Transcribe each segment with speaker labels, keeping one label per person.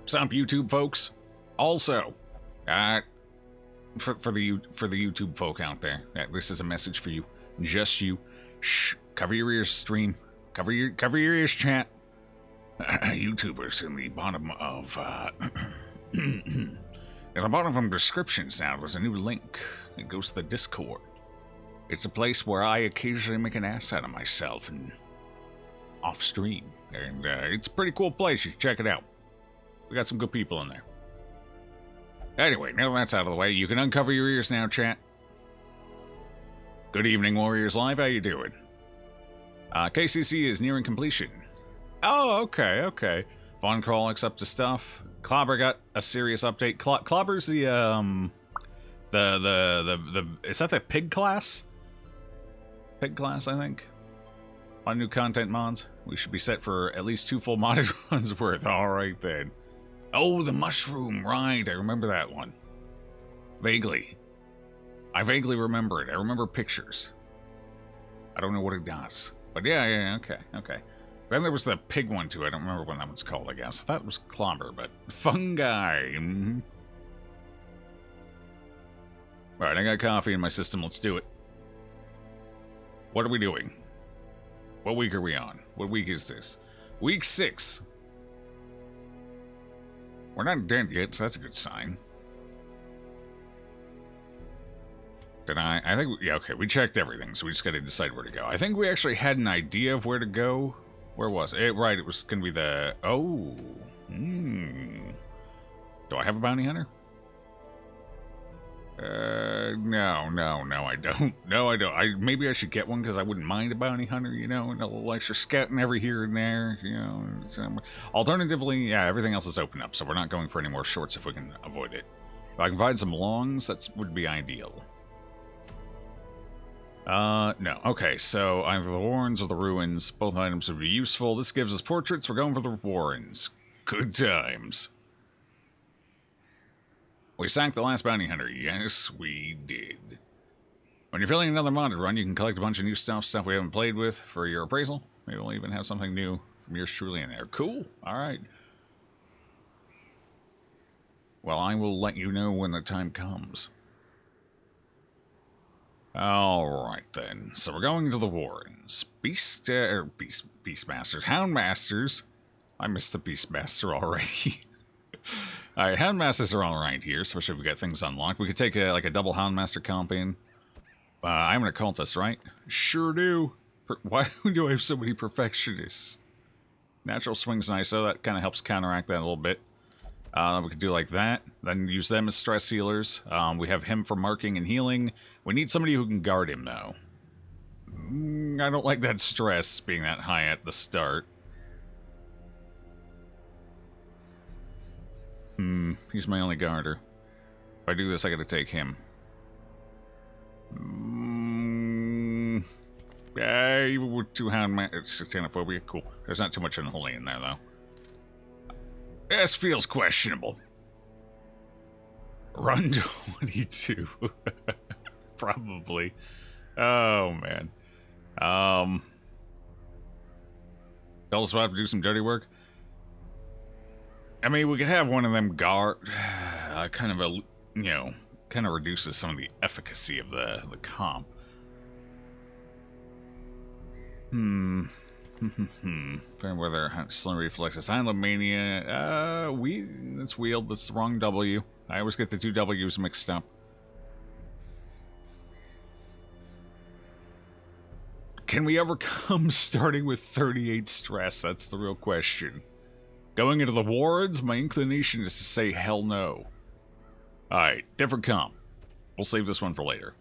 Speaker 1: What's up, YouTube folks? Also, for the YouTube folk out there, this is a message for you, just you. Shh, cover your ears, stream. Cover your ears, chat. YouTubers in the bottom of in the bottom of the descriptions now, there's a new link. It goes to the Discord. It's a place where I occasionally make an ass out of myself and off stream, and it's a pretty cool place. You should check it out. We got some good people in there. Anyway, now that's out of the way, you can uncover your ears now, chat. Good evening, Warriors Live. How you doing? KCC is nearing completion. Oh, okay. Von Krolek's up to stuff. Clobber got a serious update. Clobber's the is that the pig class? Pig class, I think. On new content mods, we should be set for at least 2 full modded runs worth. All right then. Oh, the mushroom, right? I remember that one. Vaguely. I vaguely remember it. I remember pictures. I don't know what it does. But yeah, okay. Then there was the pig one too. I don't remember what that one's called, I guess. I thought it was Clobber, but fungi. Mm-hmm. Alright, I got coffee in my system. Let's do it. What are we doing? What week are we on? What week is this? Week 6. We're not dead yet, so that's a good sign. Did I think, yeah, okay, we checked everything, so we just gotta decide where to go. I think we actually had an idea of where to go. Where was it? Right, it was gonna be the, oh. Do I have a bounty hunter? No, I don't. No, I don't. Maybe I should get one because I wouldn't mind a bounty hunter, you know, and a little extra scouting every here and there, you know. Alternatively, yeah, everything else is open up, so we're not going for any more shorts if we can avoid it. If I can find some longs, that would be ideal. No. Okay, so either the Warrens or the Ruins. Both items would be useful. This gives us portraits. We're going for the Warrens. Good times. We sacked the last bounty hunter. Yes, we did. When you're filling another modded run, you can collect a bunch of new stuff we haven't played with for your appraisal. Maybe we'll even have something new from yours truly in there. Cool. Alright. Well, I will let you know when the time comes. Alright then. So we're going to the Warrens. Beastmasters. Houndmasters. I missed the Beastmaster already. Alright, Houndmasters are alright here, especially if we got things unlocked. We could take like a double Houndmaster comp in. I'm an occultist, right? Sure do. Why do I have so many perfectionists? Natural swing's nice, so that kind of helps counteract that a little bit. We could do like that, then use them as stress healers. We have him for marking and healing. We need somebody who can guard him, though. I don't like that stress being that high at the start. He's my only guarder. If I do this, I gotta take him. Yeah, even with 2 Satanophobia, cool. There's not too much unholy in there, though. This feels questionable. Run 22. Probably. Oh, man. Tell us about to do some dirty work. I mean, we could have one of them guard... kind of a, you know, kind of reduces some of the efficacy of the comp. Fairweather, Slow Reflexes, Hylomania. That's wheeled. That's the wrong W. I always get the 2 W's mixed up. Can we overcome starting with 38 stress? That's the real question. Going into the wards, my inclination is to say hell no. Alright, different comp. We'll save this one for later.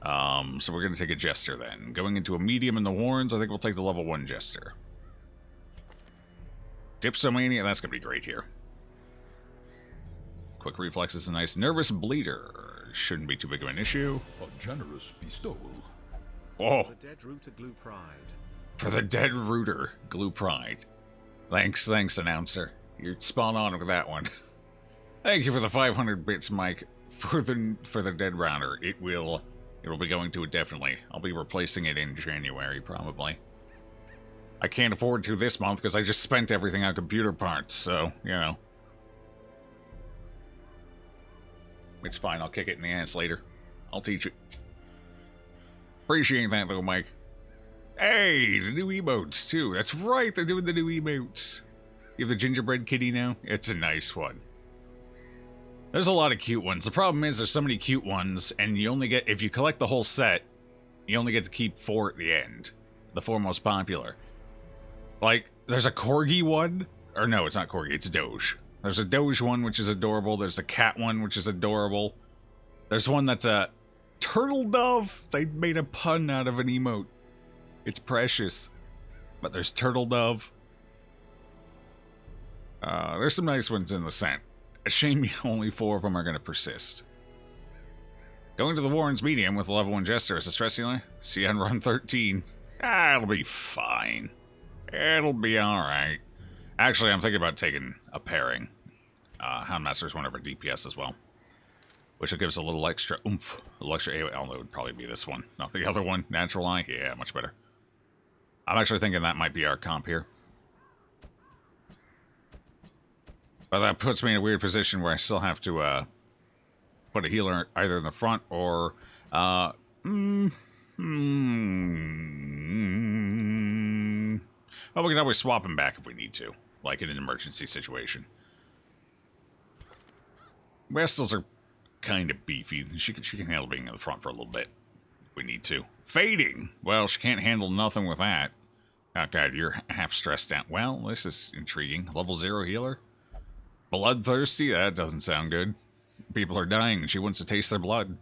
Speaker 1: So we're going to take a Jester then. Going into a medium in the Warrens, I think we'll take the level 1 Jester. Dipsomania, that's going to be great here. Quick Reflexes is nice. Nervous Bleeder shouldn't be too big of an issue.
Speaker 2: A generous bestowal.
Speaker 1: Oh!
Speaker 3: For the dead rooter, Glue Pride.
Speaker 1: For the dead rooter, Glue Pride. Thanks, announcer. You're spot on with that one. Thank you for the 500 bits, Mike. For the dead router, it'll be going to it definitely. I'll be replacing it in January, probably. I can't afford to this month because I just spent everything on computer parts, so, you know. It's fine. I'll kick it in the ass later. I'll teach it. Appreciate that, though, Mike. Hey, the new emotes, too. That's right, they're doing the new emotes. You have the gingerbread kitty now? It's a nice one. There's a lot of cute ones. The problem is there's so many cute ones, and you only get, if you collect the whole set, you only get to keep 4 at the end. The 4 most popular. Like, there's a corgi one. Or no, it's not corgi, it's a doge. There's a doge one, which is adorable. There's a cat one, which is adorable. There's one that's a turtle dove. They made a pun out of an emote. It's precious. But there's turtle dove. There's some nice ones in the set. A shame only 4 of them are going to persist. Going to the Warren's medium with a level 1 jester as a stress healer. See you on run 13. It'll be fine. It'll be alright. Actually, I'm thinking about taking a pairing. Houndmaster is one of our DPS as well. Which will give us a little extra oomph. A little extra AoE, although it would probably be this one. Not the other one. Natural Eye? Yeah, much better. I'm actually thinking that might be our comp here. But that puts me in a weird position where I still have to put a healer either in the front or... well, we can always swap him back if we need to. Like in an emergency situation. Westals are kind of beefy. She can handle being in the front for a little bit. If we need to. Fading! Well, she can't handle nothing with that. Oh god, you're half stressed out. Well, this is intriguing. Level 0 healer? Bloodthirsty? That doesn't sound good. People are dying and she wants to taste their blood.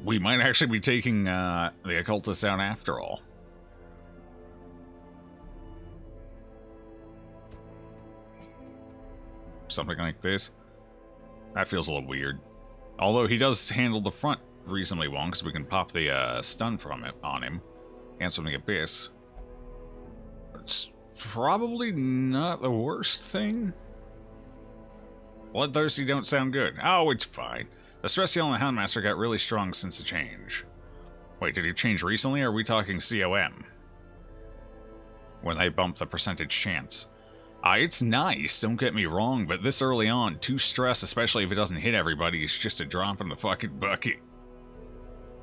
Speaker 1: We might actually be taking the occultist out after all. Something like this. That feels a little weird. Although he does handle the front reasonably well, because we can pop the stun from it on him. And something abyss. It's probably not the worst thing. Bloodthirsty don't sound good. Oh, it's fine. The stress heal on the Houndmaster got really strong since the change. Wait, did he change recently, or are we talking COM? When they bumped the percentage chance. It's nice, don't get me wrong, but this early on, 2 stress, especially if it doesn't hit everybody, is just a drop in the fucking bucket.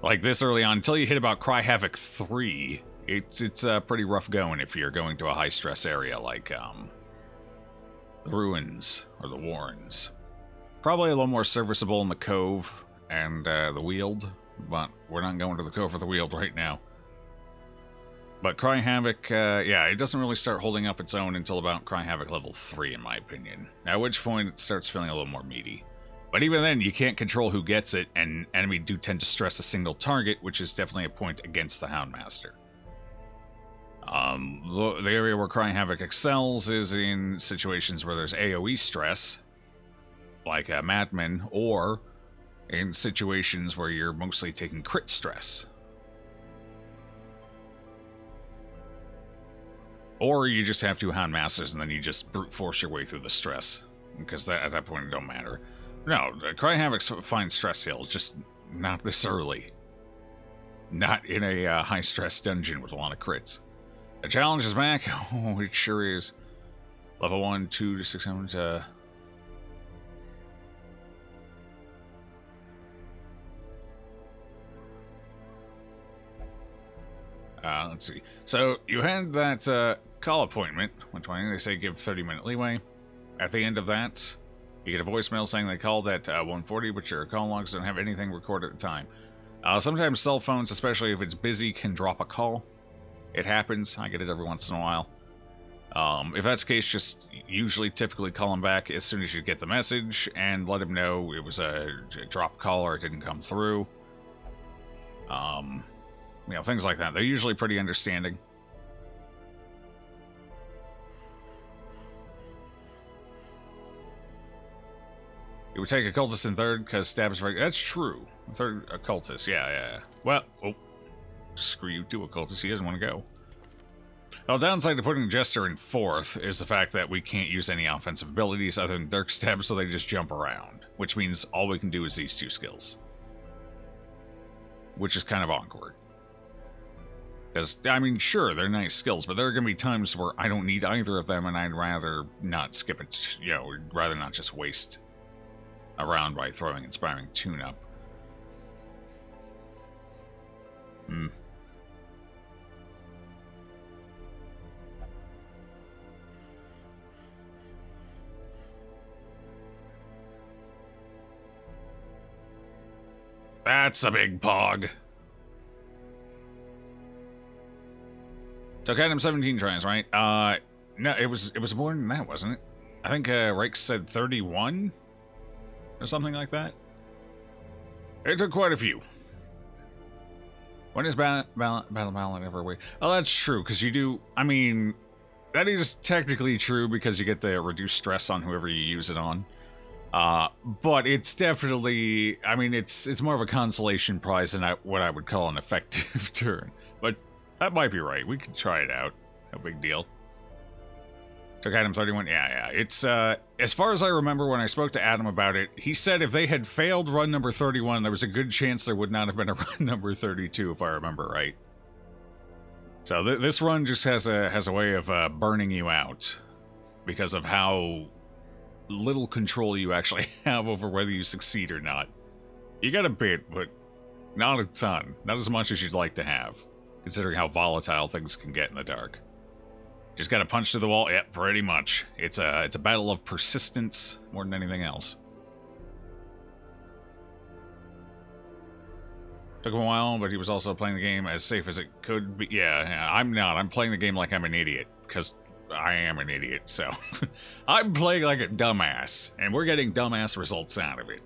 Speaker 1: Like this early on, until you hit about Cry Havoc 3, it's pretty rough going if you're going to a high stress area like the Ruins or the Warrens. Probably a little more serviceable in the Cove and the Weald, but we're not going to the Cove or the Weald right now. But Cry Havoc, yeah, it doesn't really start holding up its own until about Cry Havoc level 3, in my opinion. At which point it starts feeling a little more meaty. But even then, you can't control who gets it, and enemy do tend to stress a single target, which is definitely a point against the Houndmaster. The area where Cry Havoc excels is in situations where there's AoE stress, like Madman, or in situations where you're mostly taking crit stress. Or you just have 2 Houndmasters and then you just brute force your way through the stress. Because at that point it don't matter. No, Cry Havoc's fine stress heal, just not this early. Not in a high stress dungeon with a lot of crits. The challenge is back. Oh, it sure is. Level 1, 2 to 600. Let's see. So you had that call appointment, 120. They say give 30-minute leeway. At the end of that, you get a voicemail saying they called at 140, but your call logs don't have anything recorded at the time. Sometimes cell phones, especially if it's busy, can drop a call. It happens. I get it every once in a while. If that's the case, just typically call them back as soon as you get the message and let them know it was a drop call or it didn't come through. You know, things like that. They're usually pretty understanding. It would take occultist in third because stabs right. That's true. Third occultist. Yeah. Well, oh, screw you too, occultist. He doesn't want to go. Well, downside to putting Jester in fourth is the fact that we can't use any offensive abilities other than Dirk Stab, so they just jump around. Which means all we can do is these 2 skills. Which is kind of awkward. Because, I mean, sure, they're nice skills, but there are going to be times where I don't need either of them, and I'd rather not skip it, you know, rather not just waste around by throwing Inspiring Tune-Up. Hmm. That's a big pog. Took item 17 tries, right? No, it was more than that, wasn't it? I think Reich said 31 or something like that. It took quite a few. When is Battle Ballad ever away? Oh, that's true, because you do. I mean, that is technically true because you get the reduced stress on whoever you use it on. But it's definitely. I mean, it's more of a consolation prize than what I would call an effective turn. But that might be right. We could try it out. No big deal. Took item 31. Yeah. It's, as far as I remember when I spoke to Adam about it, he said if they had failed run number 31, there was a good chance there would not have been a run number 32, if I remember right. So this run just has a way of burning you out because of how little control you actually have over whether you succeed or not. You got a bit, but not a ton. Not as much as you'd like to have, considering how volatile things can get in the dark. Just gotta punch through the wall. Yep, pretty much. It's a battle of persistence more than anything else. Took him a while, but he was also playing the game as safe as it could be. Yeah, I'm not. I'm playing the game like I'm an idiot, because I am an idiot, so. I'm playing like a dumbass, and we're getting dumbass results out of it.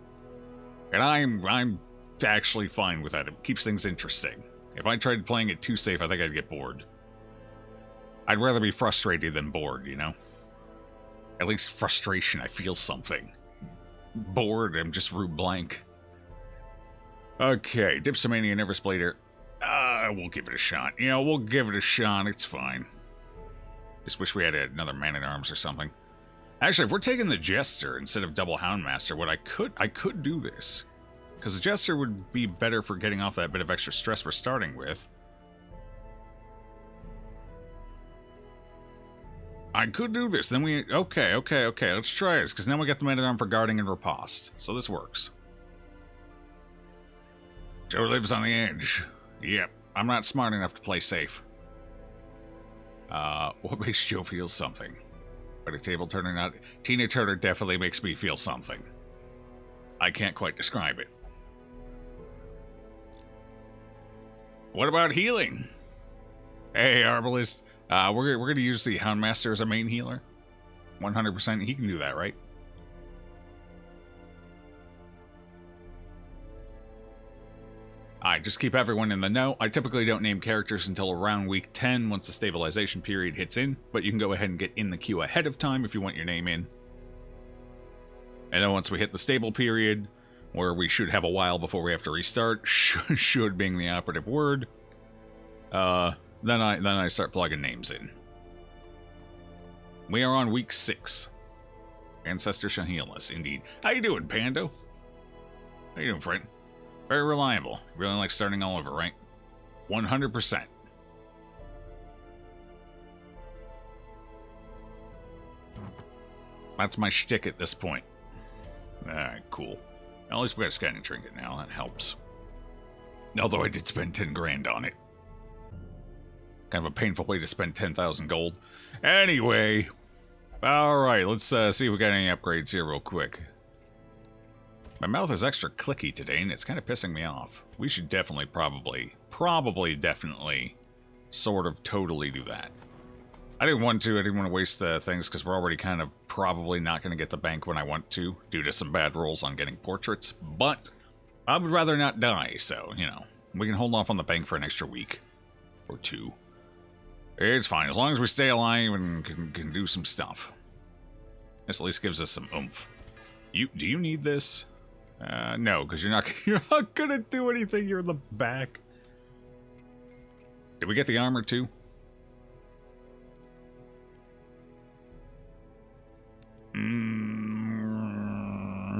Speaker 1: And I'm actually fine with that. It keeps things interesting. If I tried playing it too safe, I think I'd get bored. I'd rather be frustrated than bored, you know? At least frustration, I feel something. Bored, I'm just root blank. Okay, Dipsomania, Neversplater. We'll give it a shot. You know, we'll give it a shot, it's fine. Just wish we had another Man-at-Arms or something. Actually, if we're taking the Jester instead of double Houndmaster, what I could do this. Because the Jester would be better for getting off that bit of extra stress we're starting with. I could do this, then we... Okay, let's try this, because now we got the Man-at-Arm for guarding and riposte. So this works. Joe lives on the edge. Yep, I'm not smart enough to play safe. What makes Joe feel something? But a table turner not... Tina Turner definitely makes me feel something. I can't quite describe it. What about healing? Hey, Arbalist. We're going to use the Houndmaster as a main healer. 100%. He can do that, right? Alright, just keep everyone in the know. I typically don't name characters until around week 10 once the stabilization period hits in, but you can go ahead and get in the queue ahead of time if you want your name in. And then once we hit the stable period, where we should have a while before we have to restart, should being the operative word, then I start plugging names in. We are on week 6. Ancestor shall heal us, indeed. How you doing, Pando? How you doing, friend? Very reliable. Really like starting all over, right? 100%. That's my shtick at this point. Alright, cool. At least we got a scanning trinket now. That helps. Although I did spend 10 grand on it. Kind of a painful way to spend 10,000 gold. Anyway. Alright, let's see if we got any upgrades here real quick. My mouth is extra clicky today, and it's kind of pissing me off. We should definitely, definitely, sort of totally do that. I didn't want to waste the things, because we're already kind of probably not going to get the bank when I want to, due to some bad rolls on getting portraits, but I would rather not die, so, you know, we can hold off on the bank for an extra week. Or 2. It's fine, as long as we stay alive and can do some stuff. This at least gives us some oomph. Do you need this? No, because you're not gonna do anything. You're in the back. Did we get the armor too?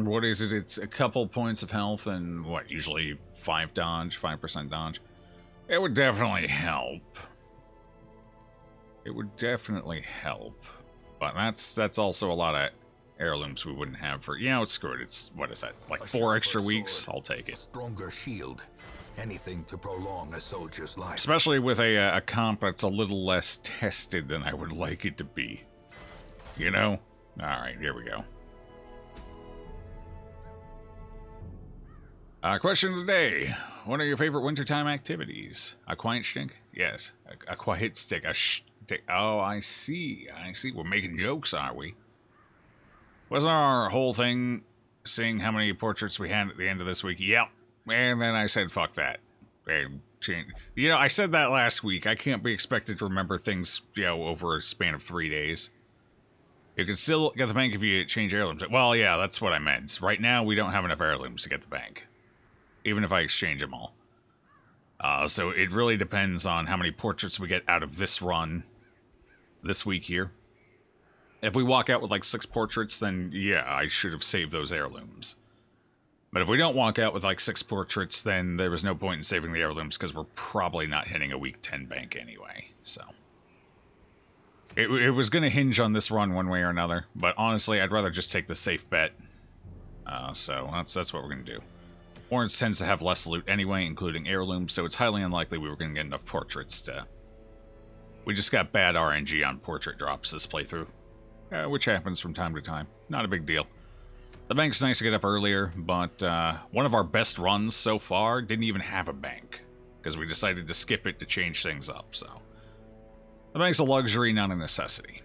Speaker 1: What is it? It's a couple points of health and what? Usually 5 dodge, 5% dodge. It would definitely help. It would definitely help, but that's also a lot of heirlooms we wouldn't have for, you know, it's screwed. It's, what is that, like 4
Speaker 2: sharper
Speaker 1: extra weeks?
Speaker 2: sword,
Speaker 1: I'll take it.
Speaker 2: Stronger shield. Anything to prolong a soldier's life.
Speaker 1: Especially with a comp that's a little less tested than I would like it to be. You know? Alright, here we go. Question of the day. What are your favorite wintertime activities? A quiet stick? Yes. A quiet stick. A stick. Oh, I see. I see. We're making jokes, are we? Wasn't our whole thing seeing how many portraits we had at the end of this week? Yep. And then I said, fuck that. And change. You know, I said that last week. I can't be expected to remember things, you know, over a span of 3 days. You can still get the bank if you change heirlooms. Well, yeah, that's what I meant. Right now, we don't have enough heirlooms to get the bank. Even if I exchange them all. So it really depends on how many portraits we get out of this run this week here. If we walk out with like 6 portraits, then yeah, I should have saved those heirlooms. But if we don't walk out with like 6 portraits, then there was no point in saving the heirlooms because we're probably not hitting a week 10 bank anyway. So it was going to hinge on this run one way or another. But honestly, I'd rather just take the safe bet. So that's what we're going to do. Orange tends to have less loot anyway, including heirlooms, so it's highly unlikely we were going to get enough portraits to... We just got bad RNG on portrait drops this playthrough, which happens from time to time. Not a big deal. The bank's nice to get up earlier, but one of our best runs so far didn't even have a bank, because we decided to skip it to change things up, so... The bank's a luxury, not a necessity.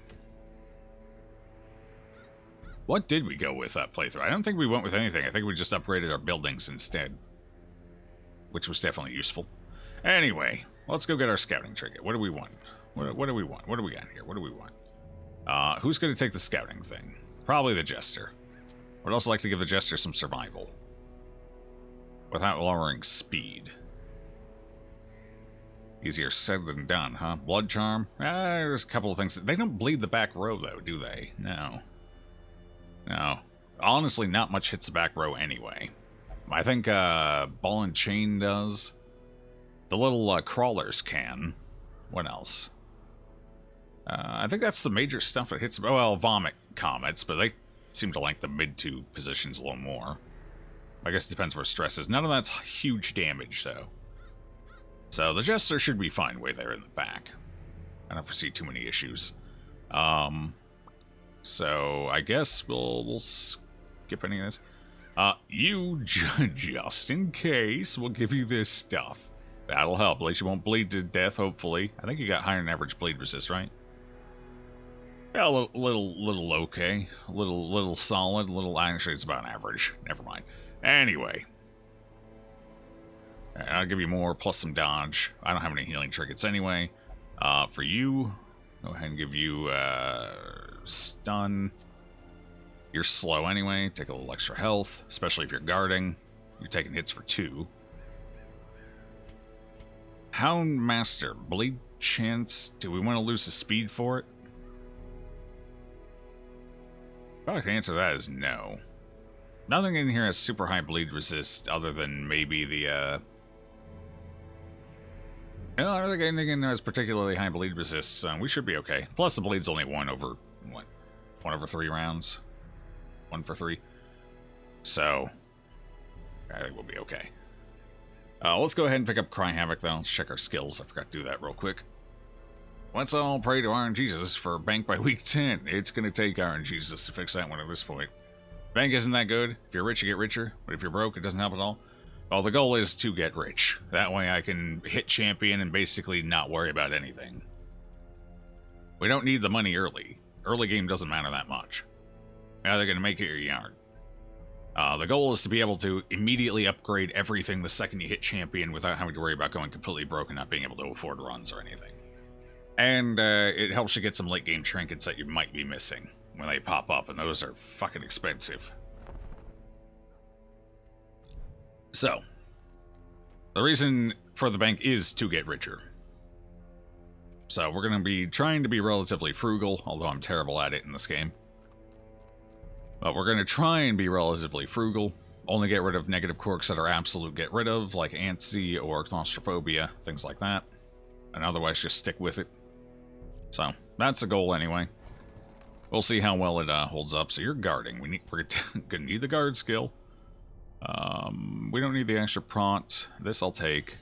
Speaker 1: What did we go with that playthrough? I don't think we went with anything. I think we just upgraded our buildings instead. Which was definitely useful. Anyway, let's go get our scouting trinket. What do we want? What do we want? What do we got here? What do we want? Who's going to take the scouting thing? Probably the Jester. Would also like to give the Jester some survival. Without lowering speed. Easier said than done, huh? Blood charm? There's a couple of things. They don't bleed the back row, though, do they? No. No. Honestly, not much hits the back row anyway. I think Ball and Chain does. The little crawlers can. What else? I think that's the major stuff that hits... Well, Vomit Comets, but they seem to like the mid-2 positions a little more. I guess it depends where stress is. None of that's huge damage, though. So the Jester should be fine way there in the back. I don't foresee too many issues. So I guess we'll skip any of this. You, just in case, we'll give you this stuff. That'll help. At least you won't bleed to death, hopefully. I think you got higher than average bleed resist, right? Yeah, a little okay. A little solid. Actually, it's about average. Never mind. Anyway. I'll give you more, plus some dodge. I don't have any healing trinkets anyway. For you, go ahead and give you stun. You're slow anyway. Take a little extra health, especially if you're guarding. You're taking hits for 2. Hound Master, bleed chance. Do we want to lose the speed for it? Probably the answer to that is no. Nothing in here has super high bleed resist other than maybe the no, I don't think anything in there has particularly high bleed resist, so we should be okay. Plus the bleed's only 1 over, what? 1 over 3 rounds? 1 for 3. So, I think we'll be okay. Let's go ahead and pick up Cry Havoc, though. Let's check our skills. I forgot to do that real quick. Let's all pray to Iron Jesus for Bank by week 10. It's going to take Iron Jesus to fix that one at this point. Bank isn't that good. If you're rich, you get richer. But if you're broke, it doesn't help at all. Well, the goal is to get rich. That way I can hit champion and basically not worry about anything. We don't need the money early. Early game doesn't matter that much. Now they're going to make it your yard. The goal is to be able to immediately upgrade everything the second you hit champion without having to worry about going completely broke and not being able to afford runs or anything. And it helps you get some late game trinkets that you might be missing when they pop up, and those are fucking expensive. So, the reason for the bank is to get richer. So we're going to be trying to be relatively frugal, although I'm terrible at it in this game. But we're going to try and be relatively frugal. Only get rid of negative quirks that are absolute get rid of, like antsy or claustrophobia, things like that. And otherwise just stick with it. So, that's the goal anyway. We'll see how well it holds up. So you're guarding. We're gonna need the guard skill. We don't need the extra prompt. This I'll take.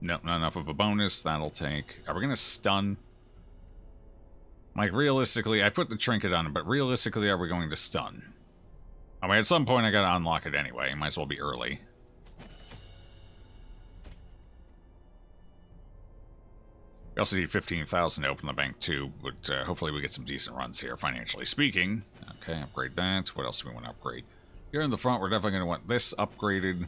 Speaker 1: Nope, not enough of a bonus. That'll take. Are we gonna stun? Like, realistically, I put the trinket on it, but realistically, are we going to stun? I mean, at some point, I gotta unlock it anyway. Might as well be early. We also need 15,000 to open the bank, too, but hopefully we get some decent runs here, financially speaking. Okay, upgrade that. What else do we want to upgrade? Here in the front, we're definitely going to want this upgraded.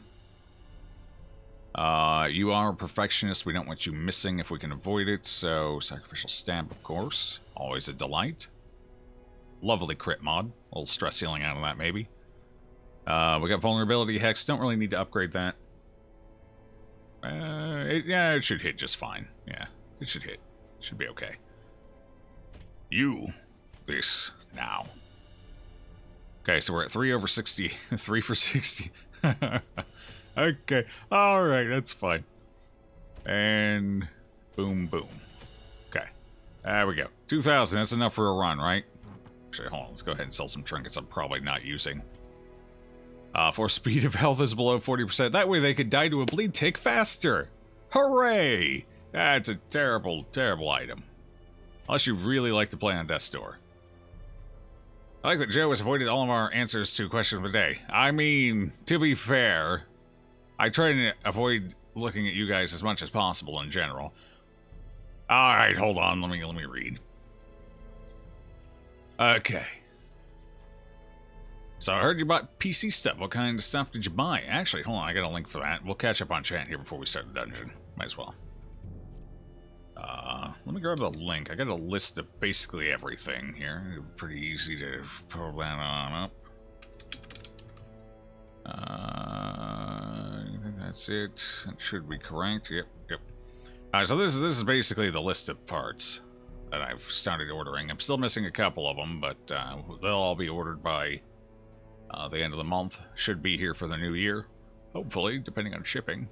Speaker 1: You are a perfectionist. We don't want you missing if we can avoid it, so sacrificial stab, of course. Always a delight. Lovely crit mod. A little stress healing out of that, maybe. We got vulnerability hex. Don't really need to upgrade that. Yeah, it should hit just fine. Yeah, it should hit. Should be okay. This now. Okay, so we're at 3 over 60. 3 for 60. Okay, alright, that's fine. And boom, boom. Okay, there we go. 2,000, that's enough for a run, right? Actually, hold on, let's go ahead and sell some trinkets I'm probably not using. For speed of health is below 40%. That way they could die to a bleed tick faster. Hooray! That's a terrible, terrible item. Unless you really like to play on Death's Door. I like that Joe has avoided all of our answers to question of the day. I mean, to be fair, I try to avoid looking at you guys as much as possible in general. Alright, hold on, let me read. Okay. So I heard you bought PC stuff. What kind of stuff did you buy? Actually, hold on, I got a link for that. We'll catch up on chat here before we start the dungeon. Might as well. Let me grab the link. I got a list of basically everything here. Pretty easy to pull that on up. I think that's it. That should be correct. Yep. Alright, so this is basically the list of parts that I've started ordering. I'm still missing a couple of them, but they'll all be ordered by the end of the month. Should be here for the new year, hopefully, depending on shipping.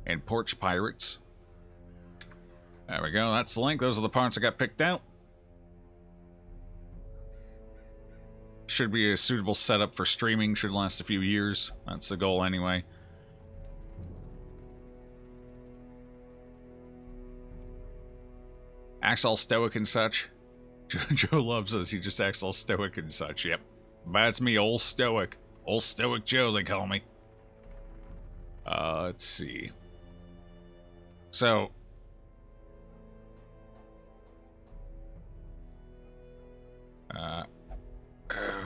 Speaker 1: And Porch Pirates. There we go, that's the link. Those are the parts I got picked out. Should be a suitable setup for streaming, should last a few years. That's the goal anyway. Acts all stoic and such. Joe loves us, he just acts all stoic and such, yep. That's me, old stoic. Old stoic Joe, they call me. Let's see. So...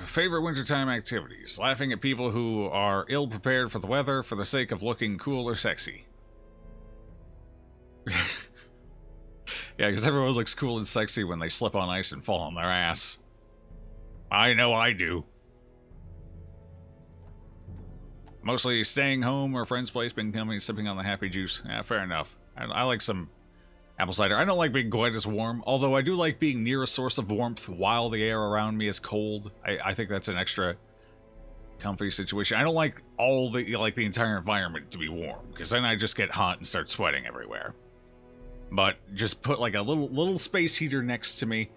Speaker 1: favorite wintertime activities. Laughing at people who are ill-prepared for the weather for the sake of looking cool or sexy. Yeah, because everyone looks cool and sexy when they slip on ice and fall on their ass. I know I do. Mostly staying home or a friend's place, being company, sipping on the happy juice. Yeah, fair enough. I like some apple cider. I don't like being quite as warm, although I do like being near a source of warmth while the air around me is cold. I think that's an extra comfy situation. I don't like the entire environment to be warm, because then I just get hot and start sweating everywhere. But just put like a little space heater next to me,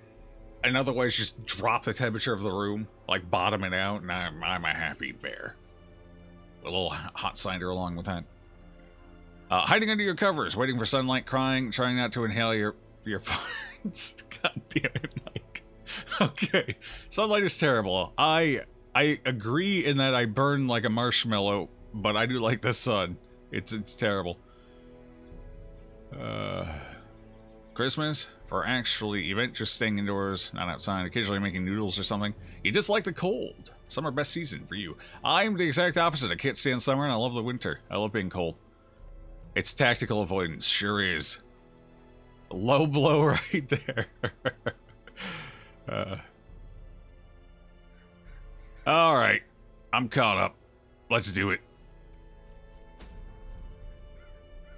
Speaker 1: and otherwise just drop the temperature of the room, like bottom it out, and I'm a happy bear. A little hot cider along with that. Hiding under your covers, waiting for sunlight, crying, trying not to inhale your farts. God damn it, Mike. Okay, sunlight is terrible. I agree in that I burn like a marshmallow, but I do like the sun. It's terrible. Christmas? For actually event, just staying indoors, not outside, occasionally making noodles or something. You dislike the cold. Summer best season for you. I'm the exact opposite. I can't stand summer and I love the winter. I love being cold. It's tactical avoidance, sure is. Low blow right there. Alright, I'm caught up. Let's do it.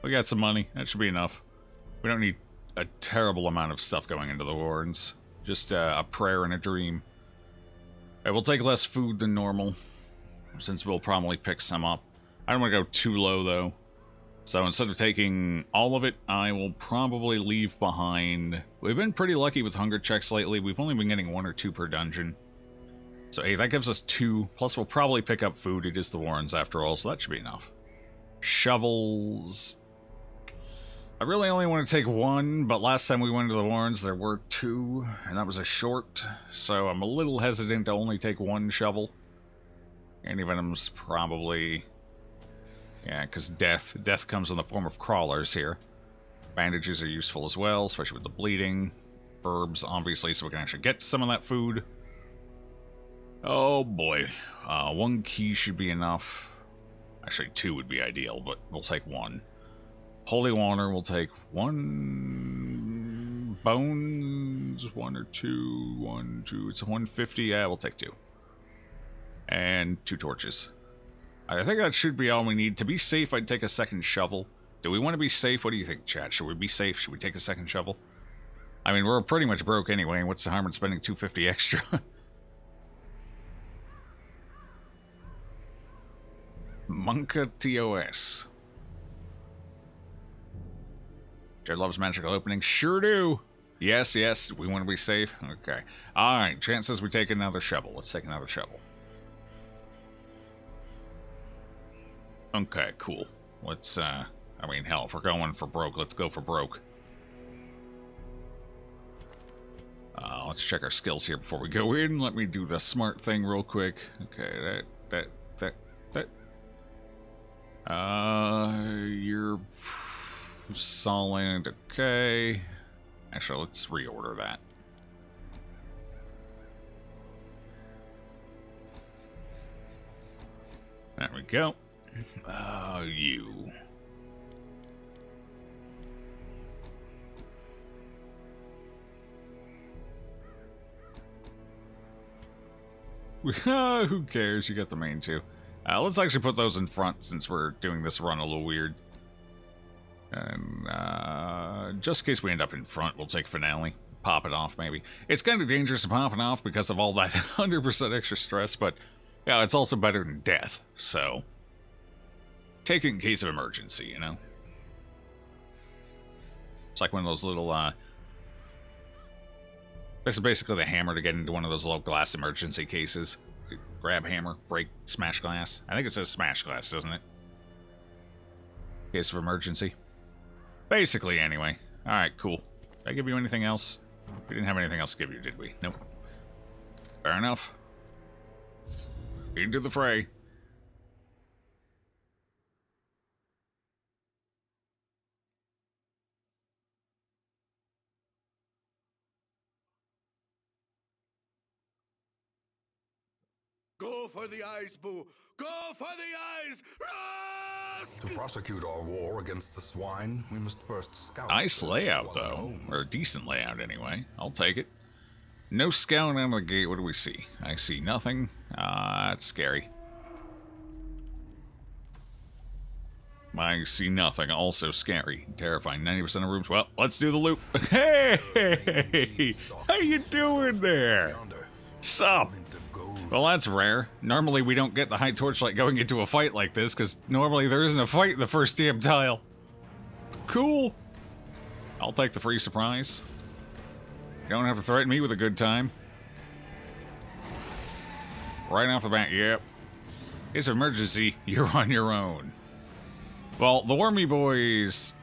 Speaker 1: We got some money, that should be enough. We don't need a terrible amount of stuff going into the wards. Just a prayer and a dream. We'll take less food than normal, since we'll probably pick some up. I don't want to go too low, though. So instead of taking all of it, I will probably leave behind... We've been pretty lucky with hunger checks lately. We've only been getting 1 or 2 per dungeon. So hey, that gives us 2. Plus we'll probably pick up food. It is the Warrens after all, so that should be enough. Shovels... I really only want to take 1, but last time we went to the Warrens there were 2, and that was a short. So I'm a little hesitant to only take 1 shovel. Anti-venom's probably... Yeah, because death comes in the form of crawlers here. Bandages are useful as well, especially with the bleeding. Herbs, obviously, so we can actually get some of that food. Oh boy. 1 key should be enough. Actually, 2 would be ideal, but we'll take 1. Holy water, we'll take 1. Bones, 1 or 2. 1, 2. It's 150. Yeah, we'll take 2. And 2 torches. I think that should be all we need. To be safe, I'd take a second shovel. Do we want to be safe? What do you think, chat? Should we be safe? Should we take a second shovel? I mean, we're pretty much broke anyway. What's the harm in spending 250 extra? Monka TOS. Jared loves magical openings. Sure do. Yes, yes. We want to be safe. Okay. Alright. Chances we take another shovel. Let's take another shovel. Okay, cool. Let's, I mean, hell, if we're going for broke, let's go for broke. Let's check our skills here before we go in. Let me do the smart thing real quick. Okay, that. You're solid. Okay. Actually, let's reorder that. There we go. You. Who cares? You got the main 2. Let's actually put those in front since we're doing this run a little weird. And just in case we end up in front, we'll take finale. Pop it off, maybe. It's kind of dangerous to pop it off because of all that 100% extra stress, but yeah, it's also better than death, so... Take it in case of emergency, you know? It's like one of those little, This is basically the hammer to get into one of those little glass emergency cases. Grab hammer, break, smash glass. I think it says smash glass, doesn't it? Case of emergency. Basically, anyway. Alright, cool. Did I give you anything else? We didn't have anything else to give you, did we? Nope. Fair enough. Into the fray.
Speaker 2: Go for the eyes, Boo! Go for the eyes! Rusk! To prosecute our war against the swine, we must first scout.
Speaker 1: Nice layout, though. Or a decent layout, anyway. I'll take it. No scouting out of the gate. What do we see? I see nothing. That's scary. I see nothing. Also scary. Terrifying. 90% of rooms. Well, let's do the loop. Hey! How you doing there? Sup? Well, that's rare. Normally, we don't get the high torchlight going into a fight like this, because normally there isn't a fight in the first damn tile. Cool. I'll take the free surprise. You don't have to threaten me with a good time. Right off the bat, yep. It's an emergency. You're on your own. Well, the Wormy Boys...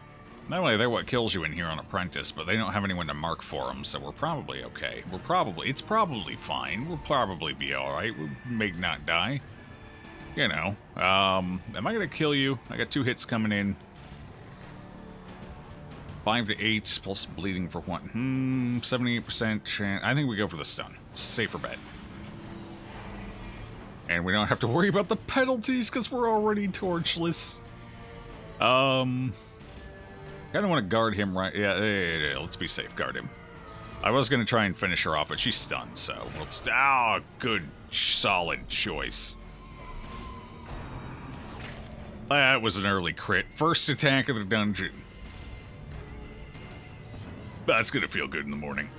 Speaker 1: Not only they're what kills you in here on Apprentice, but they don't have anyone to mark for them, so we're probably okay. It's probably fine. We'll probably be alright. We may not die. You know. Am I gonna kill you? I got 2 hits coming in. 5 to 8, plus bleeding for 1. 78% chance. I think we go for the stun. It's a safer bet. And we don't have to worry about the penalties, because we're already torchless. Kind of want to guard him right... Yeah, let's be safe. Guard him. I was going to try and finish her off, but she's stunned, so... good, solid choice. That was an early crit. First attack of the dungeon. That's going to feel good in the morning.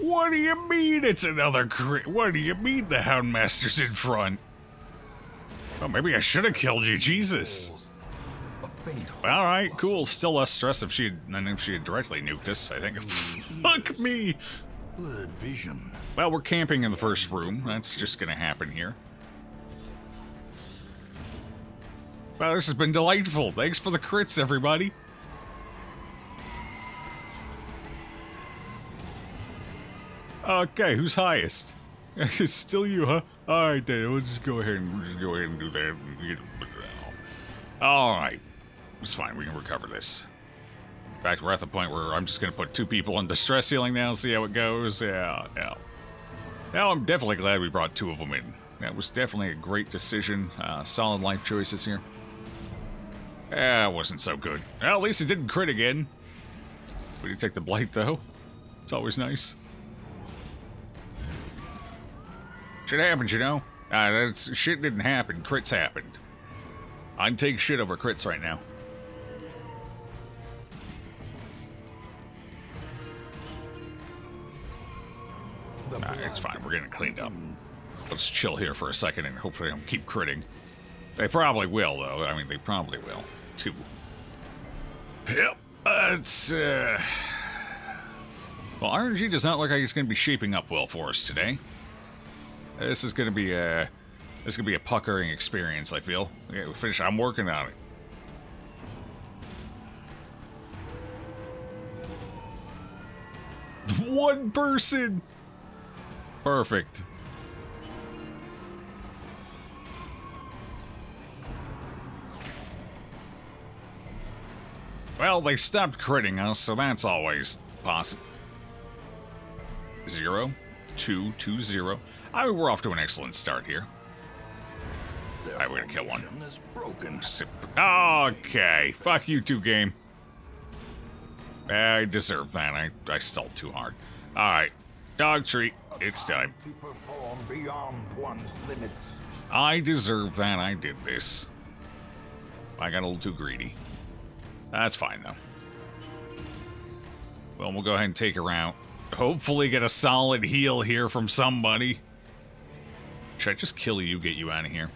Speaker 1: What do you mean it's another crit? What do you mean the Houndmaster's in front? Oh, maybe I should have killed you, Jesus. Alright, cool. Still less stress if she had directly nuked us, I think. Fuck me!
Speaker 2: Blurred vision.
Speaker 1: Well, we're camping in the first room. That's just gonna happen here. Well, this has been delightful. Thanks for the crits, everybody. Okay, who's highest? It's still you, huh? Alright then, we'll just go ahead and do that. Alright. It's fine, we can recover this. In fact, we're at the point where I'm just gonna put 2 people in distress healing now, see how it goes. Yeah. Now I'm definitely glad we brought 2 of them in. That was definitely a great decision. Solid life choices here. It wasn't so good. Well, at least it didn't crit again. We did take the blight, though. It's always nice. Shit happens, you know? Shit didn't happen. Crits happened. I'd take shit over crits right now. It's fine. We're getting cleaned up. Let's chill here for a second and hopefully they don't keep critting. They probably will, though. I mean, they probably will, too. Yep. It's, Well, RNG does not look like it's going to be shaping up well for us today. This is going to be a puckering experience, I feel. Yeah, we finish. I'm working on it. One person! Perfect. Well, they stopped critting us, so that's always possible. 0, 2, 2, 0. I mean, we're off to an excellent start here. Alright, we're gonna kill one. Okay, fuck you 2, game. I deserve that. I stalled too hard. Alright, dog treat. It's time.
Speaker 2: To perform beyond one's limits.
Speaker 1: I deserve that. I did this. I got a little too greedy. That's fine, though. Well, we'll go ahead and take her out. Hopefully get a solid heal here from somebody. Should I just kill you, get you out of here?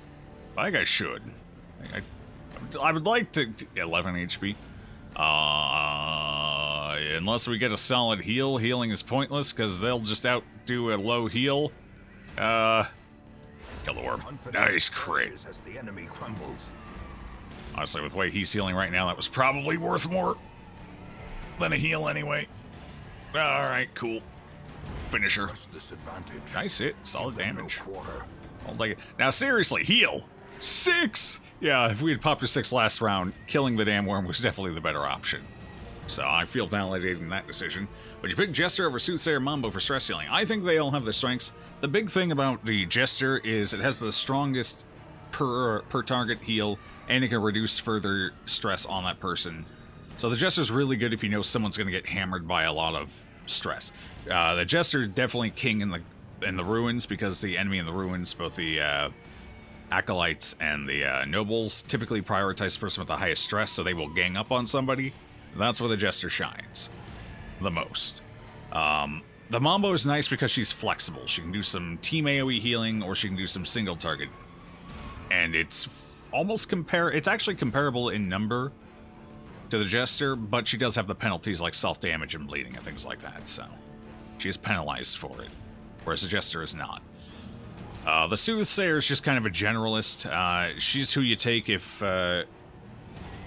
Speaker 1: I think I should. I would like to... 11 HP. Unless we get a solid heal. Healing is pointless, because they'll just outdo a low heal. Kill the orb. Nice crit.
Speaker 2: As the enemy crumbles.
Speaker 1: Honestly, with the way he's healing right now, that was probably worth more than a heal anyway. Alright, cool. Finisher. Nice hit. Solid damage. I'll take it. Now, seriously, heal. 6! Yeah, if we had popped a 6 last round, killing the damn worm was definitely the better option. So I feel validated in that decision. But you pick Jester over Soothsayer Mambo for stress healing. I think they all have their strengths. The big thing about the Jester is it has the strongest per target heal, and it can reduce further stress on that person. So the Jester's really good if you know someone's going to get hammered by a lot of stress. The Jester definitely king in the ruins, because the enemy in the ruins, both the acolytes and the nobles, typically prioritize the person with the highest stress, so they will gang up on somebody. That's where the Jester shines the most. The Mambo is nice because she's flexible. She can do some team AoE healing, or she can do some single target. And it's almost it's actually comparable in number to the Jester, but she does have the penalties like self-damage and bleeding and things like that, so she is penalized for it, whereas the Jester is not. The Soothsayer is just kind of a generalist. She's who you take if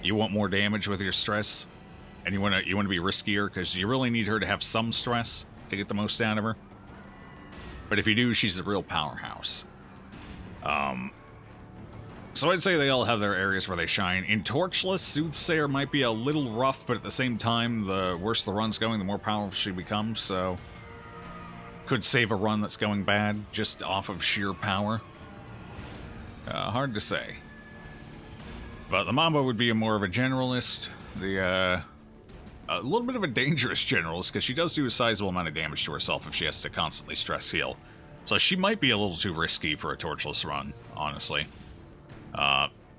Speaker 1: you want more damage with your stress, and you want to be riskier, because you really need her to have some stress to get the most out of her. But if you do, she's a real powerhouse. So I'd say they all have their areas where they shine. In Torchless, Soothsayer might be a little rough, but at the same time, the worse the run's going, the more powerful she becomes, so could save a run that's going bad just off of sheer power. Hard to say. But the Mambo would be more of a generalist. A little bit of a dangerous generalist, because she does do a sizable amount of damage to herself if she has to constantly stress heal. So she might be a little too risky for a Torchless run, honestly.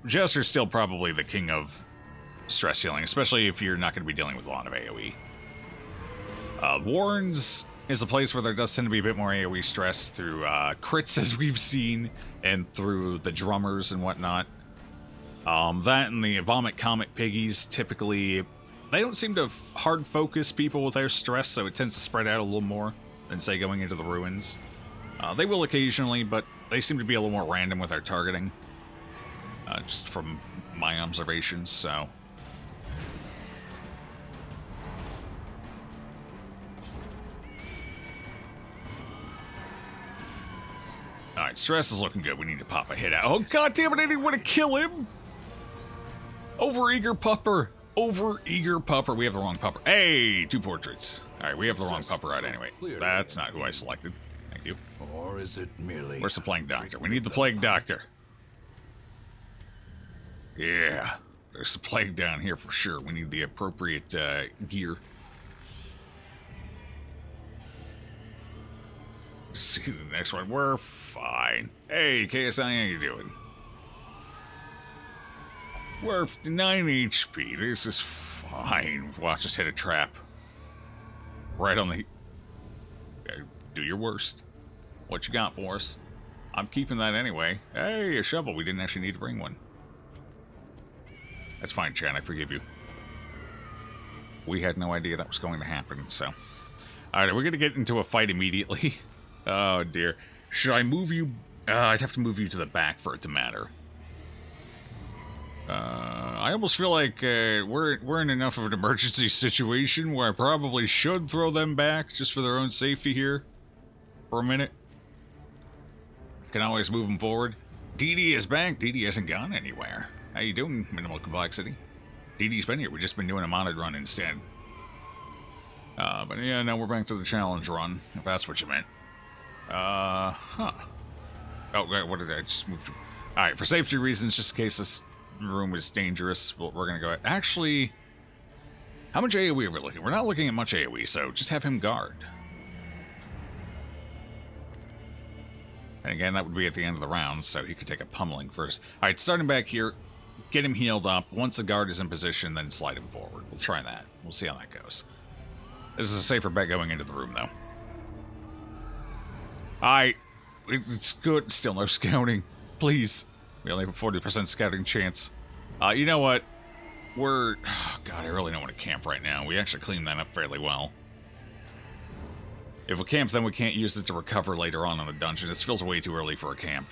Speaker 1: Jester's still probably the king of stress healing, especially if you're not going to be dealing with a lot of AoE. Warren's is a place where there does tend to be a bit more AoE stress through crits, as we've seen, and through the drummers and whatnot. That and the Vomit Comet Piggies, typically, they don't seem to hard focus people with their stress, so it tends to spread out a little more than, say, going into the ruins. They will occasionally, but they seem to be a little more random with their targeting. Just from my observations, so... Alright, stress is looking good. We need to pop a hit out. Oh, god damn it, I didn't want to kill him! Overeager pupper! Overeager pupper. We have the wrong pupper. Hey, 2 portraits. Alright, we have the wrong pupper out anyway. That's not who I selected. Thank you.
Speaker 2: Or is it merely...
Speaker 1: Where's the Plague Doctor? We need the Plague Doctor. Yeah, there's the Plague down here for sure. We need the appropriate gear. See the next one. We're fine. Hey, KSI, how you doing? We're 9 HP. This is fine. Watch us hit a trap. Right on the... Do your worst. What you got for us? I'm keeping that anyway. Hey, a shovel. We didn't actually need to bring one. That's fine, Chan. I forgive you. We had no idea that was going to happen, so... Alright, we're going to get into a fight immediately. Oh, dear. Should I move you... I'd have to move you to the back for it to matter. I almost feel like we're in enough of an emergency situation where I probably should throw them back just for their own safety here. For a minute. Can always move them forward. DD is back. DD hasn't gone anywhere. How you doing, Minimal Complexity? DD's been here. We've just been doing a modded run instead. But yeah, now we're back to the challenge run, if that's what you meant. Huh. Oh, wait, what did I just move to? Alright, for safety reasons, just in case this room is dangerous, we're gonna go ahead. Actually, how much AoE are we looking? We're not looking at much AoE, so just have him guard. And again, that would be at the end of the round, so he could take a pummeling first. Alright, starting back here, get him healed up. Once the guard is in position, then slide him forward. We'll try that. We'll see how that goes. This is a safer bet going into the room, though. Alright, it's good. Still no scouting. Please. We only have a 40% scouting chance. You know what? We're... Oh, God, I really don't want to camp right now. We actually cleaned that up fairly well. If we camp, then we can't use it to recover later on in the dungeon. This feels way too early for a camp.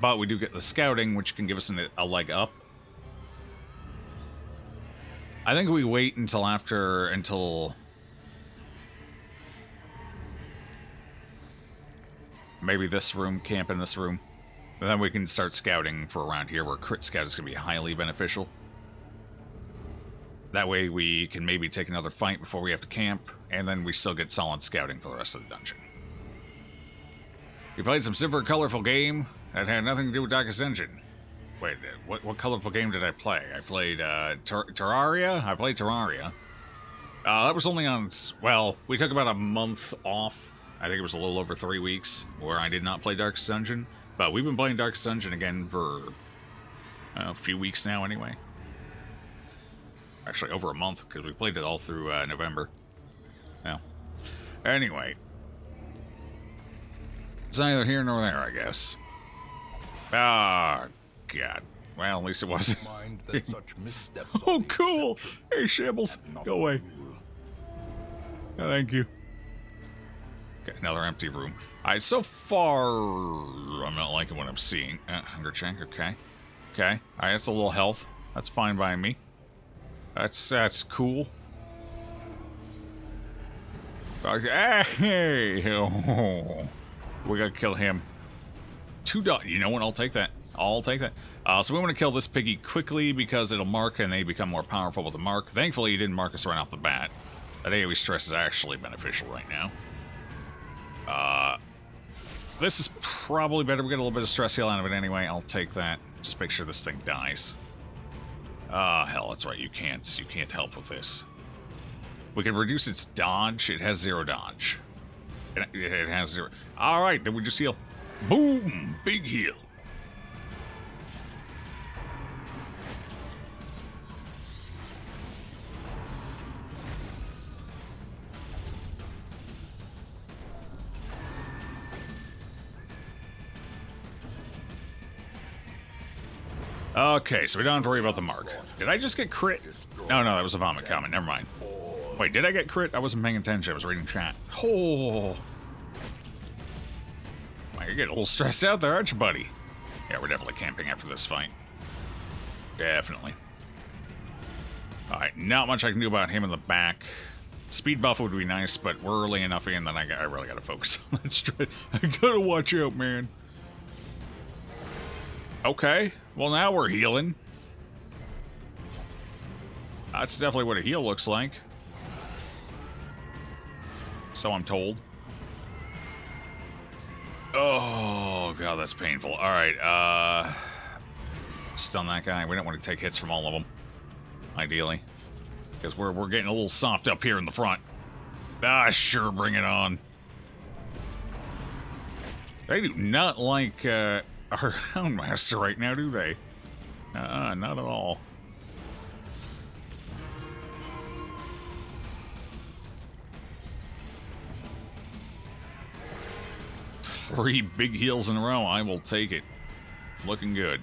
Speaker 1: But we do get the scouting, which can give us a leg up. I think we wait until maybe this room, camp in this room. And then we can start scouting for around here, where crit scout is going to be highly beneficial. That way we can maybe take another fight before we have to camp, and then we still get solid scouting for the rest of the dungeon. We played some super colorful game that had nothing to do with Darkest Dungeon. Wait, what colorful game did I play? I played Terraria? I played Terraria. That was only on... Well, we took about a month off. I think it was a little over 3 weeks where I did not play Darkest Dungeon. But we've been playing Darkest Dungeon again for a few weeks now anyway. Actually, over a month, because we played it all through November. Yeah. Anyway. It's neither here nor there, I guess. Ah, God. Well, at least it wasn't.
Speaker 2: Mind that such missteps
Speaker 1: Oh, cool! Hey, Shambles, go away. Oh, thank you. Okay, another empty room. Alright, so far, I'm not liking what I'm seeing. Hunger check, okay. Okay, alright, that's a little health. That's fine by me. That's cool. Okay, hey! Oh, we gotta kill him. $2. You know what? I'll take that. I'll take that. So we want to kill this piggy quickly because it'll mark and they become more powerful with the mark. Thankfully, he didn't mark us right off the bat. That AoE stress is actually beneficial right now. This is probably better. We get a little bit of stress heal out of it anyway. I'll take that. Just make sure this thing dies. Hell, that's right. You can't help with this. We can reduce its dodge. It has 0 dodge. It has 0. All right, then we just heal. Boom! Big heal. Okay, so we don't have to worry about the mark. Did I just get crit? No, no, that was a vomit comment. Never mind. Wait, did I get crit? I wasn't paying attention. I was reading chat. Oh. Wow, you're getting a little stressed out there, aren't you, buddy? Yeah, we're definitely camping after this fight. Definitely. Alright, not much I can do about him in the back. Speed buff would be nice, but we're early enough in that I really gotta focus on that straight. I gotta watch out, man. Okay, well now we're healing. That's definitely what a heal looks like. So I'm told. Oh, God, that's painful. Alright, stun that guy. We don't want to take hits from all of them, ideally. Because we're getting a little soft up here in the front. Ah, sure, bring it on. They do not like our Houndmaster right now, do they? Not at all. Three big heals in a row. I will take it. Looking good.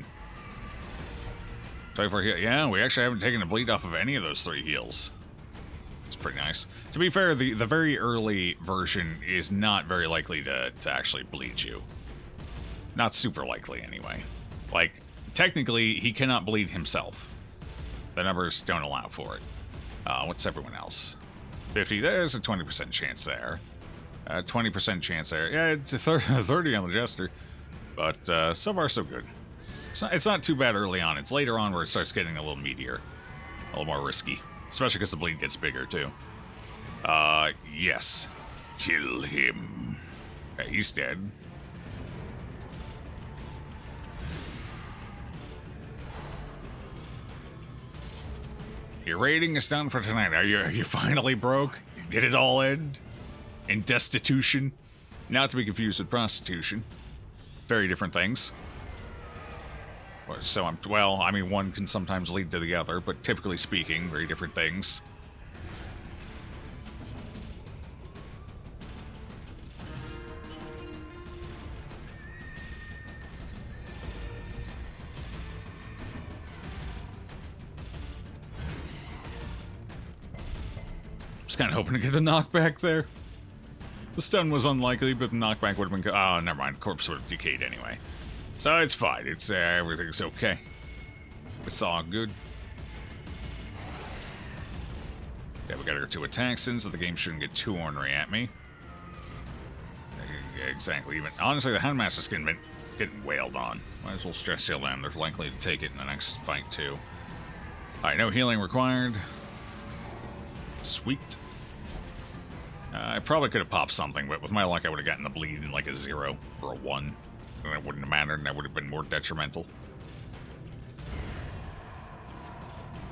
Speaker 1: Yeah, we actually haven't taken a bleed off of any of those three heals. It's pretty nice. To be fair, the very early version is not very likely to actually bleed you. Not super likely, anyway. Like, technically, he cannot bleed himself. The numbers don't allow for it. What's everyone else? 50, there's a 20% chance there. 20% chance there. Yeah, it's a 30 on the Jester. But so far, so good. It's not too bad early on. It's later on where it starts getting a little meatier. A little more risky. Especially because the bleed gets bigger, too. Yes. Kill him. Yeah, he's dead. Your rating is done for tonight. Are you finally broke? Did it all end? In destitution? Not to be confused with prostitution. Very different things. So well, I mean, one can sometimes lead to the other, but typically speaking, very different things. Just kind of hoping to get the knockback there. The stun was unlikely, but the knockback would have been... Oh, never mind. Corpse would have decayed anyway. So it's fine. It's everything's okay. It's all good. Yeah, we got our 2 attacks in, so the game shouldn't get too ornery at me. Yeah, exactly. Even honestly, the Houndmaster's getting wailed on. Might as well stress heal them. They're likely to take it in the next fight too. All right, no healing required. Sweet. I probably could have popped something, but with my luck, I would have gotten the bleed in like a 0 or a 1. And it wouldn't have mattered, and that would have been more detrimental.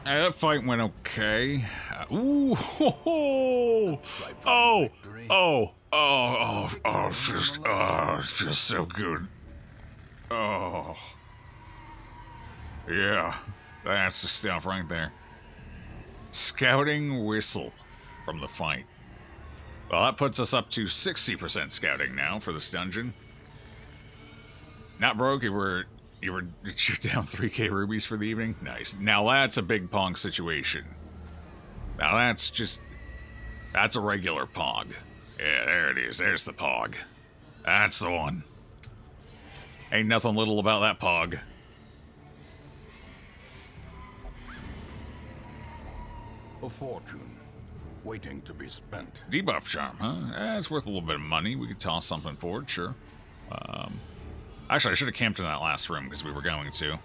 Speaker 1: That fight went okay. Ooh, ho, ho. It feels so good. Oh. Yeah, that's the stuff right there. Scouting whistle from the fight. Well, that puts us up to 60% scouting now for this dungeon. Not broke, you're down 3k rubies for the evening? Nice. Now that's a big pong situation. Now that's a regular pog. Yeah, there it is. There's the pog. That's the one. Ain't nothing little about that pog.
Speaker 2: A fortune, waiting to be spent.
Speaker 1: Debuff charm, huh? It's worth a little bit of money. We could toss something for it, sure. Actually, I should have camped in that last room because we were going to.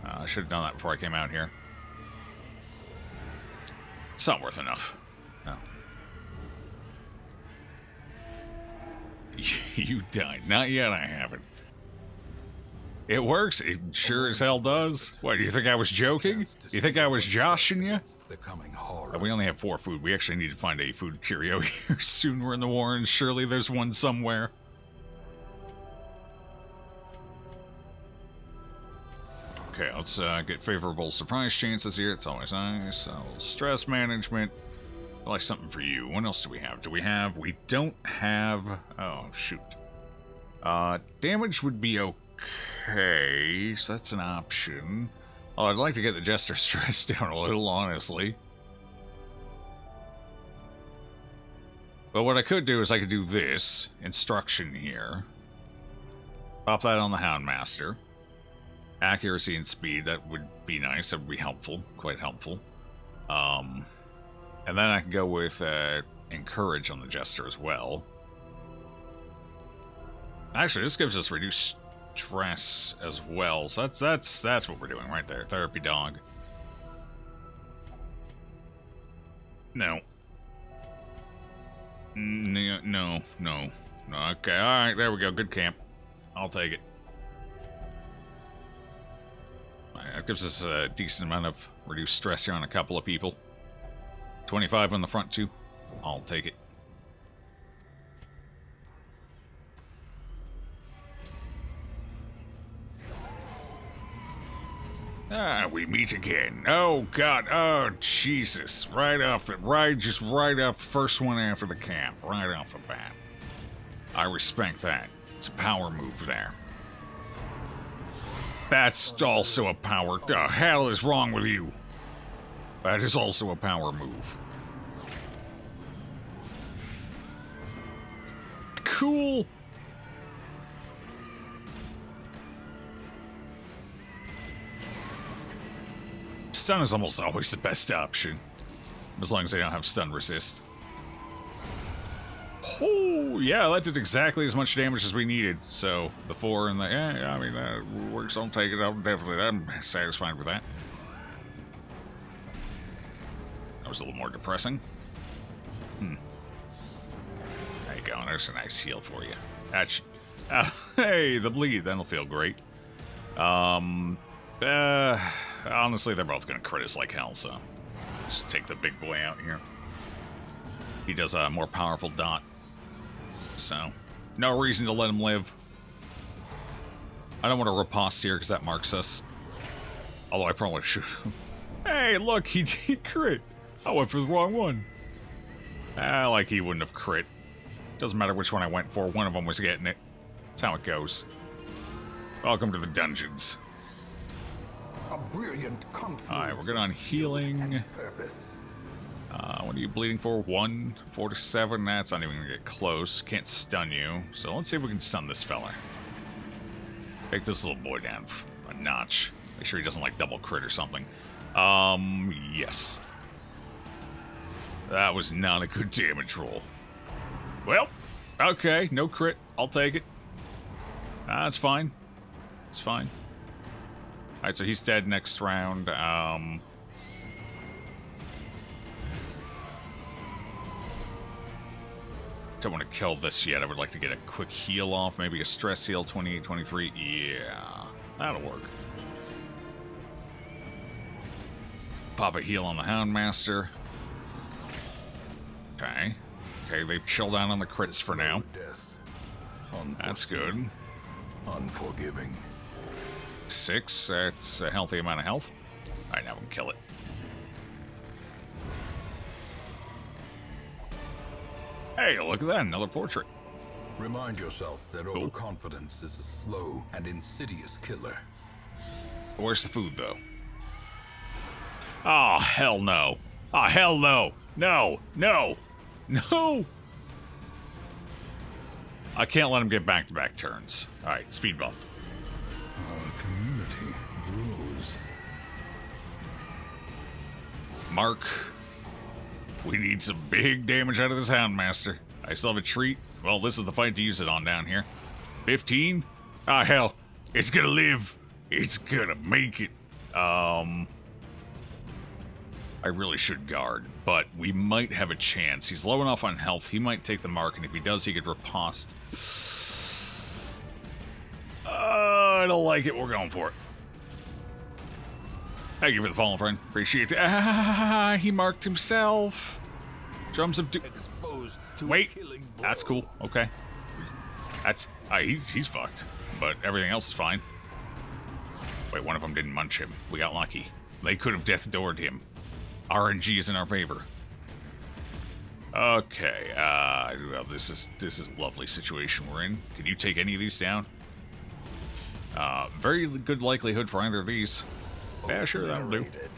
Speaker 1: I should have done that before I came out here. It's not worth enough. No. You died. Not yet, I haven't. It works. It sure as hell does. What, do you think I was joking? You think I was joshing you? We only have 4 food. We actually need to find a food curio here soon. We're in the war, and surely there's one somewhere. Okay, let's get favorable surprise chances here. It's always nice. Stress management. I like something for you. What else do we have? We don't have... Oh, shoot. Damage would be okay, so that's an option. Oh, I'd like to get the Jester stress down a little, honestly. But what I could do is I could do this instruction here. Pop that on the Houndmaster. Accuracy and speed, that would be nice. That would be helpful, quite helpful. And then I can go with encourage on the Jester as well. Actually, this gives us reduced stress as well. So that's what we're doing right there. Therapy dog. No. No. Okay, alright, there we go. Good camp. I'll take it. Alright, that gives us a decent amount of reduced stress here on a couple of people. 25 on the front, too. I'll take it. Ah, we meet again. Oh, God. Oh, Jesus. Just right off the first one after the camp. Right off the bat. I respect that. It's a power move there. That's also a power... The hell is wrong with you? That is also a power move. Cool. Stun is almost always the best option. As long as they don't have stun resist. Oh, yeah, that did exactly as much damage as we needed. So, the 4 and the... Yeah, I mean, that works. I'll take it. I'm satisfied with that. That was a little more depressing. There you go. There's a nice heal for you. That's... hey, the bleed. That'll feel great. Honestly, they're both going to crit us like hell, so... Just take the big boy out here. He does a more powerful dot. So, no reason to let him live. I don't want to riposte here because that marks us. Although I probably should. Hey, look, he did crit. I went for the wrong one. Like he wouldn't have crit. Doesn't matter which one I went for, one of them was getting it. That's how it goes. Welcome to the dungeons.
Speaker 2: A brilliant confluence.
Speaker 1: Alright, we're good on healing.
Speaker 2: Purpose.
Speaker 1: What are you bleeding for? 1, 4 to 7. That's not even gonna get close. Can't stun you. So let's see if we can stun this fella. Take this little boy down a notch. Make sure he doesn't like double crit or something. Yes. That was not a good damage roll. Well, okay, no crit. I'll take it. That's fine. It's fine. Alright, so he's dead next round. Don't want to kill this yet. I would like to get a quick heal off. Maybe a stress heal, 28, 23. Yeah, that'll work. Pop a heal on the Houndmaster. Okay. Okay, they've chilled out on the crits for now. That's good.
Speaker 2: Unforgiving.
Speaker 1: 6, that's a healthy amount of health. Alright, now we can kill it. Hey, look at that, another portrait.
Speaker 2: Remind yourself that overconfidence is a slow and insidious killer.
Speaker 1: Where's the food, though? Oh, hell no. Oh, hell no. No, no, no. I can't let him get back-to-back turns. Alright, speed buff.
Speaker 2: Our community grows.
Speaker 1: Mark. We need some big damage out of this Houndmaster. I still have a treat. Well, this is the fight to use it on down here. 15? Ah, hell. It's gonna live. It's gonna make it. I really should guard, but we might have a chance. He's low enough on health. He might take the mark, and if he does, he could riposte. I don't like it. We're going for it. Thank you for the follow, friend. Appreciate it. Ah, he marked himself. Drums of
Speaker 2: Exposed to
Speaker 1: Wait,
Speaker 2: a killing blow.
Speaker 1: that's cool. Okay. That's... he's fucked. But everything else is fine. Wait, one of them didn't munch him. We got lucky. They could have death doored him. RNG is in our favor. Okay, well, this is a lovely situation we're in. Can you take any of these down? Very good likelihood for either of these. Yeah, sure, that'll do.
Speaker 2: Obliterated.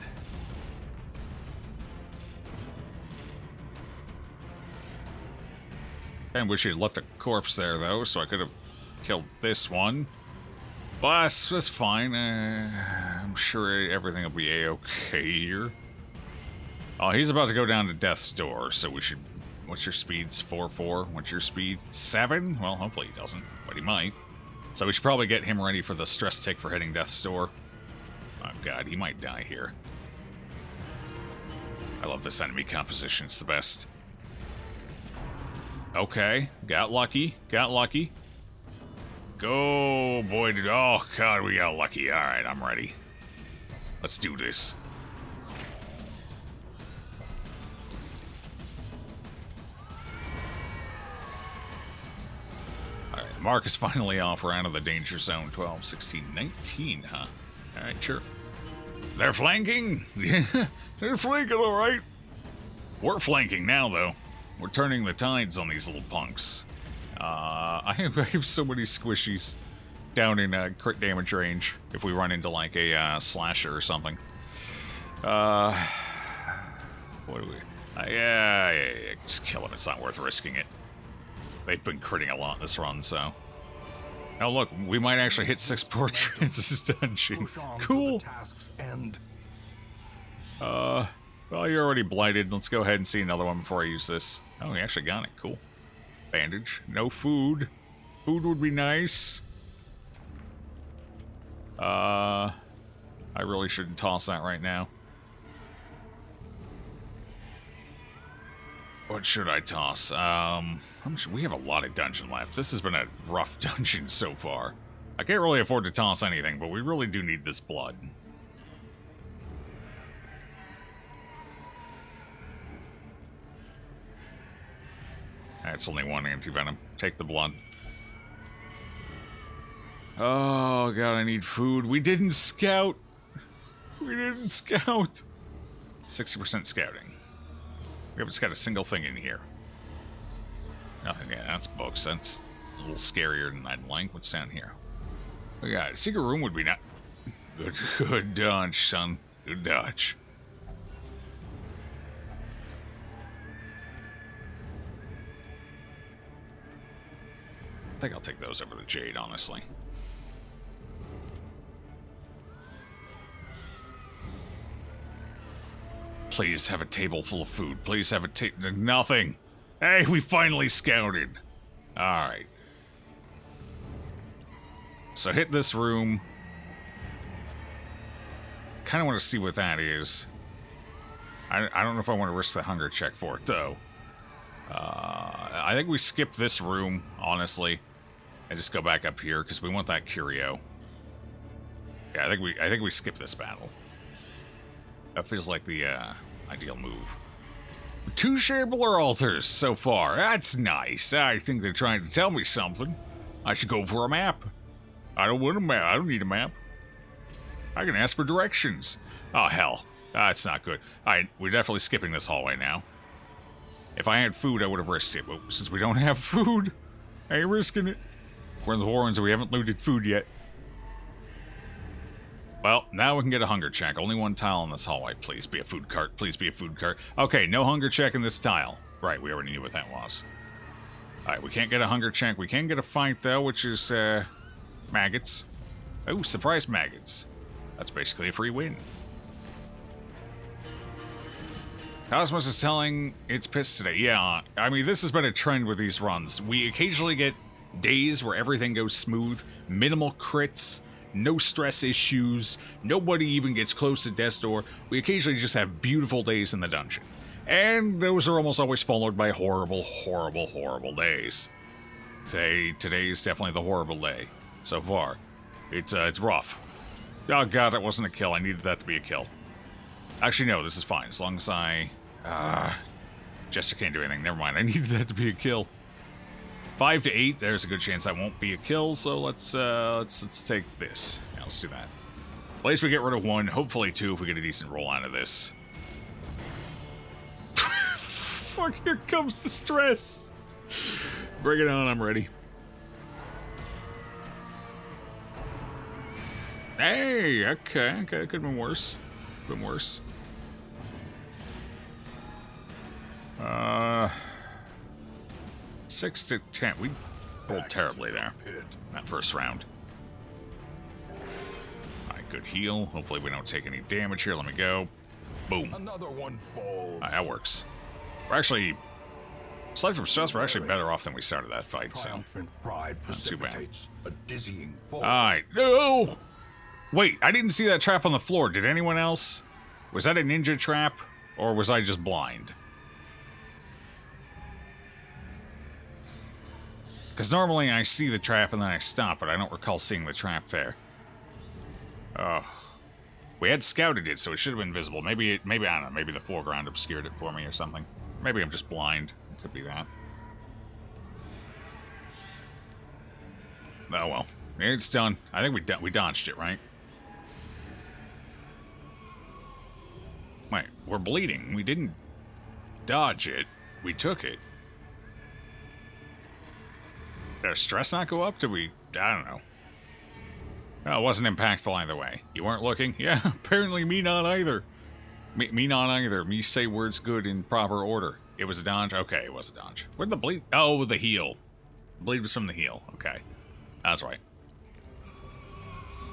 Speaker 1: I wish he'd left a corpse there, though, so I could have killed this one. But that's fine. I'm sure everything will be a-okay here. Oh, he's about to go down to death's door, so we should... What's your speeds? 4-4. What's your speed? 7? Well, hopefully he doesn't, but he might. So we should probably get him ready for the stress tick for hitting death's door. Oh god, he might die here. I love this enemy composition, it's the best. Okay, got lucky, got lucky. Go, boy, did... Oh god, we got lucky. Alright, I'm ready. Let's do this. Alright, the mark is finally off. We're out of the danger zone. 12, 16, 19, huh? Alright, sure. They're flanking? Yeah, they're flanking, alright. We're flanking now, though. We're turning the tides on these little punks. I have so many squishies down in crit damage range if we run into, like, a slasher or something. What do we... yeah, just kill them. It's not worth risking it. They've been critting a lot this run, so... Oh, look, we might actually hit 6 portraits this dungeon. Cool! Well, you're already blighted. Let's go ahead and see another one before I use this. Oh, we actually got it. Cool. Bandage. No food. Food would be nice. I really shouldn't toss that right now. What should I toss? We have a lot of dungeon left. This has been a rough dungeon so far. I can't really afford to toss anything, but we really do need this blood. That's only one anti-venom. Take the blood. Oh, God, I need food. We didn't scout. We didn't scout. 60% scouting. We haven't got a single thing in here. Nothing. Yeah, that's books. That's a little scarier than I'd like. What's down here? We got a secret room would be not... Good dodge, son. Good dodge. I think I'll take those over the Jade, honestly. Please have a table full of food. Please have a table... Nothing! Hey, we finally scouted! Alright. So hit this room. Kind of want to see what that is. I don't know if I want to risk the hunger check for it, though. I think we skip this room, honestly. And just go back up here, because we want that curio. Yeah, I think we skip this battle. That feels like the ideal move. 2 Shambler altars so far. That's nice. I think they're trying to tell me something. I should go for a map. I don't want a map. I don't need a map. I can ask for directions. Oh, hell. That's not good. We're definitely skipping this hallway now. If I had food, I would have risked it. But since we don't have food, I ain't risking it. We're in the Warrens and we haven't looted food yet. Well, now we can get a hunger check. Only 1 tile in this hallway. Please be a food cart. Please be a food cart. Okay, no hunger check in this tile. Right, we already knew what that was. Alright, we can't get a hunger check. We can get a fight, though, which is, maggots. Oh, surprise maggots. That's basically a free win. Cosmos is telling it's pissed today. Yeah, I mean, this has been a trend with these runs. We occasionally get days where everything goes smooth, minimal crits, no stress issues, nobody even gets close to death's door. We occasionally just have beautiful days in the dungeon. And those are almost always followed by horrible, horrible, horrible days. Today is definitely the horrible day so far. It's rough. Oh god, that wasn't a kill. I needed that to be a kill. Actually, no, this is fine. As long as I... Jester can't do anything. Never mind. I needed that to be a kill. 5 to 8. There's a good chance that won't be a kill. So let's take this. Yeah, let's do that. At least we get rid of 1. Hopefully 2 if we get a decent roll out of this. Fuck! Here comes the stress. Bring it on. I'm ready. Hey, okay. Could have been worse. Could have been worse. 6 to 10. We rolled terribly there. That first round. Alright, good heal. Hopefully we don't take any damage here. Let me go. Boom.
Speaker 2: Another one falls.
Speaker 1: That works. We're actually, aside from stress, we're actually better off than we started that fight, so.
Speaker 2: Triumphant pride
Speaker 1: Not too bad.
Speaker 2: precipitates a dizzying fall.
Speaker 1: Alright. No! Wait, I didn't see that trap on the floor. Did anyone else? Was that a ninja trap? Or was I just blind? Because normally I see the trap and then I stop, but I don't recall seeing the trap there. Oh. We had scouted it, so it should have been visible. Maybe, I don't know, maybe the foreground obscured it for me or something. Maybe I'm just blind. It could be that. Oh well. It's done. I think we dodged it, right? Wait, we're bleeding. We didn't dodge it. We took it. Did our stress not go up? Did we... I don't know. Oh, it wasn't impactful either way. You weren't looking? Yeah, apparently me not either. Me not either. Me say words good in proper order. It was a dodge? Okay, it was a dodge. Where'd the bleed... Oh, the heal. The bleed was from the heal. Okay. That's right.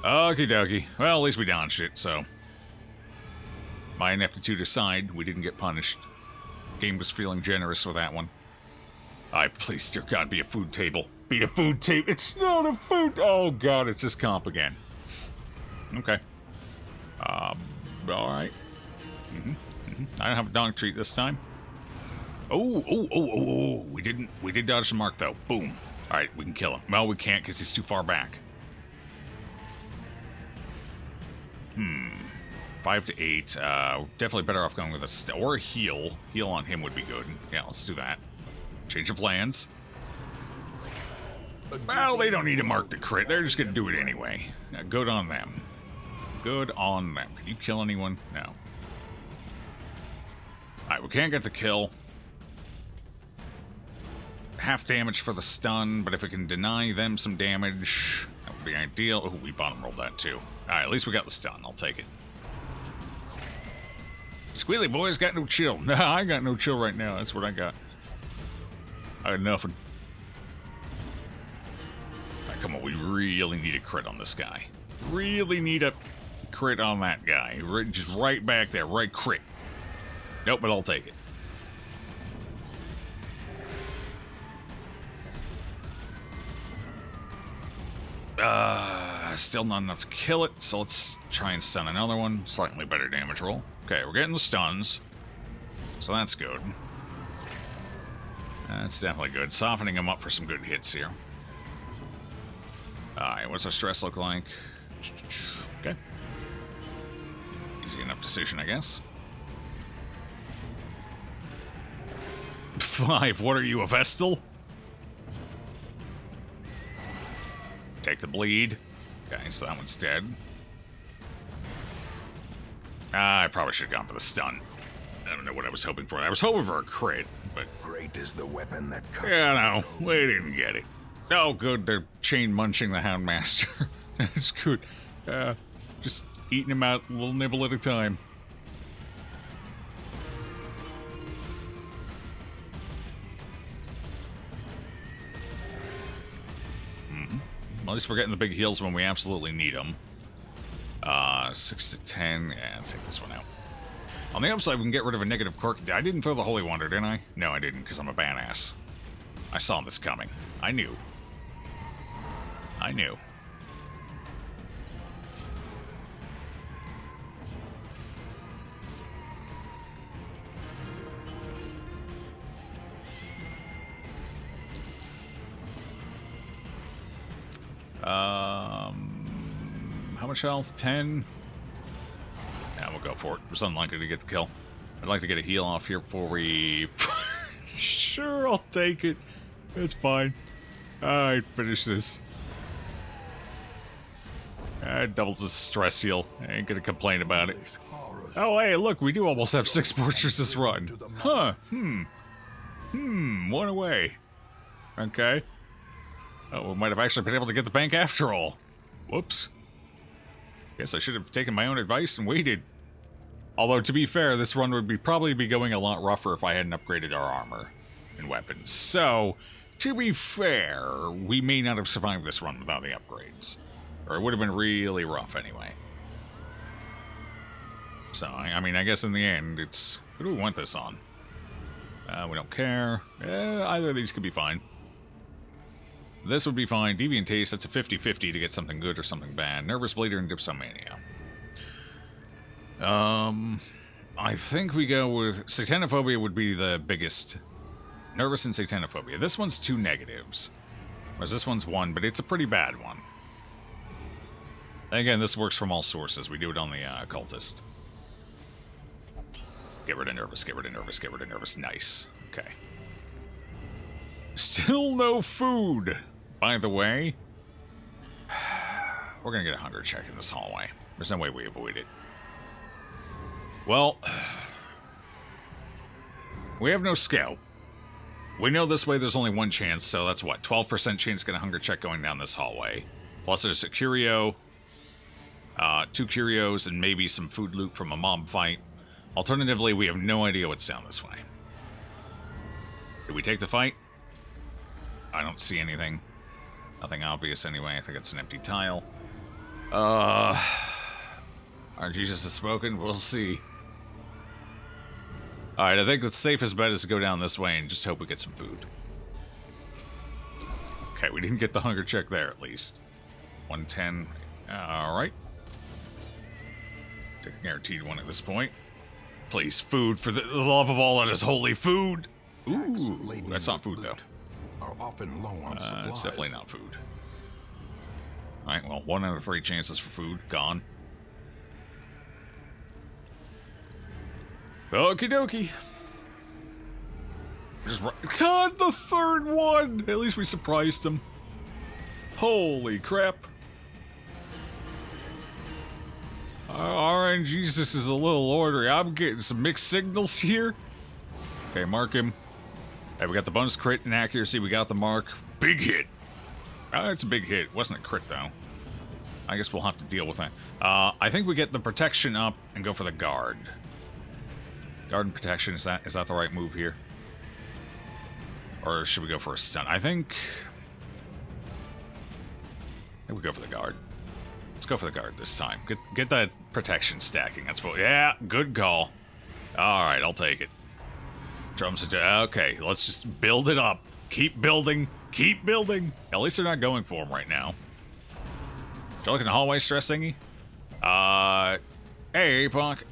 Speaker 1: Okie dokie. Well, at least we dodged it, so... My ineptitude aside, we didn't get punished. Game was feeling generous with that one. Please, dear God, be a food table. Be a food table. It's not a food... Oh, God, it's this comp again. Okay. Alright. I don't have a dog treat this time. Oh. We did dodge the mark, though. Boom. Alright, we can kill him. Well, we can't because he's too far back. 5 to 8. Definitely better off going with a... or a heal. Heal on him would be good. Yeah, let's do that. Change of plans. Well, they don't need to mark the crit. They're just going to do it anyway. Good on them. Good on them. Can you kill anyone? No. Alright, we can't get the kill. Half damage for the stun, but if we can deny them some damage, that would be ideal. Oh, we bottom rolled that too. Alright, at least we got the stun. I'll take it. Squealy boy's got no chill. No, I got no chill right now. That's what I got. I got nothing. Right, come on, we really need a crit on this guy. Really need a crit on that guy. Just right back there, right crit. Nope, but I'll take it. Still not enough to kill it, so let's try and stun another one. Slightly better damage roll. Okay, we're getting the stuns, so that's good. That's definitely good. Softening him up for some good hits here. Alright, what's our stress look like? Okay. Easy enough decision, I guess. 5, what are you, a Vestal? Take the bleed. Okay, so that one's dead. I probably should have gone for the stun. I don't know what I was hoping for. I was hoping for a crit, but...
Speaker 2: Great is the weapon that cuts.
Speaker 1: Yeah, no, we didn't get it. Oh, good, they're chain munching the Houndmaster. That's good. Just eating him out a little nibble at a time. Well, at least we're getting the big heals when we absolutely need them. 6 to 10. Yeah, I'll take this one out. On the upside, we can get rid of a negative quirk. I didn't throw the Holy Wonder, didn't I? No, I didn't, because I'm a badass. I saw this coming. I knew. I knew. How much health? 10? Yeah, we'll go for it. It was unlikely to get the kill. I'd like to get a heal off here before we... Sure, I'll take it. It's fine. Alright, finish this. It doubles the stress heal. I ain't gonna complain about it. Oh, hey, look, we do almost have 6 portraits this run. Huh, one away. Okay. Oh, we might have actually been able to get the bank after all. Whoops. Guess I should have taken my own advice and waited. Although, to be fair, this run would probably be going a lot rougher if I hadn't upgraded our armor and weapons. So, to be fair, we may not have survived this run without the upgrades. Or it would have been really rough anyway. So, I mean, I guess in the end, it's... Who do we want this on? We don't care. Either of these could be fine. This would be fine. Deviant Taste, that's a 50-50 to get something good or something bad. Nervous Bleeder and Dipsomania. I think we go with... Satanophobia would be the biggest. Nervous and Satanophobia. This one's 2 negatives. Whereas this one's 1, but it's a pretty bad one. And again, this works from all sources. We do it on the Cultist. Get rid of Nervous, get rid of Nervous, get rid of Nervous. Nice. Okay. Still no food, by the way. We're gonna get a hunger check in this hallway. There's no way we avoid it. Well, we have no scout. We know this way there's only 1 chance, so that's what? 12% chance to get a hunger check going down this hallway. Plus there's a curio, 2 curios, and maybe some food loot from a mob fight. Alternatively, we have no idea what's down this way. Did we take the fight? I don't see anything. Nothing obvious anyway. I think it's an empty tile. Our Jesus has spoken. We'll see. Alright, I think the safest bet is to go down this way and just hope we get some food. Okay, we didn't get the hunger check there, at least. 110. Alright. Take a guaranteed one at this point. Please, food, for the love of all that is holy, food! Ooh, that's not food, though.
Speaker 2: Are often low on supplies.
Speaker 1: It's definitely not food. Alright, well, 1 out of 3 chances for food. Gone. Okie dokie. God, the 3rd one! At least we surprised him. Holy crap. RNGesus is a little ornery. I'm getting some mixed signals here. Okay, mark him. Hey, we got the bonus crit and accuracy. We got the mark. Big hit. It's a big hit. It wasn't a crit, though. I guess we'll have to deal with that. I think we get the protection up and go for the guard. Guard and protection, is that the right move here? Or should we go for a stun? I think we go for the guard. Let's go for the guard this time. Get that protection stacking. That's what. Yeah, good call. All right, I'll take it. Drums into. Okay, let's just build it up. Keep building. Keep building. At least they're not going for him right now. Did you look in the hallway stress thingy? Hey, Punk.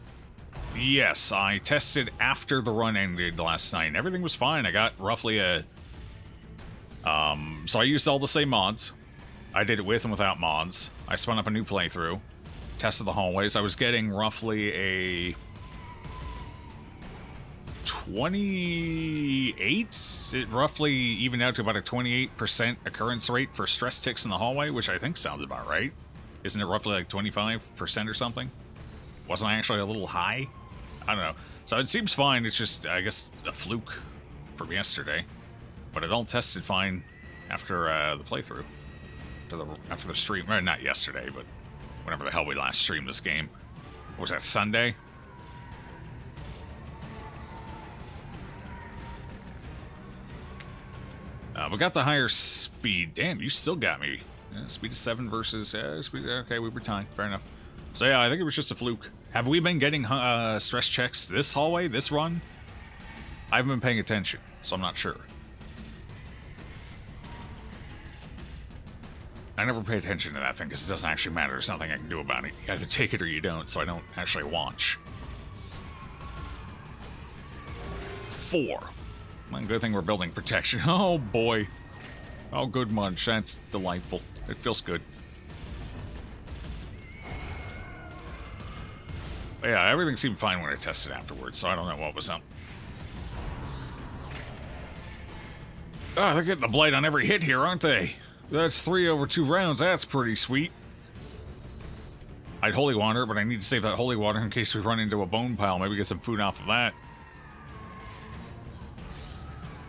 Speaker 1: Yes, I tested after the run ended last night, and everything was fine. I got roughly a... So I used all the same mods. I did it with and without mods. I spun up a new playthrough. Tested the hallways. I was getting roughly a... 28? It roughly evened out to about a 28% occurrence rate for stress ticks in the hallway, which I think sounds about right. Isn't it roughly like 25% or something? Wasn't I actually a little high? I don't know. So it seems fine. It's just, I guess, a fluke from yesterday. But it all tested fine after the playthrough. After the stream. Well, not yesterday, but whenever the hell we last streamed this game. What was that, Sunday? We got the higher speed. Damn, you still got me. Speed of 7 versus... speed. Okay, we were timed. Fair enough. So yeah, I think it was just a fluke. Have we been getting stress checks this hallway, this run? I haven't been paying attention, so I'm not sure. I never pay attention to that thing because it doesn't actually matter. There's nothing I can do about it. You either take it or you don't, so I don't actually watch. 4. Well, good thing we're building protection. Oh boy. Oh, good munch. That's delightful. It feels good. But yeah, everything seemed fine when I tested afterwards, so I don't know what was up. Oh, they're getting the blight on every hit here, aren't they? That's 3 over 2 rounds. That's pretty sweet. I'd holy water, but I need to save that holy water in case we run into a bone pile. Maybe get some food off of that.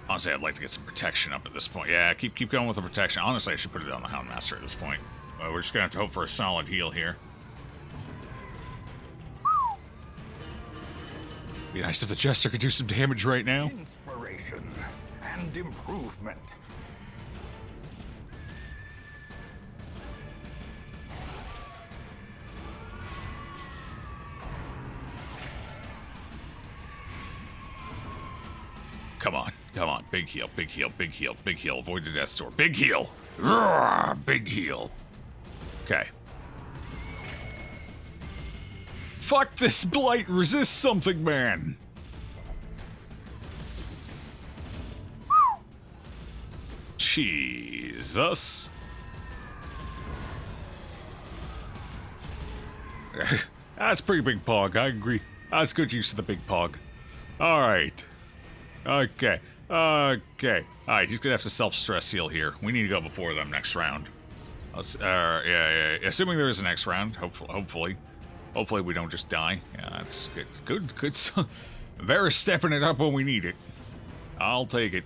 Speaker 1: Honestly, I'd like to get some protection up at this point. Yeah, keep going with the protection. Honestly, I should put it on the Houndmaster at this point. We're just going to have to hope for a solid heal here. Be nice if the Jester could do some damage right now.
Speaker 2: Inspiration and improvement.
Speaker 1: Come on, come on. Big heal, big heal, big heal, big heal. Avoid the Death Door. Big heal. Roar, big heal. Okay. Fuck this blight. Resist something, man. Jesus. That's pretty big pog, I agree. That's good use of the big pog. Alright. Okay. Okay. Alright, he's gonna have to self-stress heal here. We need to go before them next round. Yeah. Assuming there is a next round, hopefully. Hopefully we don't just die. Yeah, that's good. Good. Varys stepping it up when we need it. I'll take it.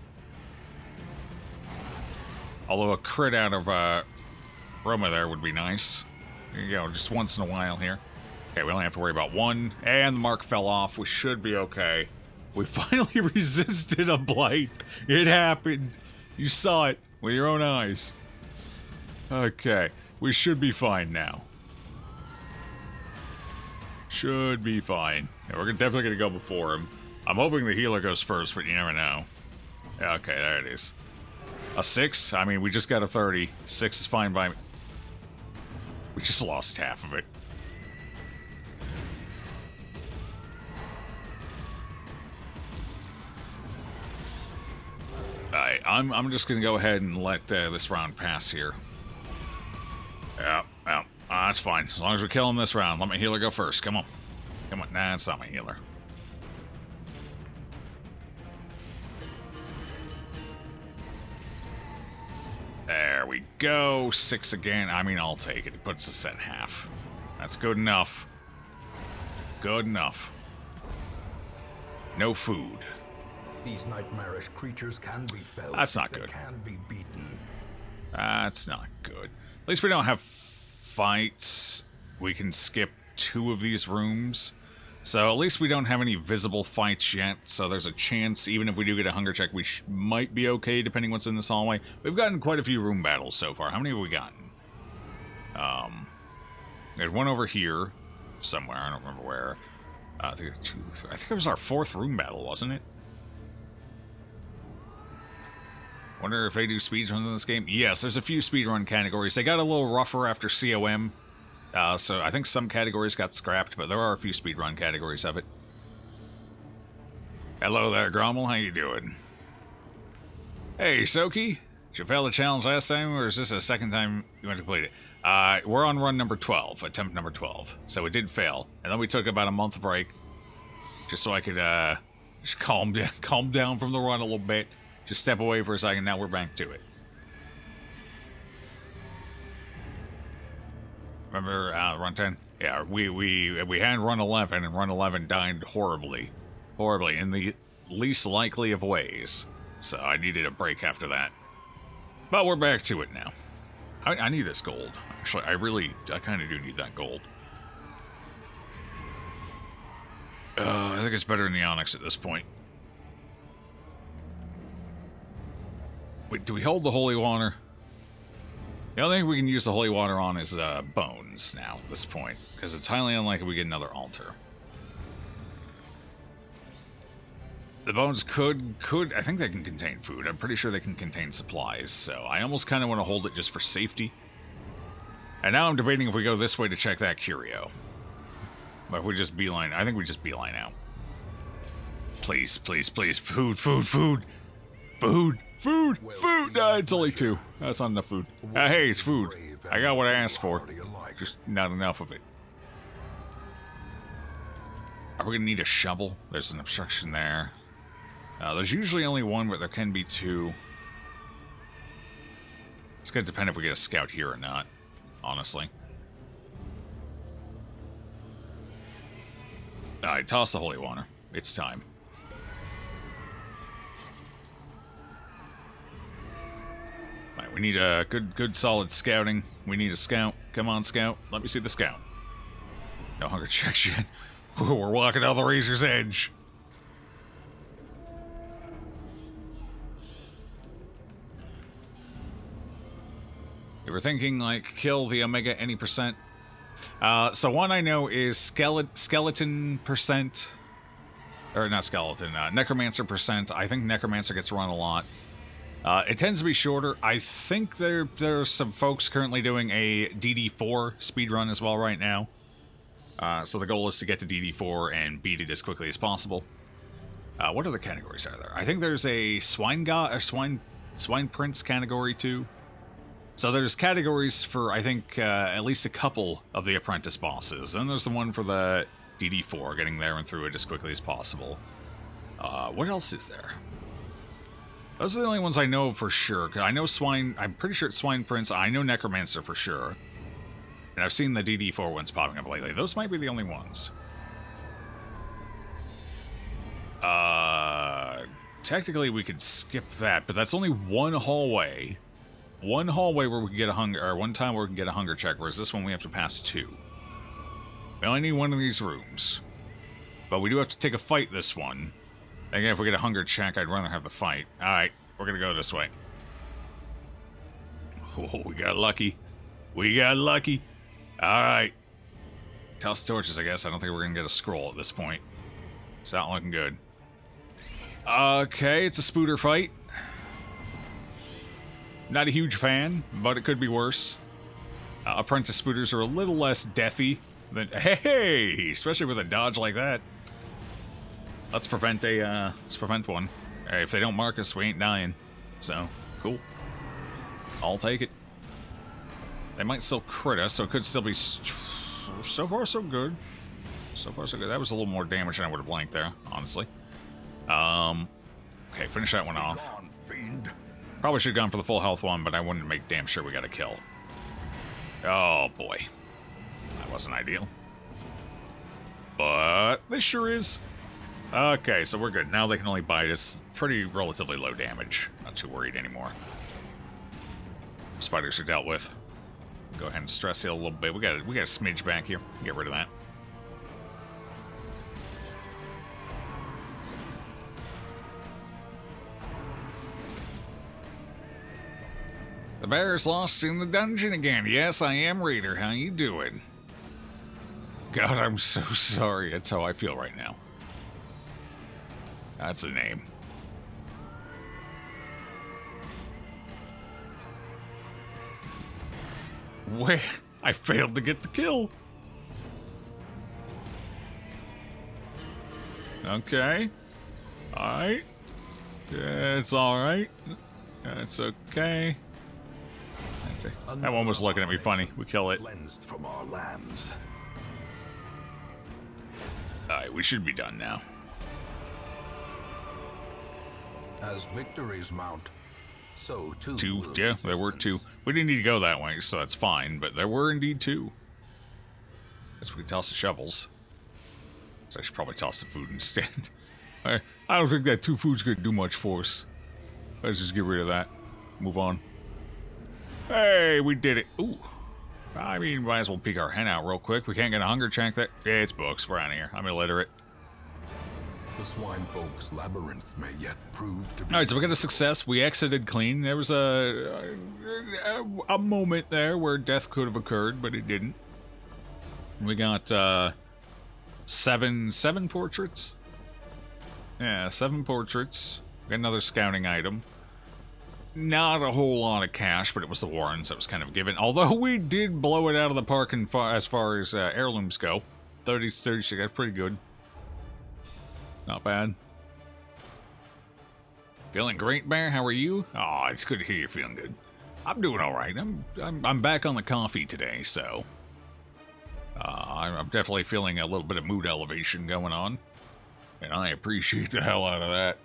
Speaker 1: Although a crit out of Roma there would be nice. You know, just once in a while here. Okay, we only have to worry about one. And the mark fell off. We should be okay. We finally resisted a blight. It happened. You saw it with your own eyes. Okay, we should be fine now. Should be fine. Yeah, we're definitely going to go before him. I'm hoping the healer goes first, but you never know. Yeah, okay, there it is. A 6? I mean, we just got a 30. 6 is fine by me. We just lost half of it. Alright, I'm just gonna go ahead and let this round pass here. Yeah, that's fine. As long as we kill him this round. Let my healer go first. Come on. Come on. Nah, it's not my healer. There we go. 6 again. I mean, I'll take it. It puts us at half. That's good enough. Good enough. No food.
Speaker 2: These nightmarish creatures can be felled.
Speaker 1: That's not good.
Speaker 2: They can be beaten.
Speaker 1: That's not good. At least we don't have fights. We can skip 2 of these rooms. So at least we don't have any visible fights yet. So there's a chance, even if we do get a hunger check, we might be okay depending what's in this hallway. We've gotten quite a few room battles so far. How many have we gotten? There's one over here somewhere. I don't remember where. I think it was our 4th room battle, wasn't it? Wonder if they do speedruns in this game? Yes, there's a few speedrun categories. They got a little rougher after COM. So I think some categories got scrapped, but there are a few speedrun categories of it. Hello there, Grommel. How you doing? Hey, Soki. Did you fail the challenge last time, or is this the second time you went to complete it? We're on run number 12, attempt number 12. So it did fail. And then we took about a month break, just so I could just calm down from the run a little bit. Just step away for a second, now we're back to it. Remember run 10? Yeah, we had run 11, and run 11 died horribly. Horribly, in the least likely of ways. So I needed a break after that. But we're back to it now. I need this gold. Actually, I kind of do need that gold. I think it's better than the Onyx at this point. Wait, do we hold the holy water? The only thing we can use the holy water on is bones now at this point, because it's highly unlikely we get another altar. The bones could, I think they can contain food. I'm pretty sure they can contain supplies, so I almost kind of want to hold it just for safety. And now I'm debating if we go this way to check that curio. But if we just beeline, I think we just beeline out. Please, please, please, food, food, food, food. Food! Food! It's only 2. That's not enough food. Hey, it's food. I got what I asked for. Just not enough of it. Are we gonna need a shovel? There's an obstruction there. There's usually only 1, but there can be 2. It's gonna depend if we get a scout here or not, honestly. Alright, toss the holy water. It's time. We need a good solid scouting. We need a scout. Come on, scout. Let me see the scout. No hunger checks yet. We're walking on the razor's edge. We were thinking, like, kill the Omega any percent. So one I know is skeleton percent. Or not skeleton, necromancer percent. I think necromancer gets run a lot. It tends to be shorter. I think there's some folks currently doing a DD4 speedrun as well right now. So the goal is to get to DD4 and beat it as quickly as possible. What other categories are there? I think there's a swine god or swine prince category too. So there's categories for, I think, at least a couple of the apprentice bosses. And there's the one for the DD4, getting there and through it as quickly as possible. What else is there? Those are the only ones I know for sure. I know Swine, I'm pretty sure it's Swine Prince. I know Necromancer for sure. And I've seen the DD4 ones popping up lately. Those might be the only ones. Technically we could skip that, but that's only one hallway. One hallway where we can get a hunger, or one time where we can get a hunger check, whereas this one we have to pass 2. We only need one of these rooms. But we do have to take a fight this one. Again, if we get a hunger check, I'd rather have the fight. Alright, we're gonna go this way. Oh, we got lucky. We got lucky. Alright. Toss torches, I guess. I don't think we're gonna get a scroll at this point. It's not looking good. Okay, it's a spooter fight. Not a huge fan, but it could be worse. Apprentice spooters are a little less deathy than... Hey! Especially with a dodge like that. Let's prevent one. Hey, if they don't mark us, we ain't dying. So, cool. I'll take it. They might still crit us, so it could still be... So far, so good. So far, so good. That was a little more damage than I would have liked there, honestly. Okay, finish that one off. Probably should have gone for the full health one, but I wanted to make damn sure we got a kill. Oh, boy. That wasn't ideal. But this sure is. Okay, so we're good. Now they can only bite us. Pretty relatively low damage. Not too worried anymore. Spiders are dealt with. Go ahead and stress heal a little bit. We got a smidge back here. Get rid of that. The bear's lost in the dungeon again. Yes, I am Reader. How you doing? God, I'm so sorry. That's how I feel right now. That's a name. Wait, I failed to get the kill. Okay. Alright. It's alright. It's okay. That one was looking at me funny. We kill it.
Speaker 2: From our lands.
Speaker 1: Alright, we should be done now.
Speaker 2: As victories mount, so too.
Speaker 1: 2, yeah, there were 2. We didn't need to go that way, so that's fine, but there were indeed 2. Guess we could toss the shovels. So I should probably toss the food instead. I don't think that 2 food's gonna do much for us. Let's just get rid of that. Move on. Hey, we did it. Ooh. I mean, might as well peek our hen out real quick. We can't get a hunger check there. Yeah, it's books. We're out of here. I'm illiterate.
Speaker 2: The swine folk's labyrinth may yet prove to be...
Speaker 1: Alright, so we got a success. We exited clean. There was a moment there where death could have occurred, but it didn't. We got 7 portraits. Yeah, 7 portraits. Got another scouting item. Not a whole lot of cash, but it was the Warrens that was kind of given. Although we did blow it out of the park as far as heirlooms go. 36, that's pretty good. Not bad. Feeling great, Bear? How are you? Oh, it's good to hear you're feeling good. I'm doing all right. I'm back on the coffee today, so I'm definitely feeling a little bit of mood elevation going on, and I appreciate the hell out of that.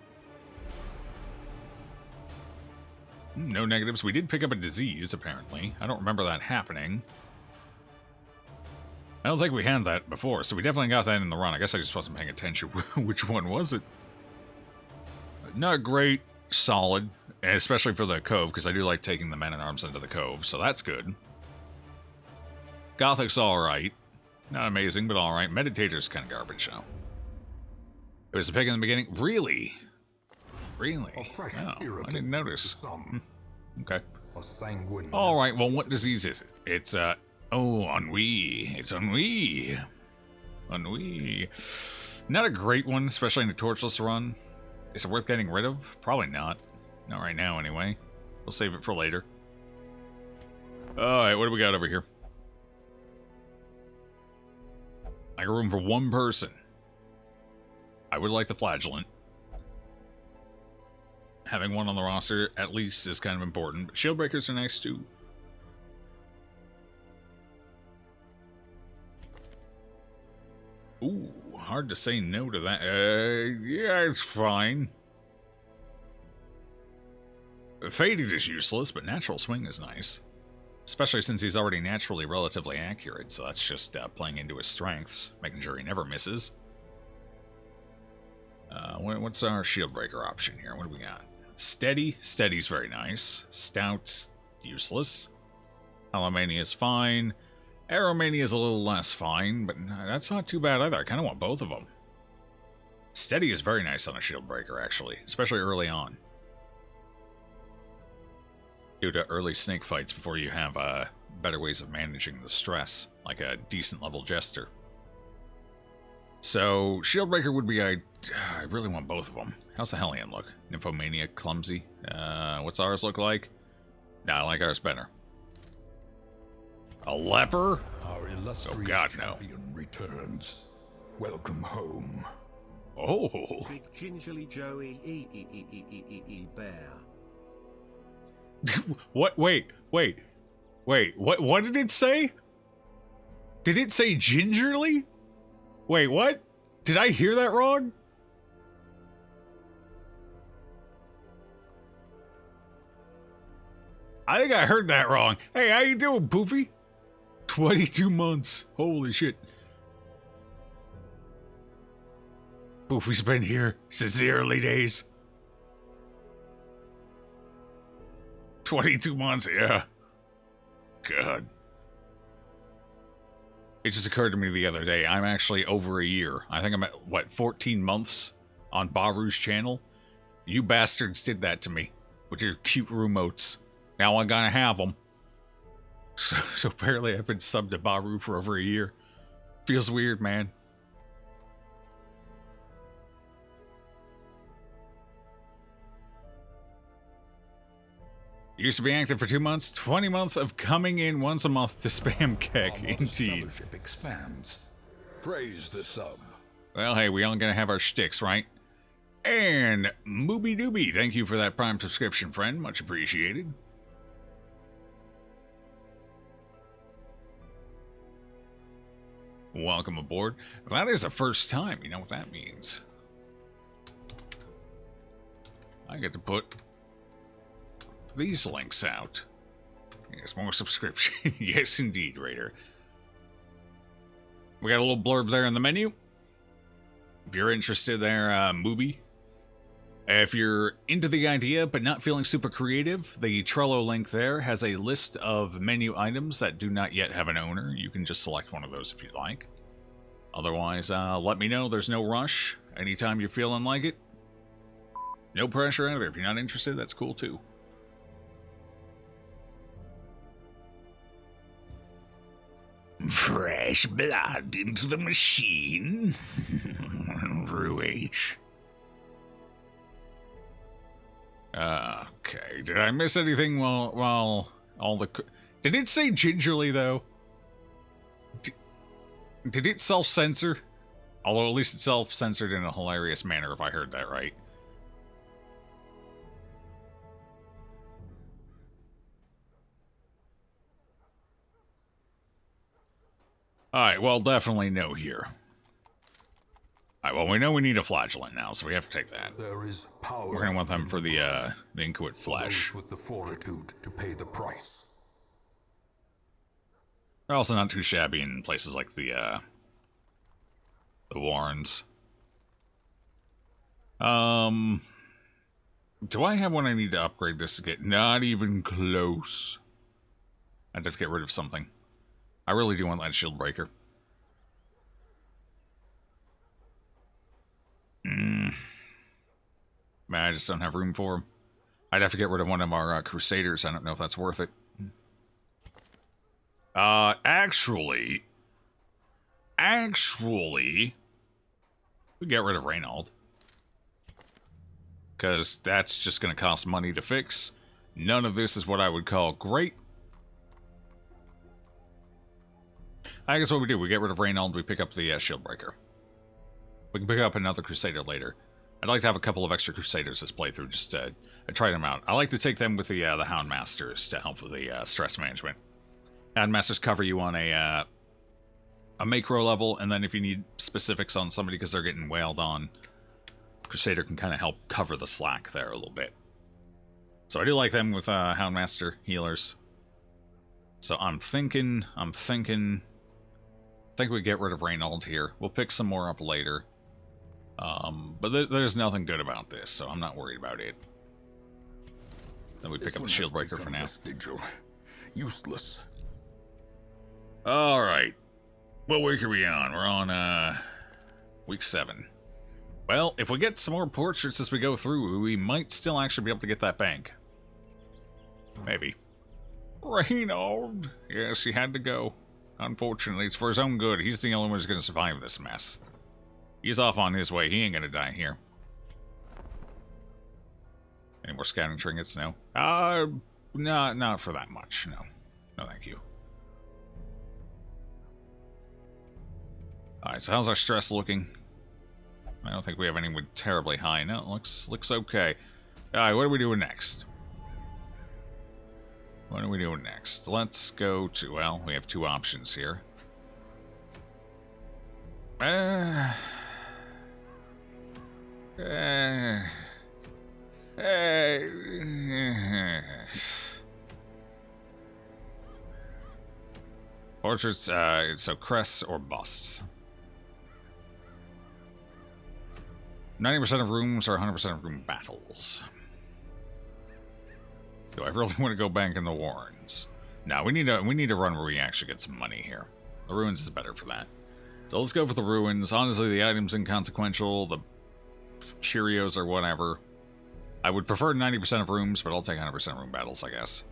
Speaker 1: No negatives. We did pick up a disease, apparently. I don't remember that happening. I don't think we had that before, so we definitely got that in the run. I guess I just wasn't paying attention. Which one was it? Not great. Solid. Especially for the Cove, because I do like taking the men-at-arms into the Cove, so that's good. Gothic's alright. Not amazing, but alright. Meditator's kind of garbage, though. It was a pick in the beginning. Really? Really? Oh, I didn't notice. Okay.
Speaker 2: a sanguine.
Speaker 1: Alright, well, what disease is it? It's, ennui. It's ennui. Ennui. Not a great one, especially in a torchless run. Is it worth getting rid of? Probably not. Not right now, anyway. We'll save it for later. Alright, what do we got over here? I got room for one person. I would like the flagellant. Having one on the roster, at least, is kind of important. But shield breakers are nice, too. Ooh, hard to say no to that. Yeah, it's fine. Faded is useless, but natural swing is nice. Especially since he's already naturally relatively accurate, so that's just playing into his strengths, making sure he never misses. What's our shield breaker option here? What do we got? Steady. Steady's very nice. Stout, useless. Halomania is fine. Aeromania is a little less fine, but that's not too bad either. I kind of want both of them. Steady is very nice on a shield breaker, actually, especially early on. Due to early snake fights before you have better ways of managing the stress, like a decent level jester. So, Shieldbreaker would be, I really want both of them. How's the Hellion look? Nymphomania, clumsy. What's ours look like? Nah, I like ours better. A leper?
Speaker 2: Our illustrious
Speaker 1: Oh God, no.
Speaker 2: champion returns. Welcome home.
Speaker 1: Oh.
Speaker 3: Big gingerly Joey bear.
Speaker 1: What? Wait. What did it say? Did it say gingerly? Wait, what? Did I hear that wrong? I think I heard that wrong. Hey, how you doing, Poofy? 22 months. Holy shit. Poofy's been here since the early days. 22 months, yeah. God. It just occurred to me the other day, I'm actually over a year. I think I'm at, what, 14 months on Baru's channel? You bastards did that to me with your cute remotes. Now I'm gonna have them. So apparently I've been subbed to Baru for over a year. Feels weird, man. Used to be active for 2 months, 20 months of coming in once a month to spam keg, indeed.
Speaker 2: Fellowship expands. Praise the sub.
Speaker 1: Well, hey, we all gonna have our shticks, right? And Mooby Dooby, thank you for that Prime subscription, friend. Much appreciated. Welcome aboard. That is the first time. You know what that means. I get to put these links out. Yes, more subscription. Yes, indeed, Raider. We got a little blurb there in the menu. If you're interested there, Mooby. If you're into the idea but not feeling super creative, the Trello link there has a list of menu items that do not yet have an owner. You can just select one of those if you'd like. Otherwise, let me know. There's no rush. Anytime you're feeling like it. No pressure either. If you're not interested, that's cool too. Fresh blood into the machine. Ruh. Okay, did I miss anything while all the... Did it say gingerly, though? Did it self-censor? Although at least it self-censored in a hilarious manner, if I heard that right. Alright, well, definitely no here. Alright, well, we know we need a flagellant now, so we have to take that.
Speaker 2: There is power.
Speaker 1: We're gonna want them for the inchoate
Speaker 2: for
Speaker 1: flesh.
Speaker 2: those with the fortitude to pay the price.
Speaker 1: They're also not too shabby in places like the Warrens. Do I have one I need to upgrade this to get? Not even close. I'd have to get rid of something. I really do want that shield breaker. Man, I just don't have room for him. I'd have to get rid of one of our Crusaders. I don't know if that's worth it. Actually, we get rid of Reynald. Because that's just going to cost money to fix. None of this is what I would call great. I guess what we do, we get rid of Reynald, we pick up the Shieldbreaker. We can pick up another Crusader later. I'd like to have a couple of extra Crusaders this playthrough, just to try them out. I like to take them with the Houndmasters to help with the stress management. Houndmasters cover you on a macro level, and then if you need specifics on somebody because they're getting wailed on, Crusader can kind of help cover the slack there a little bit. So I do like them with Houndmaster healers. So I think we get rid of Reynald here. We'll pick some more up later. But there's nothing good about this, so I'm not worried about it. Then we pick up the Shieldbreaker for now.
Speaker 2: Vestigial. Useless.
Speaker 1: Alright. What week are we on? We're on, week 7. Well, if we get some more portraits as we go through, we might still actually be able to get that bank. Maybe. Reynald! Yes, he had to go. Unfortunately, it's for his own good. He's the only one who's going to survive this mess. He's off on his way. He ain't going to die here. Any more scouting trinkets? No. No, not for that much. No. No, thank you. Alright, so how's our stress looking? I don't think we have anyone terribly high. No, it looks okay. Alright, what are we doing next? What are we doing next? Let's go to... Well, we have two options here. Portraits, so crests or busts. 90% of rooms or 100% of room battles. Do I really want to go bank in the Warrens? No, we need to run where we actually get some money here. The Ruins is better for that. So let's go for the Ruins. Honestly, the item's inconsequential. The curios or whatever. I would prefer 90% of rooms, but I'll take 100% room battles, I guess.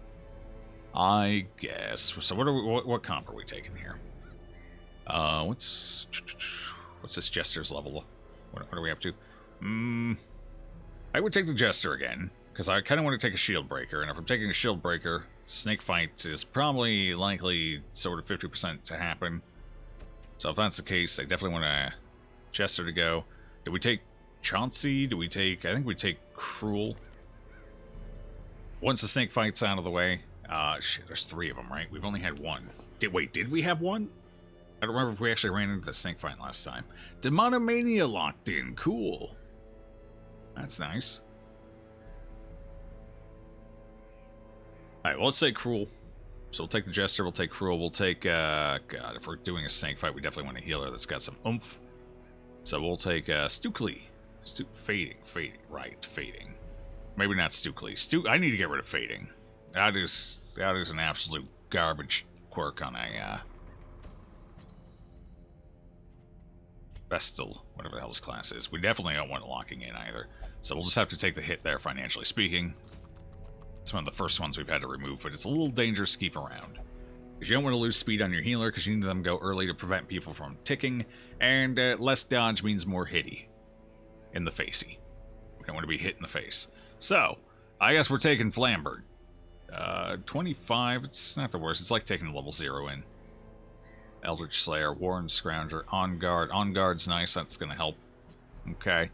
Speaker 1: So what comp are we taking here? What's this Jester's level? What are we up to? I would take the Jester again, because I kind of want to take a Shieldbreaker, and if I'm taking a Shieldbreaker, Snake Fight is probably likely sort of 50% to happen. So if that's the case, I definitely want a Jester to go. Do we take Chauncey? I think we take Cruel. Once the Snake Fight's out of the way. Shit, there's 3 of them, right? We've only had 1. Did we have 1? I don't remember if we actually ran into the Snake Fight last time. Demonomania locked in. Cool. That's nice. Alright, well, let's say Cruel. So we'll take the Jester, we'll take Cruel, we'll take, God, if we're doing a Snake Fight, we definitely want a healer that's got some oomph. So we'll take, Stukely. Fading. Maybe not Stukely. I need to get rid of Fading. That is an absolute garbage quirk on a, Vestal, whatever the hell this class is. We definitely don't want locking in either. So we'll just have to take the hit there, financially speaking. It's one of the first ones we've had to remove, but it's a little dangerous to keep around. Because you don't want to lose speed on your healer, because you need them to go early to prevent people from ticking, and less dodge means more hitty. In the facey. We don't want to be hit in the face. So, I guess we're taking Flambird. 25, it's not the worst. It's like taking a level 0 in. Eldritch Slayer, Warren Scrounger, On Guard. On Guard's nice, that's going to help. Okay.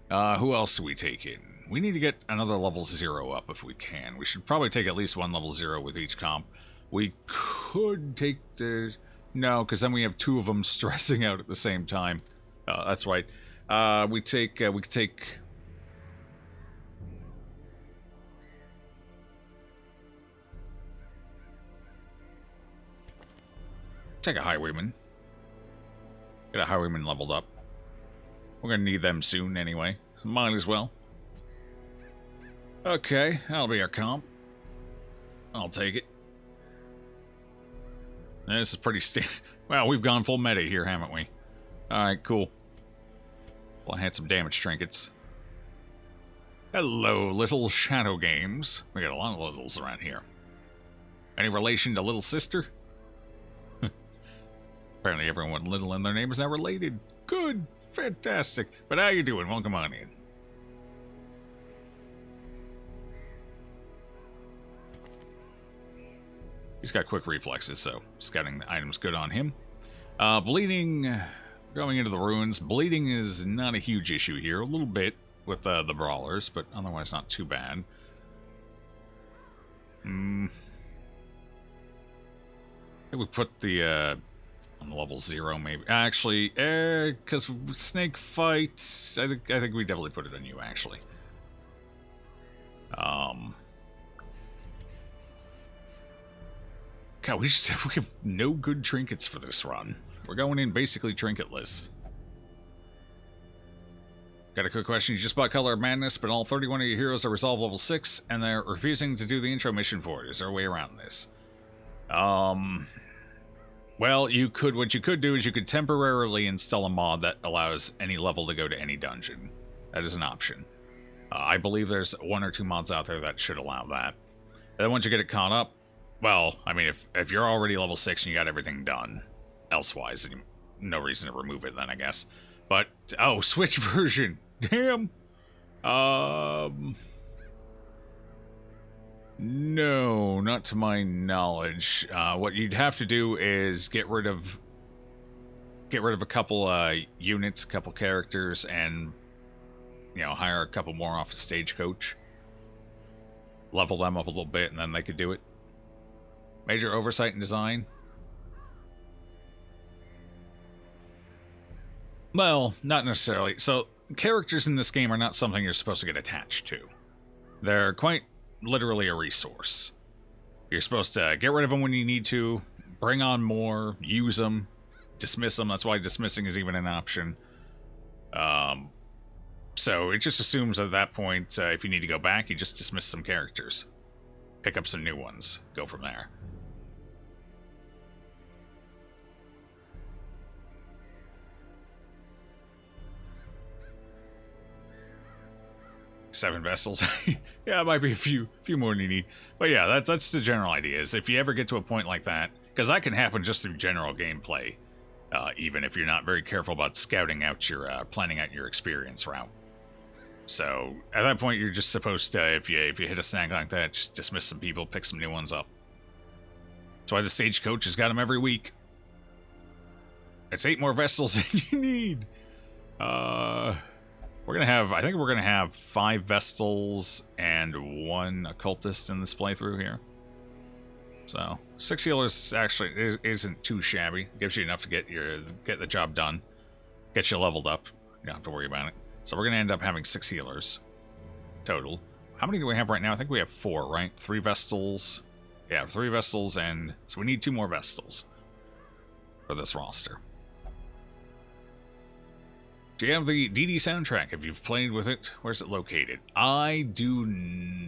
Speaker 1: Who else do we take in? We need to get another level 0 up if we can. We should probably take at least 1 level 0 with each comp. We could take the... No, because then we have 2 of them stressing out at the same time. That's right. We could take... Take a Highwayman. Get a Highwayman leveled up. We're gonna need them soon anyway. So might as well. Okay, that'll be our comp. I'll take it. This is pretty well, we've gone full meta here, haven't we? Alright, cool. Well, I had some damage trinkets. Hello, Little Shadow Games. We got a lot of littles around here. Any relation to Little Sister? Apparently everyone with little in their name is now related. Good. Fantastic. But how you doing? Welcome on in. He's got quick reflexes, so scouting the item's good on him. Bleeding, going into the ruins. Bleeding is not a huge issue here. A little bit with the brawlers, but otherwise not too bad. I think we put the on level 0, maybe. Actually, because snake fight, I think we definitely put it on you, actually. God, we have no good trinkets for this run. We're going in basically trinketless. Got a quick question. You just bought Color of Madness, but all 31 of your heroes are resolve level 6, and they're refusing to do the intro mission for it. Is there a way around this? Well, you could. What you could do is you could temporarily install a mod that allows any level to go to any dungeon. That is an option. I believe there's 1 or 2 mods out there that should allow that. And then once you get it caught up, well, I mean, if you're already level 6 and you got everything done, elsewise, then no reason to remove it then, I guess. But, oh, Switch version. Damn. No, not to my knowledge. What you'd have to do is get rid of a couple units, a couple characters, and hire a couple more off a stagecoach. Level them up a little bit, and then they could do it. Major oversight in design. Well, not necessarily. So, characters in this game are not something you're supposed to get attached to. They're quite literally a resource. You're supposed to get rid of them when you need to, bring on more, use them, dismiss them. That's why dismissing is even an option. So it just assumes at that point, if you need to go back, you just dismiss some characters. Pick up some new ones. Go from there. Seven vessels. Yeah, it might be a few more than you need. But yeah, that's the general idea, is if you ever get to a point like that, because that can happen just through general gameplay, even if you're not very careful about scouting out your, planning out your experience route. So, at that point, you're just supposed to, if you hit a snag like that, just dismiss some people, pick some new ones up. That's why the stagecoach has got them every week. It's 8 more vessels than you need. We're gonna have, I think we're gonna have 5 Vestals and 1 Occultist in this playthrough here. So 6 healers actually isn't too shabby. Gives you enough to get the job done, get you leveled up. You don't have to worry about it. So we're gonna end up having 6 healers total. How many do we have right now? I think we have 4, right? 3 Vestals. Yeah, 3 Vestals, and so we need 2 more Vestals for this roster. Do you have the DD soundtrack? If you've played with it, where's it located? I do.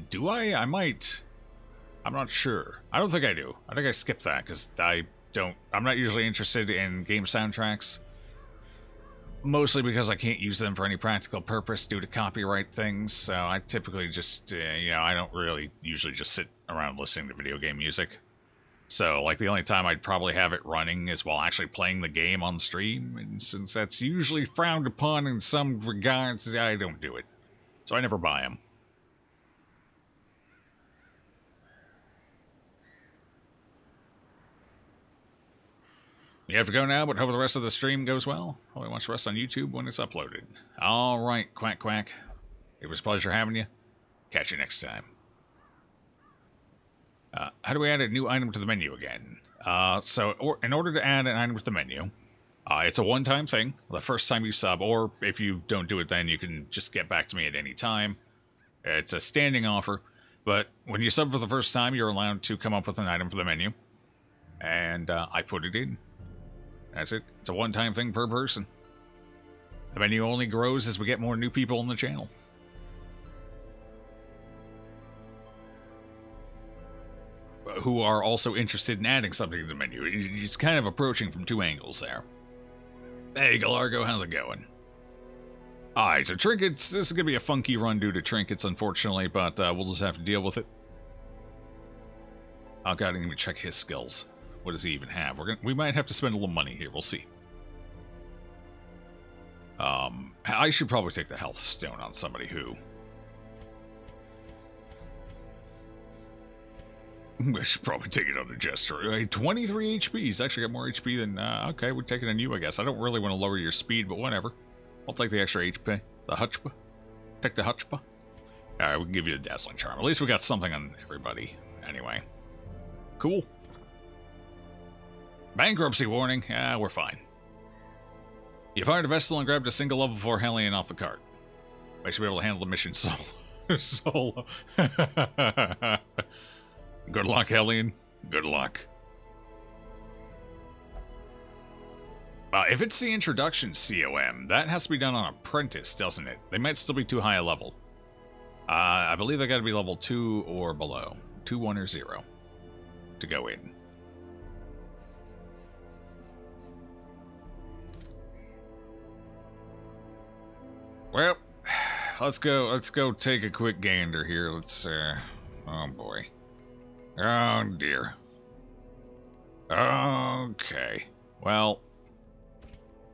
Speaker 1: Do I? I might. I'm not sure. I don't think I do. I think I skipped that because I'm not usually interested in game soundtracks. Mostly because I can't use them for any practical purpose due to copyright things. So I typically just, I don't really usually just sit around listening to video game music. So, like, the only time I'd probably have it running is while actually playing the game on stream, and since that's usually frowned upon in some regards, I don't do it. So I never buy them. You have to go now, but hope the rest of the stream goes well. Hope you watch the rest on YouTube when it's uploaded. Alright, Quack Quack. It was a pleasure having you. Catch you next time. How do we add a new item to the menu again? In order to add an item to the menu, it's a one-time thing, the first time you sub, or if you don't do it then, you can just get back to me at any time. It's a standing offer, but when you sub for the first time, you're allowed to come up with an item for the menu, and I put it in. That's it. It's a one-time thing per person. The menu only grows as we get more new people on the channel. Who are also interested in adding something to the menu. It's kind of approaching from 2 angles there. Hey, Galargo, how's it going? Alright, so trinkets, this is going to be a funky run due to trinkets, unfortunately, but we'll just have to deal with it. Oh god, I didn't even check his skills. What does he even have? We might have to spend a little money here, we'll see. I should probably take the health stone on somebody who... I should probably take it on the Jester. 23 HP, he's actually got more HP than... okay, we're taking on you, I guess. I don't really want to lower your speed, but whatever. I'll take the extra HP. The Hutchpa. Take the Hutchpa. Alright, we can give you the Dazzling Charm. At least we got something on everybody. Anyway. Cool. Bankruptcy warning. Yeah, we're fine. You fired a vessel and grabbed a single level 4 Hellion off the cart. I should be able to handle the mission solo. Solo. Good luck, Hellion. Good luck. If it's the introduction COM, that has to be done on Apprentice, doesn't it? They might still be too high a level. I believe they got to be level 2 or below. 2, 1, or 0 to go in. Well, let's go take a quick gander here. Let's, oh boy. Oh dear. Okay. Well,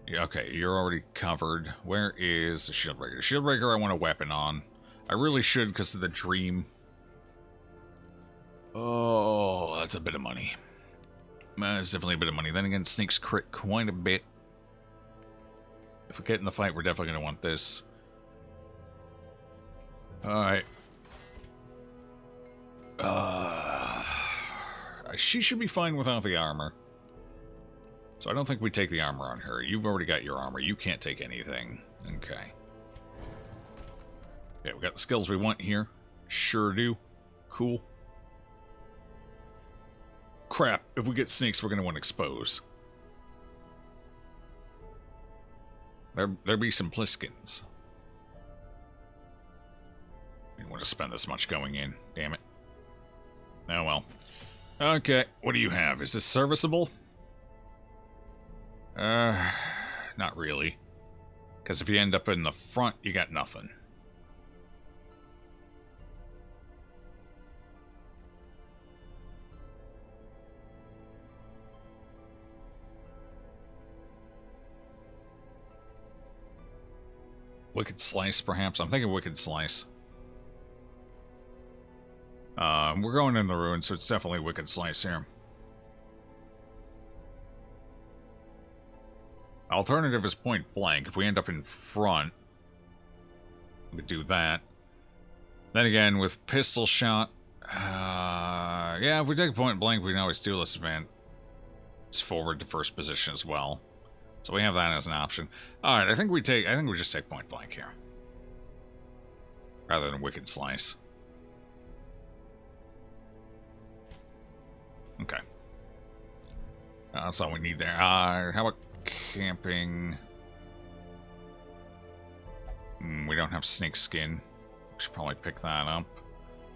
Speaker 1: yeah, okay, you're already covered. Where is the Shieldbreaker? The Shieldbreaker I want a weapon on. I really should because of the dream. Oh, that's a bit of money. That's definitely a bit of money. Then again, sneaks crit quite a bit. If we get in the fight, we're definitely going to want this. Alright. She should be fine without the armor. So I don't think we take the armor on her. You've already got your armor. You can't take anything. Okay. Yeah, we got the skills we want here. Sure do. Cool. Crap. If we get snakes, we're going to want to expose. There be some Pliskins. We don't want to spend this much going in. Damn it. Oh well. Okay, what do you have? Is this serviceable? Not really. Because if you end up in the front, you got nothing. Wicked Slice, perhaps? I'm thinking Wicked Slice. We're going in the ruin, so it's definitely Wicked Slice here. Alternative is Point Blank. If we end up in front, we could do that. Then again, with Pistol Shot, yeah, if we take Point Blank, we can always do this event. It's forward to first position as well. So we have that as an option. Alright, I think we just take Point Blank here. Rather than Wicked Slice. Okay. That's all we need there. How about camping? We don't have snake skin. We should probably pick that up.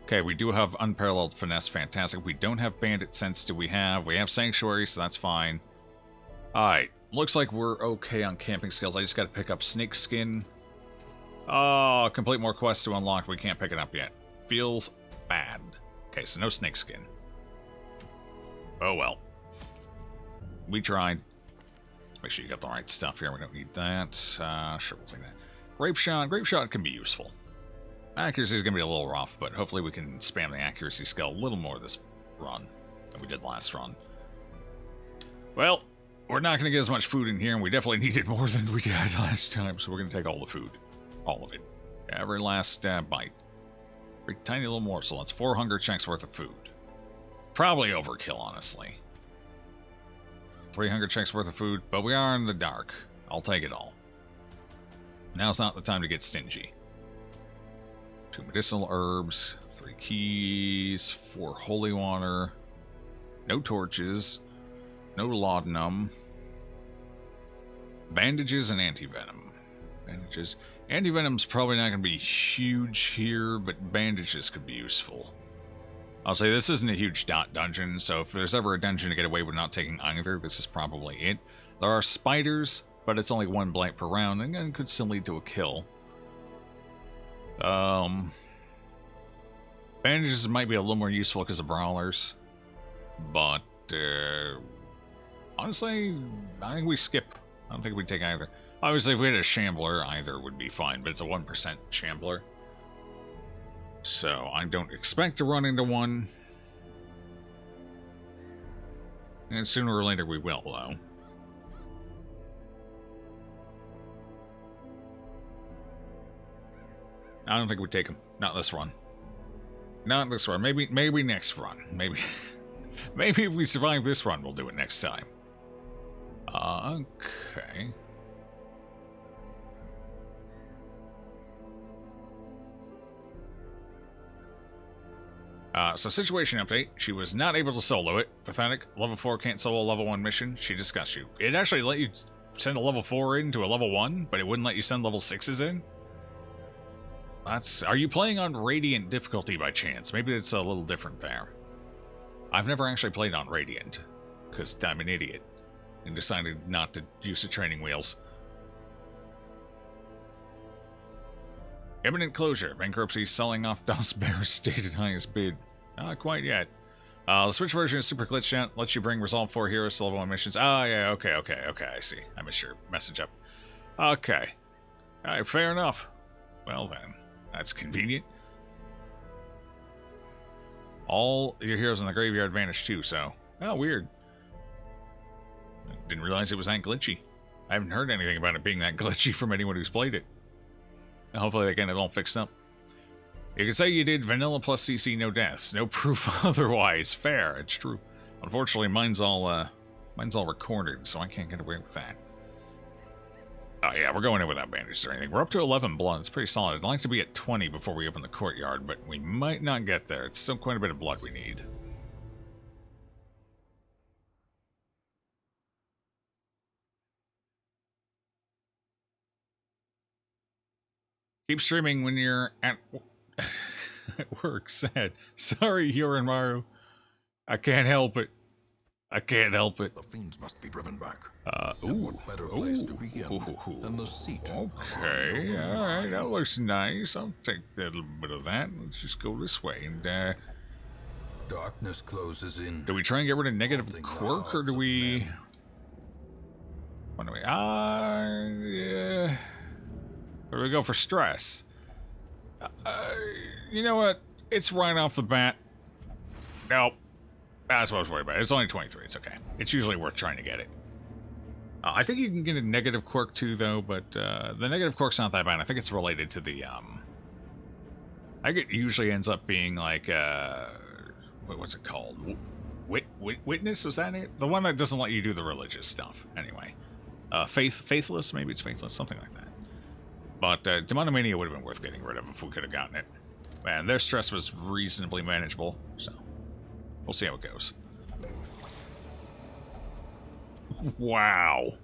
Speaker 1: Okay, we do have unparalleled finesse. Fantastic. We don't have bandit sense. Do we have? We have sanctuary, so that's fine. Alright. Looks like we're okay on camping skills. I just got to pick up snake skin. Oh, complete more quests to unlock. We can't pick it up yet. Feels bad. Okay, so no snake skin. Oh well. We tried. Make sure you got the right stuff here. We don't need that. Sure, we'll take that. Grape shot. Grape shot can be useful. Accuracy is going to be a little rough, but hopefully we can spam the accuracy skill a little more this run than we did last run. Well, we're not going to get as much food in here, and we definitely needed more than we did last time, so we're going to take all the food. All of it. Every last bite. Every tiny little morsel. That's 4 hunger checks worth of food. Probably overkill, honestly. 3 hunger checks worth of food, but we are in the dark. I'll take it all. Now's not the time to get stingy. 2 medicinal herbs, 3 keys, 4 holy water, no torches, no laudanum, bandages, and anti-venom. Bandages. Anti-venom's probably not going to be huge here, but bandages could be useful. I'll say this isn't a huge dungeon, so if there's ever a dungeon to get away with not taking either, this is probably it. There are spiders, but it's only 1 blight per round, and it could still lead to a kill. Bandages might be a little more useful because of brawlers, but honestly, I think we skip. I don't think we take either. Obviously, if we had a shambler, either would be fine, but it's a 1% shambler. So, I don't expect to run into one. And sooner or later we will, though. I don't think we take them. Not this run. Not this run. Maybe next run. Maybe maybe if we survive this run, we'll do it next time. Okay. So situation update. She was not able to solo it. Pathetic. Level 4 can't solo a level 1 mission. She discussed you. It actually let you send a level 4 into a level 1, but it wouldn't let you send level 6s in? Are you playing on Radiant difficulty by chance? Maybe it's a little different there. I've never actually played on Radiant, because I'm an idiot, and decided not to use the training wheels. Imminent closure. Bankruptcy selling off DOS Bear's stated highest bid. Not quite yet. The Switch version is super glitched out. Lets you bring Resolve 4 heroes to level 1 missions. Oh, yeah, okay, I see. I missed your message up. Okay. Alright, fair enough. Well then, that's convenient. All your heroes in the graveyard vanished too, so... Oh, weird. I didn't realize it was that glitchy. I haven't heard anything about it being that glitchy from anyone who's played it. Hopefully they get it all fixed up. You can say you did vanilla plus CC, no deaths. No proof otherwise. Fair, it's true. Unfortunately, mine's all recorded, so I can't get away with that. Oh yeah, we're going in without bandages or anything. We're up to 11 blood. It's pretty solid. I'd like to be at 20 before we open the courtyard, but we might not get there. It's still quite a bit of blood we need. Keep streaming when you're at work. Sad. Sorry, Yorimaru. I can't help it. I can't help it.
Speaker 2: The fiends must be driven back.
Speaker 1: What
Speaker 2: better place to begin than the seat?
Speaker 1: Okay, alright, that looks nice. I'll take that little bit of that. Let's just go this way. And,
Speaker 2: darkness closes in.
Speaker 1: do we try and get rid of negative quirk, or do we... What do we... yeah... Or do we go for stress? You know what? It's right off the bat. Nope. That's what I was worried about. It's only 23. It's okay. It's usually worth trying to get it. I think you can get a negative quirk too, though, but the negative quirk's not that bad. I think it's related to the, I think it usually ends up being like, what's it called? Witness? Was that it? The one that doesn't let you do the religious stuff. Anyway. Faithless? Maybe it's faithless. Something like that. But Demonomania would have been worth getting rid of if we could have gotten it. Man, their stress was reasonably manageable, so we'll see how it goes. Wow.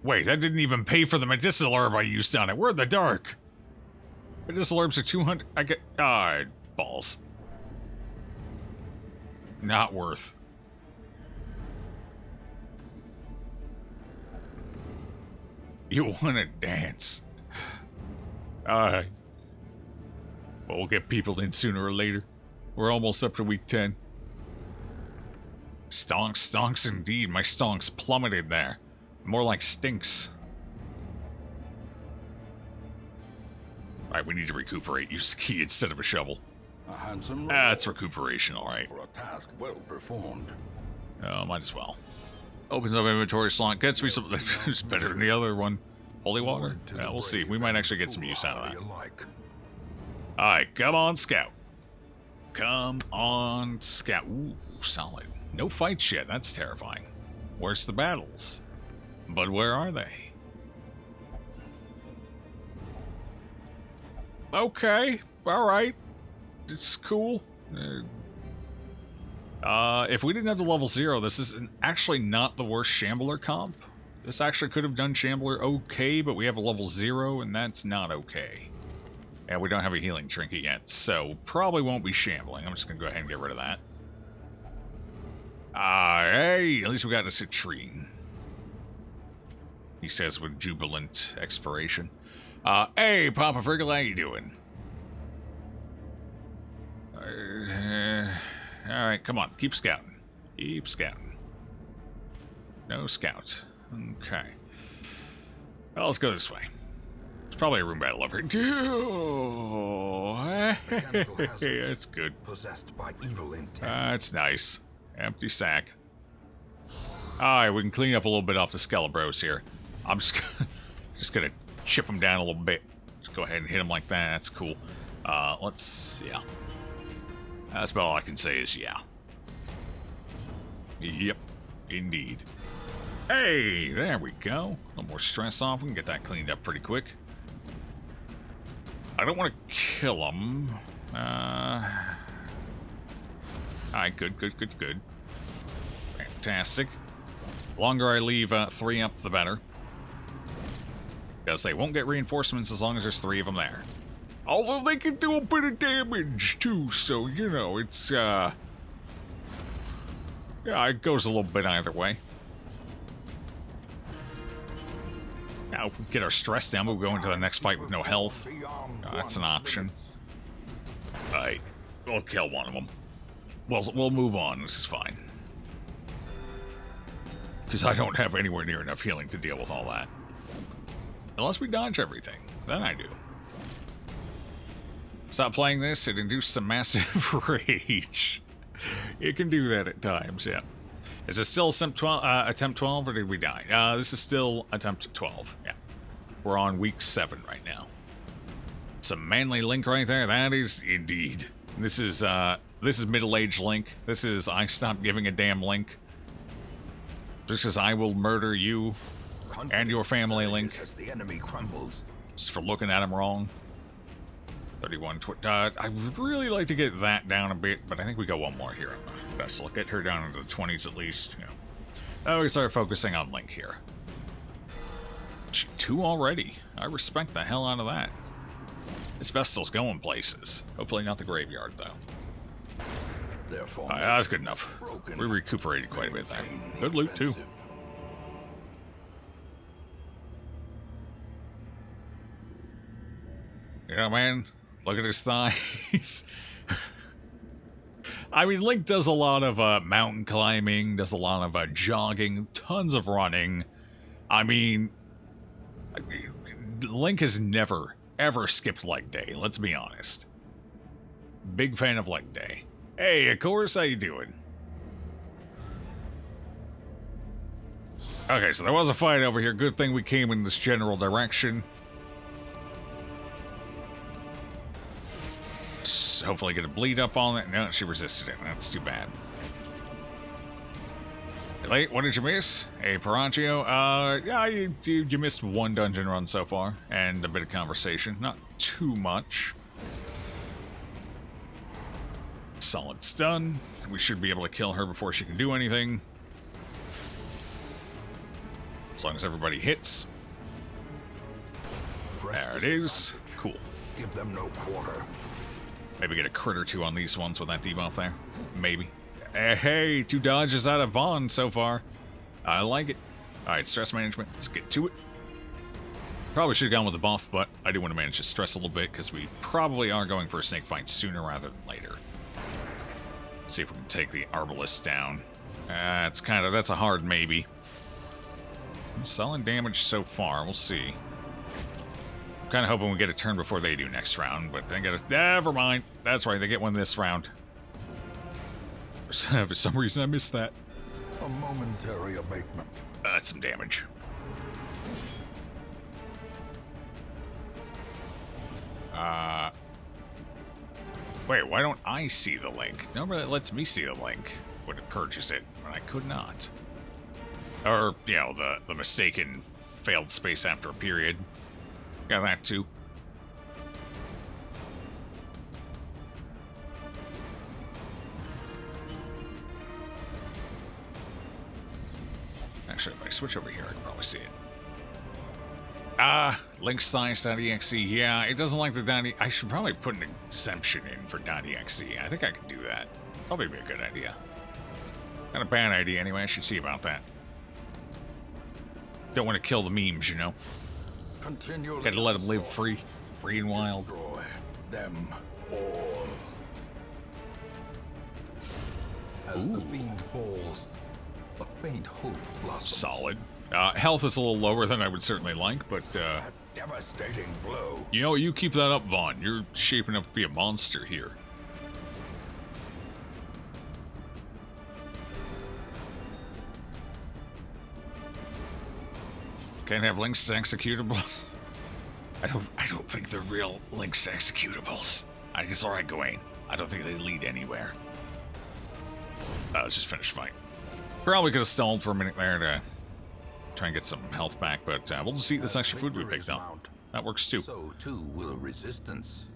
Speaker 1: Wait, that didn't even pay for the medicinal herb I used on it. We're in the dark. Medicinal herbs are 200... I get... Ah, balls. Not worth. You want to dance. Alright. Well, we'll get people in sooner or later. We're almost up to week 10. Stonks indeed. My stonks plummeted there. More like stinks. Alright, we need to recuperate. Use the key instead of a shovel.
Speaker 2: A handsome
Speaker 1: That's recuperation, alright.
Speaker 2: for a task well performed.
Speaker 1: Might as well. Opens up inventory slot. Gets me something that's better than the other one. Holy water? Yeah, we'll see. We might actually get some use out of that. Alright, come on, Scout. Come on, Scout. Ooh, solid. No fights yet. That's terrifying. Where's the battles? But where are they? Okay. Alright. It's cool. If we didn't have the level 0, this is actually not the worst Shambler comp. This actually could have done Shambler okay, but we have a level 0, and that's not okay. And we don't have a healing trinket yet, so probably won't be Shambling. I'm just going to go ahead and get rid of that. Hey, at least we got a citrine. he says with jubilant expiration. Hey, Papa Friggle, how you doing? Alright, come on, keep scouting. Keep scouting. No scout. Okay. Well, let's go this way. There's probably a room battle over here. That's good.
Speaker 2: Possessed by evil intent.
Speaker 1: That's nice. Empty sack. Alright, we can clean up a little bit off the Skelebros here. I'm just gonna chip them down a little bit. Just go ahead and hit them like that. That's cool. Yeah. That's about all I can say is yeah. Yep, indeed. Hey, there we go. A little more stress off. We can get that cleaned up pretty quick. I don't want to kill them. Alright, good. Fantastic. The longer I leave 3 up, the better. Because they won't get reinforcements as long as there's 3 of them there. Although they can do a bit of damage, too, so, you know, it's, yeah, it goes a little bit either way. Now, if we get our stress down, we'll go into the next fight with no health. That's an option. Alright, we'll kill one of them. We'll move on, this is fine. Because I don't have anywhere near enough healing to deal with all that. Unless we dodge everything, then I do. Stop playing this, it induced some massive rage. It can do that at times, yeah. Is it still attempt 12, or did we die? This is still attempt 12, yeah. We're on week 7 right now. Some manly Link right there, that is indeed. This is middle-aged Link. This is I stopped giving a damn Link. This is I will murder you and your family Link.
Speaker 2: As the enemy crumbles.
Speaker 1: Just for looking at him wrong. 31, I'd really like to get that down a bit, but I think we got one more here on the vessel. Get her down into the 20s at least, you know. Oh, we start focusing on Link here. 2 already. I respect the hell out of that. This vessel's going places. Hopefully not the graveyard, though. That's good enough. We recuperated quite a bit there. Good loot, too. You know, man, look at his thighs. I mean, Link does a lot of mountain climbing, does a lot of jogging, tons of running. I mean, Link has never, ever skipped leg day, let's be honest. Big fan of leg day. Hey, of course, how you doing? Okay, so there was a fight over here. Good thing we came in this general direction. Hopefully get a bleed up on it. No, she resisted it. That's too bad. Late, what did you miss? Hey, Paragio. Yeah, you missed 1 dungeon run so far, and a bit of conversation. Not too much. Solid stun. We should be able to kill her before she can do anything. As long as everybody hits. There it is. Cool.
Speaker 2: Give them no quarter.
Speaker 1: Maybe get a crit or 2 on these ones with that debuff there. Maybe. Hey, 2 dodges out of Vaughn so far. I like it. Alright, stress management. Let's get to it. Probably should have gone with the buff, but I do want to manage to stress a little bit because we probably are going for a snake fight sooner rather than later. Let's see if we can take the Arbalest down. That's a hard maybe. I'm selling damage so far. We'll see. I'm kind of hoping we get a turn before they do next round, but then never mind. That's right, they get one this round. For some reason, I missed that.
Speaker 2: A momentary abatement.
Speaker 1: That's some damage. Wait, why don't I see the link? Normally it lets me see the link when it purges it, but I could not. Or, you know, the mistaken failed space after a period. Got that too. Actually, if I switch over here, I can probably see it. Linksize.exe. Yeah, it doesn't like the .exe. I should probably put an exemption in for .exe. I think I can do that. Probably be a good idea. Not a bad idea anyway. I should see about that. Don't want to kill the memes, you know.
Speaker 2: Continually
Speaker 1: Gotta let them live free and wild.
Speaker 2: destroy them all. As the fiend falls, a faint hope blossoms.
Speaker 1: Solid. Health is a little lower than I would certainly like, but
Speaker 2: A devastating blow.
Speaker 1: you know, you keep that up, Vaughn. You're shaping up to be a monster here. Can't have links to executables. I don't think they're real links to executables. I guess alright, Gawain. I don't think they lead anywhere. Let's just finish fight. Probably could have stalled for a minute there to try and get some health back, but we'll just eat this
Speaker 2: As
Speaker 1: extra food we
Speaker 2: victories
Speaker 1: picked up.
Speaker 2: mount,
Speaker 1: That works too.
Speaker 2: So too will resistance.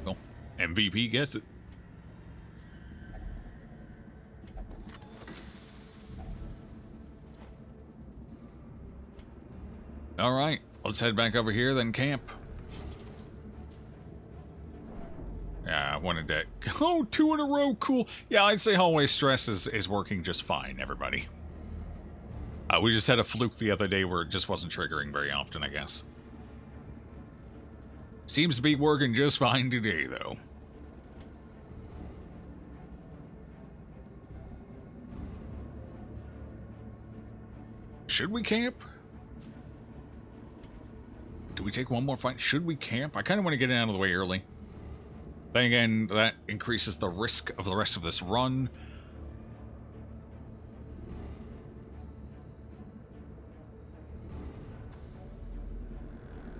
Speaker 1: Well, MVP gets it. Alright, let's head back over here, then camp. Yeah, I wanted to... Oh, 2 in a row, cool. Yeah, I'd say hallway stress is working just fine, everybody. We just had a fluke the other day where it just wasn't triggering very often, I guess. Seems to be working just fine today, though. Should we camp? Do we take one more fight? Should we camp? I kind of want to get it out of the way early. Then again, that increases the risk of the rest of this run.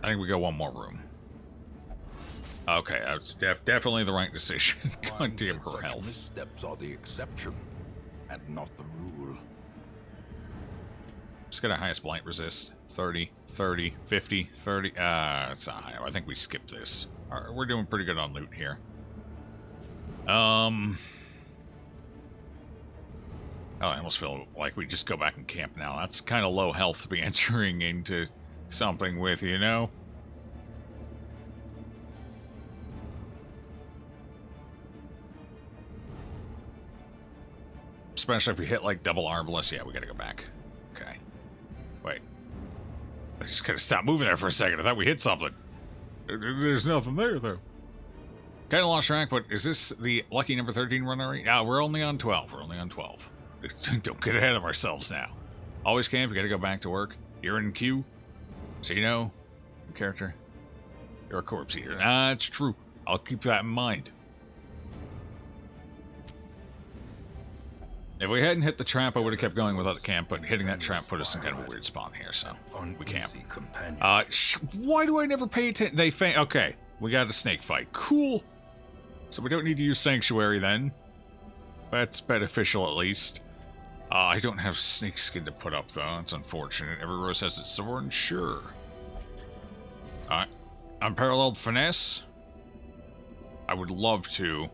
Speaker 1: I think we go one more room. Okay, that's definitely the right decision. God damn her
Speaker 2: Such
Speaker 1: health.
Speaker 2: missteps are the exception, and not the rule.
Speaker 1: Just got our highest blight resist. 30, 30, 50, 30. It's not high. I think we skipped this. All right, we're doing pretty good on loot here. Oh, I almost feel like we just go back and camp now. That's kind of low health to be entering into something with, you know? Especially if we hit like double armless. Yeah, we gotta go back. Okay. Wait. I just gotta stop moving there for a second. I thought we hit something. There's nothing there, though. Kind of lost track, but is this the lucky number 13 run already? No, we're only on 12. We're only on 12. Don't get ahead of ourselves now. Always camp. You gotta go back to work. You're in queue. So you know, character, you're a corpse eater. That's true. I'll keep that in mind. If we hadn't hit the trap, I would have kept going without the camp, but hitting that trap put us in kind of a weird spot here, so we camp.
Speaker 2: Uneasy companion.
Speaker 1: Why do I never pay attention? Okay, we got a snake fight. Cool. So we don't need to use Sanctuary then. That's beneficial at least. I don't have snake skin to put up though. That's unfortunate. Every rose has its thorn, sure. Unparalleled finesse. I would love to.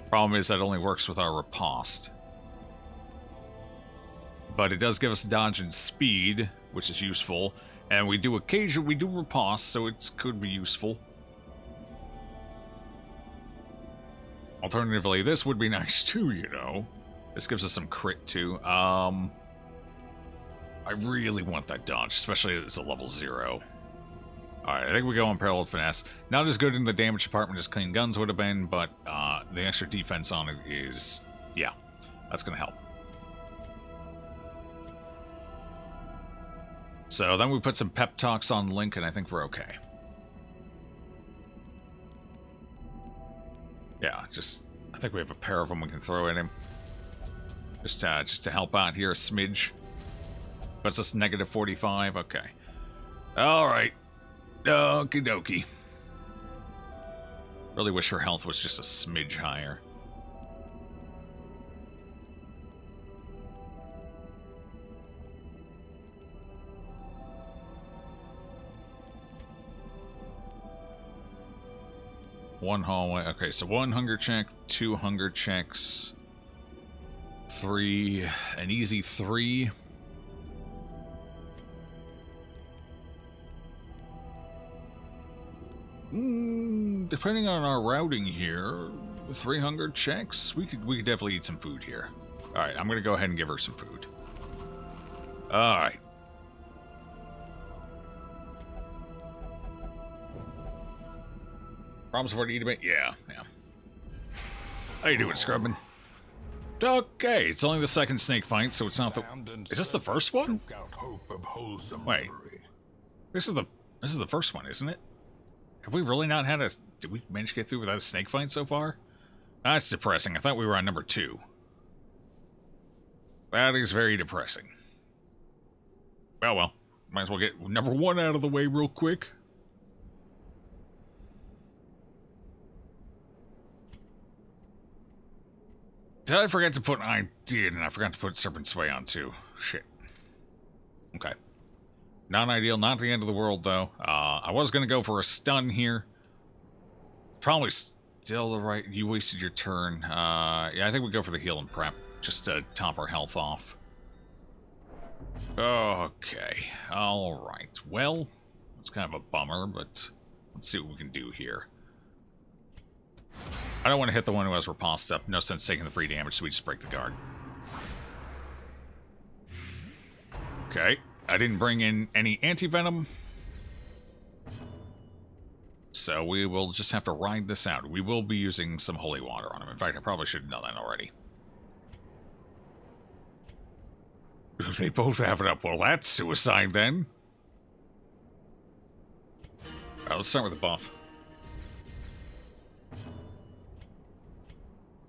Speaker 1: Problem is that only works with our riposte. But it does give us dodge and speed, which is useful. And we do riposte, so it could be useful. Alternatively, this would be nice too, you know. This gives us some crit too. I really want that dodge, especially as a level 0. Alright, I think we go on Parallel Finesse. Not as good in the damage department as Clean Guns would have been, but the extra defense on it is... yeah, that's going to help. So then we put some pep talks on Link, and I think we're okay. Yeah, I think we have a pair of them we can throw at him. Just to help out here a smidge. Puts us negative 45, okay. Alright. Okie dokie. Really wish her health was just a smidge higher. One hallway. Okay, so 1 hunger check, 2 hunger checks, 3, an easy 3. Depending on our routing here, 3 hunger checks, we could definitely eat some food here. All right, I'm gonna go ahead and give her some food. All right, Problems before the debate? Yeah. How you doing, Scrubman? Okay, it's only the second snake fight, so it's not the... Is this the first one? Wait. This is the first one, isn't it? Have we really not had a... Did we manage to get through without a snake fight so far? That's depressing. I thought we were on number 2. That is very depressing. Well. Might as well get number 1 out of the way real quick. Did I forget to put... I did, and I forgot to put Serpent Sway on, too. Shit. Okay. Not ideal, not the end of the world, though. I was going to go for a stun here. Probably still the right... You wasted your turn. Yeah, I think we go for the heal and prep. Just to top our health off. Okay. Alright. Well, it's kind of a bummer, but let's see what we can do here. I don't want to hit the one who has riposte up. No sense taking the free damage, so we just break the guard. Okay. I didn't bring in any anti-venom. So we will just have to ride this out. We will be using some holy water on him. In fact, I probably should have done that already. If they both have it up, well, that's suicide then. Alright, let's start with the buff.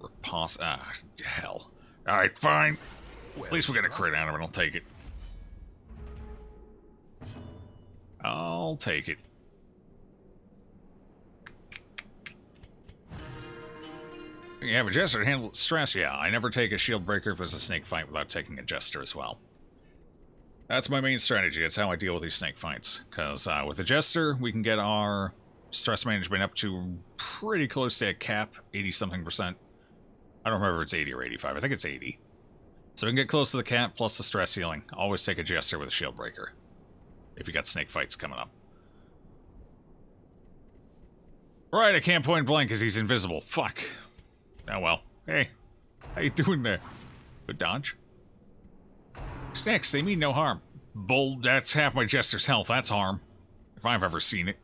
Speaker 1: Riposte. Ah, hell. Alright, fine. At least we got a crit out of it. I'll take it. I'll take it. You have a Jester to handle stress? Yeah, I never take a shield breaker if there's a snake fight without taking a Jester as well. That's my main strategy. That's how I deal with these snake fights. Because with a Jester, we can get our stress management up to pretty close to a cap, 80-something%. I don't remember if it's 80 or 85. I think it's 80. So we can get close to the cap plus the stress healing. Always take a Jester with a shield breaker. If you got snake fights coming up. Right, I can't point blank because he's invisible. Fuck. Oh well. Hey, how you doing there? Good dodge. Snakes, they mean no harm. Bull, that's half my Jester's health. That's harm. If I've ever seen it.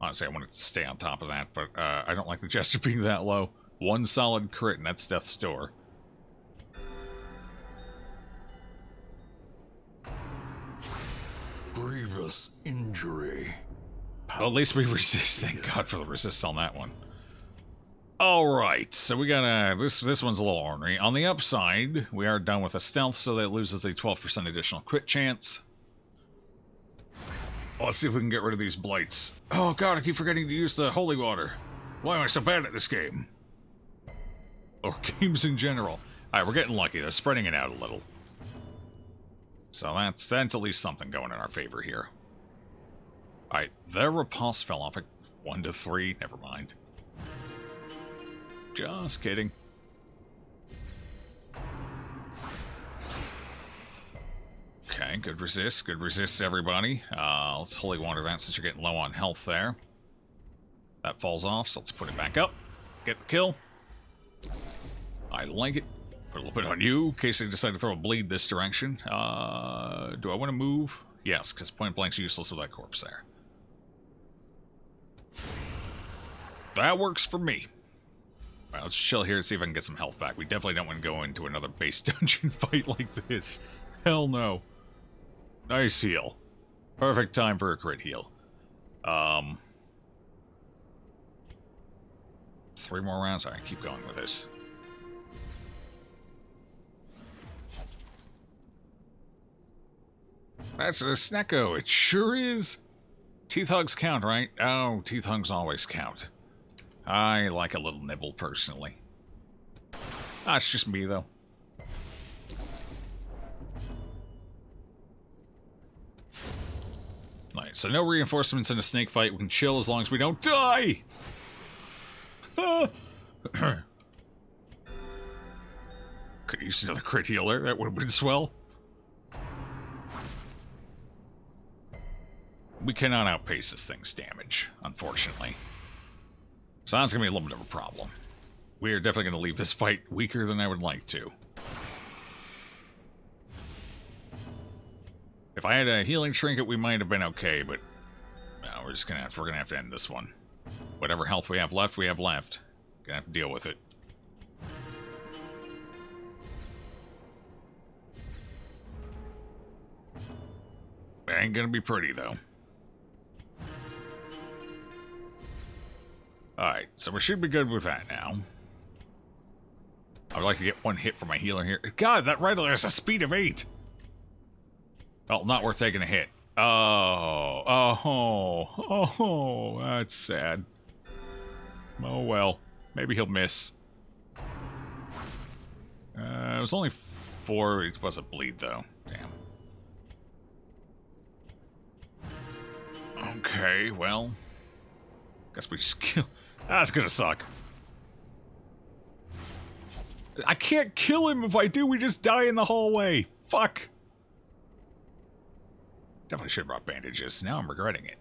Speaker 1: Honestly, I wanted to stay on top of that, but I don't like the Jester being that low. One solid crit, and that's death's door.
Speaker 2: Grievous injury.
Speaker 1: Well, at least we resist. Thank God for the resist on that one. Alright, so we got this one's a little ornery. On the upside, we are done with a stealth, so that loses a 12% additional crit chance. Let's see if we can get rid of these blights. Oh god, I keep forgetting to use the holy water. Why am I so bad at this game? Or games in general. Alright, we're getting lucky. They're spreading it out a little. So that's at least something going in our favor here. Alright, their riposte fell off at 1 to 3. Never mind. Just kidding. Okay, good resist. Good resist, everybody. Let's holy water that since you're getting low on health there. That falls off, so let's put it back up. Get the kill. I like it. Put a little bit on you, in case they decide to throw a bleed this direction. Do I want to move? Yes, because point blank's useless with that corpse there. That works for me. Alright, let's chill here and see if I can get some health back. We definitely don't want to go into another base dungeon fight like this. Hell no. Nice heal. Perfect time for a crit heal. 3 more rounds? Alright, keep going with this. That's a Snecko. It sure is. Teeth hugs count, right? Oh, teeth hugs always count. I like a little nibble, personally. That's just me, though. Right, so no reinforcements in a snake fight. We can chill as long as we don't die! Could use another crit healer. That would have been swell. We cannot outpace this thing's damage, unfortunately. So that's going to be a little bit of a problem. We are definitely going to leave this fight weaker than I would like to. If I had a healing trinket, we might have been okay, but we're gonna have to end this one. Whatever health we have left, we have left. Gonna have to deal with it. It ain't gonna be pretty, though. Alright, so we should be good with that now. I would like to get one hit for my healer here. God, that Riddler has a speed of 8! Oh, not worth taking a hit. Oh, that's sad. Oh well, maybe he'll miss. It was only 4, it was a bleed though. Damn. Okay, well. Guess we just kill. That's gonna suck. I can't kill him. If I do, we just die in the hallway. Fuck. Definitely should have brought bandages. Now I'm regretting it.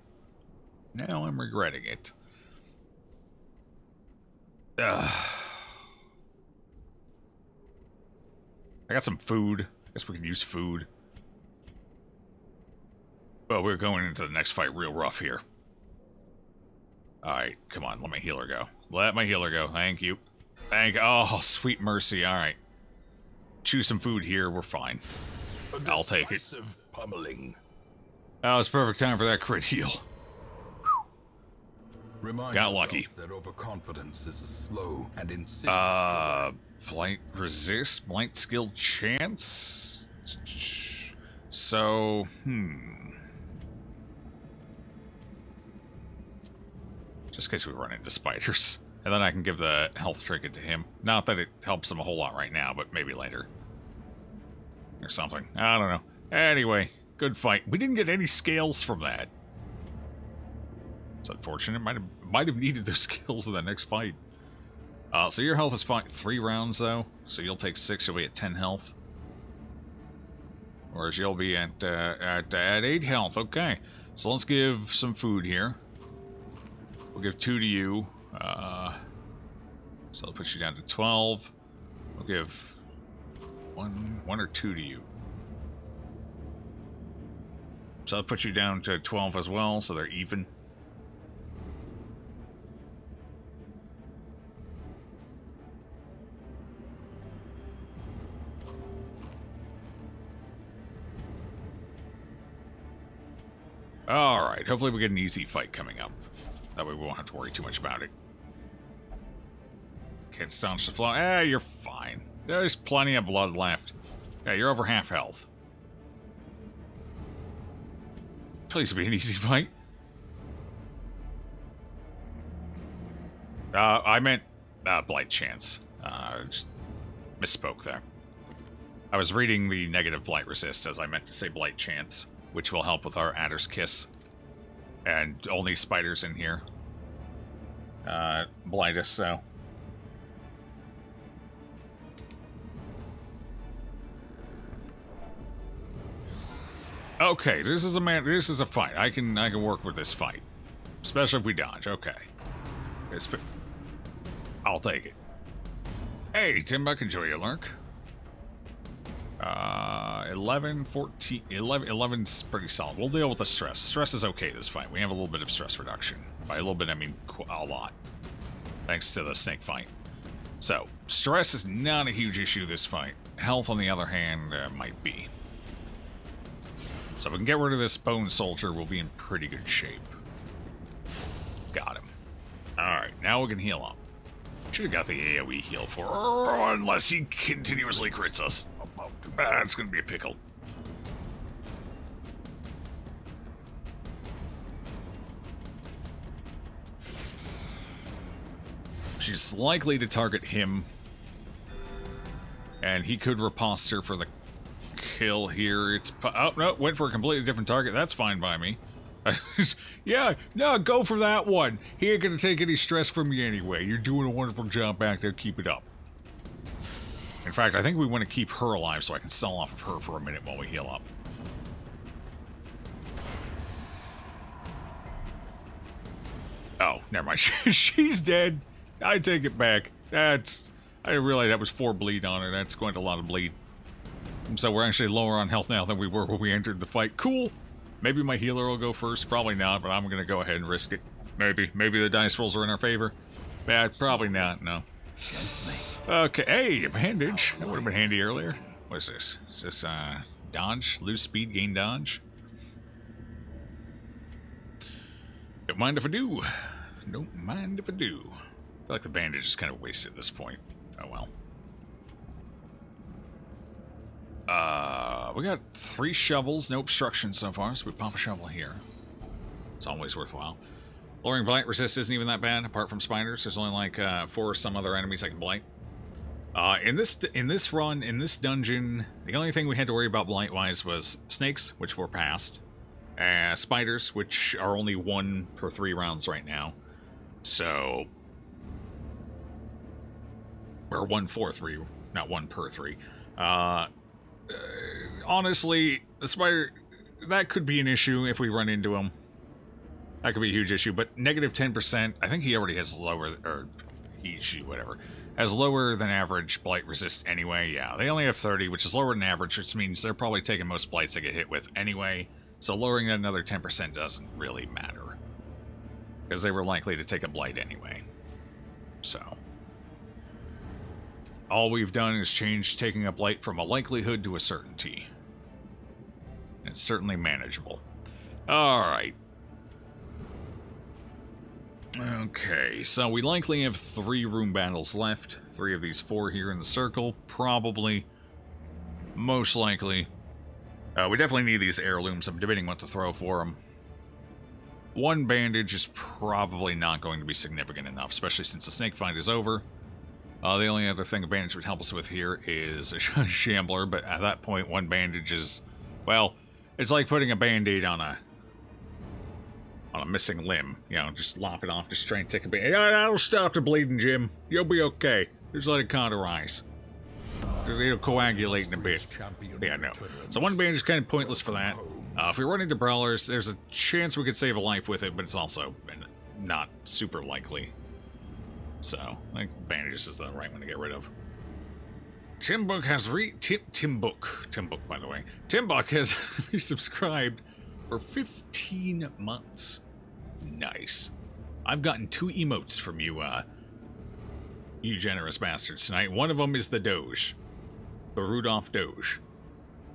Speaker 1: Now I'm regretting it. Ugh. I got some food. Guess we can use food. But we're going into the next fight real rough here. Alright, come on, let my healer go. Let my healer go, thank you. Oh, sweet mercy, alright. Choose some food here, we're fine. I'll take it.
Speaker 2: Pummeling.
Speaker 1: That was perfect time for that crit heal. Got lucky.
Speaker 2: That overconfidence is a slow and insidious
Speaker 1: blight resist, blight skill chance. So, just in case we run into spiders. And then I can give the health trinket to him. Not that it helps him a whole lot right now, but maybe later. Or something. I don't know. Anyway, good fight. We didn't get any scales from that. It's unfortunate. Might have needed those skills in the next fight. So your health is fine. 3 rounds, though. So you'll take 6. You'll be at 10 health. Whereas you'll be at 8 health. Okay. So let's give some food here. We'll give 2 to you. So I'll put you down to 12. We'll give one or 2 to you. So I'll put you down to 12 as well, so they're even. Alright, hopefully we get an easy fight coming up. That way we won't have to worry too much about it. Can't staunch the flow. You're fine. There's plenty of blood left. Yeah, you're over half health. Please be an easy fight. I meant blight chance. Just misspoke there. I was reading the negative blight resist as I meant to say blight chance, which will help with our Adder's Kiss. And only spiders in here blight us, so. Okay, this is a fight. I can work with this fight. Especially if we dodge, okay. I'll take it. Hey, Timbuck, enjoy your lurk. 11, 14, 11, 11's pretty solid. We'll deal with the stress. Stress is okay this fight. We have a little bit of stress reduction. By a little bit, I mean a lot. Thanks to the snake fight. So, stress is not a huge issue this fight. Health, on the other hand, might be. So if we can get rid of this bone soldier, we'll be in pretty good shape. Got him. Alright, now we can heal up. Should have got the AoE heal for her, unless he continuously crits us. That's gonna be a pickle. She's likely to target him. And he could riposte her for the kill here. Oh, no, went for a completely different target. That's fine by me. Yeah, no, go for that one. He ain't gonna take any stress from you anyway. You're doing a wonderful job back there. Keep it up. In fact, I think we want to keep her alive so I can sell off of her for a minute while we heal up. Oh, never mind. She's dead. I take it back. I didn't realize that was 4 bleed on her. That's going to a lot of bleed. So we're actually lower on health now than we were when we entered the fight. Cool. Maybe my healer will go first. Probably not, but I'm going to go ahead and risk it. Maybe. Maybe the dice rolls are in our favor. Bad. Probably not. No. Okay. Hey, a bandage. That would have been handy earlier. What is this? Is this, dodge? Lose speed, gain dodge? Don't mind if I do. Don't mind if I do. I feel like the bandage is kind of wasted at this point. Oh well. We got 3 shovels, no obstruction so far, so we pop a shovel here. It's always worthwhile. Lowering blight resist isn't even that bad, apart from spiders. There's only like 4 or some other enemies I can blight. In this run, in this dungeon, the only thing we had to worry about blight-wise was snakes, which were past. Spiders, which are only 1 per 3 rounds right now. So... Or 1 for 3, not 1 per 3. Honestly, the spider, that could be an issue if we run into him. That could be a huge issue, but negative 10%, I think he already has lower, or he, she, whatever, has lower than average blight resist anyway. Yeah, they only have 30, which is lower than average, which means they're probably taking most blights they get hit with anyway, so lowering that another 10% doesn't really matter, because they were likely to take a blight anyway. So... all we've done is change taking a blight from a likelihood to a certainty. It's certainly manageable. Alright. Okay, so we likely have 3 room battles left. 3 of these 4 here in the circle. Probably. Most likely. We definitely need these heirlooms. I'm debating what to throw for them. 1 bandage is probably not going to be significant enough, especially since the snake fight is over. The only other thing a bandage would help us with here is a shambler, but at that point, 1 bandage is, well, it's like putting a band-aid on a missing limb. You know, just lop it off, just try and take a band-aid. That'll stop the bleeding, Jim. You'll be okay. Just let it cauterize. It'll coagulate in a bit. Yeah, no. So 1 bandage is kind of pointless for that. If we run into brawlers, there's a chance we could save a life with it, but it's also not super likely. So, I think bandages is the right one to get rid of. Timbuck has Timbuck, by the way. Timbuck has resubscribed for 15 months. Nice. I've gotten 2 emotes from you, you generous bastards tonight. One of them is the Doge. The Rudolph Doge.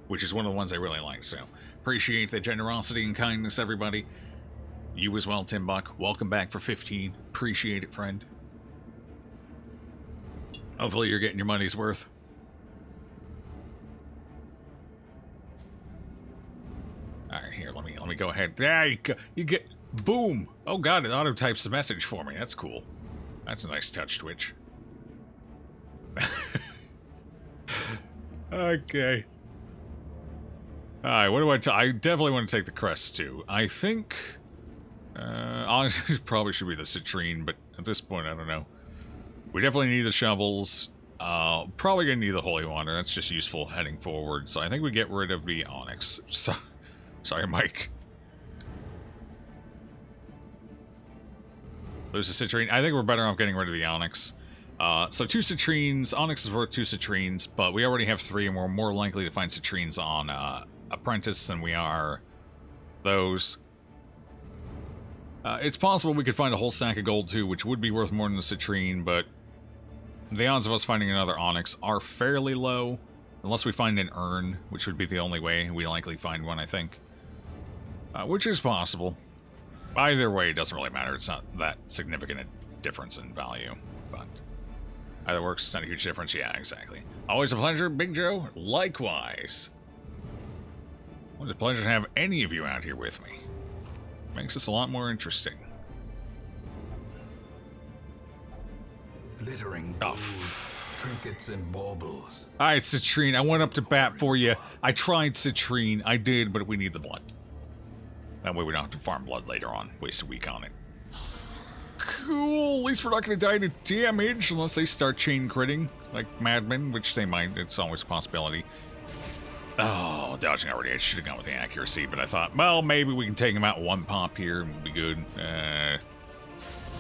Speaker 1: Which is one of the ones I really like, so. Appreciate the generosity and kindness, everybody. You as well, Timbuck. Welcome back for 15. Appreciate it, friend. Hopefully you're getting your money's worth. Alright, here, let me go ahead. Yeah, you get... Boom! Oh god, it auto-types the message for me. That's cool. That's a nice touch, Twitch. Okay. Alright, what do I definitely want to take the crest, too. I think... honestly, it probably should be the citrine, but at this point, I don't know. We definitely need the shovels. Probably gonna need the holy water. That's just useful heading forward. So I think we get rid of the onyx. Sorry, Mike. Lose the citrine. I think we're better off getting rid of the onyx. So 2 citrines. Onyx is worth 2 citrines, but we already have 3, and we're more likely to find citrines on Apprentice than we are those. It's possible we could find a whole stack of gold too, which would be worth more than the citrine, but the odds of us finding another onyx are fairly low, unless we find an urn, which would be the only way we likely find one, I think. Which is possible. Either way, it doesn't really matter. It's not that significant a difference in value, but either works. It's not a huge difference. Yeah, exactly. Always a pleasure, Big Joe. Likewise. Always a pleasure to have any of you out here with me. Makes this a lot more interesting.
Speaker 2: Glittering gold, trinkets and baubles.
Speaker 1: Alright, citrine, I went up to bat for you. I tried citrine. I did, but we need the blood. That way we don't have to farm blood later on. Waste a week on it. Cool. At least we're not going to die to damage unless they start chain critting, like madmen, which they might. It's always a possibility. Oh, dodging already. I should have gone with the accuracy, but I thought, well, maybe we can take him out 1 pop here and we'll be good.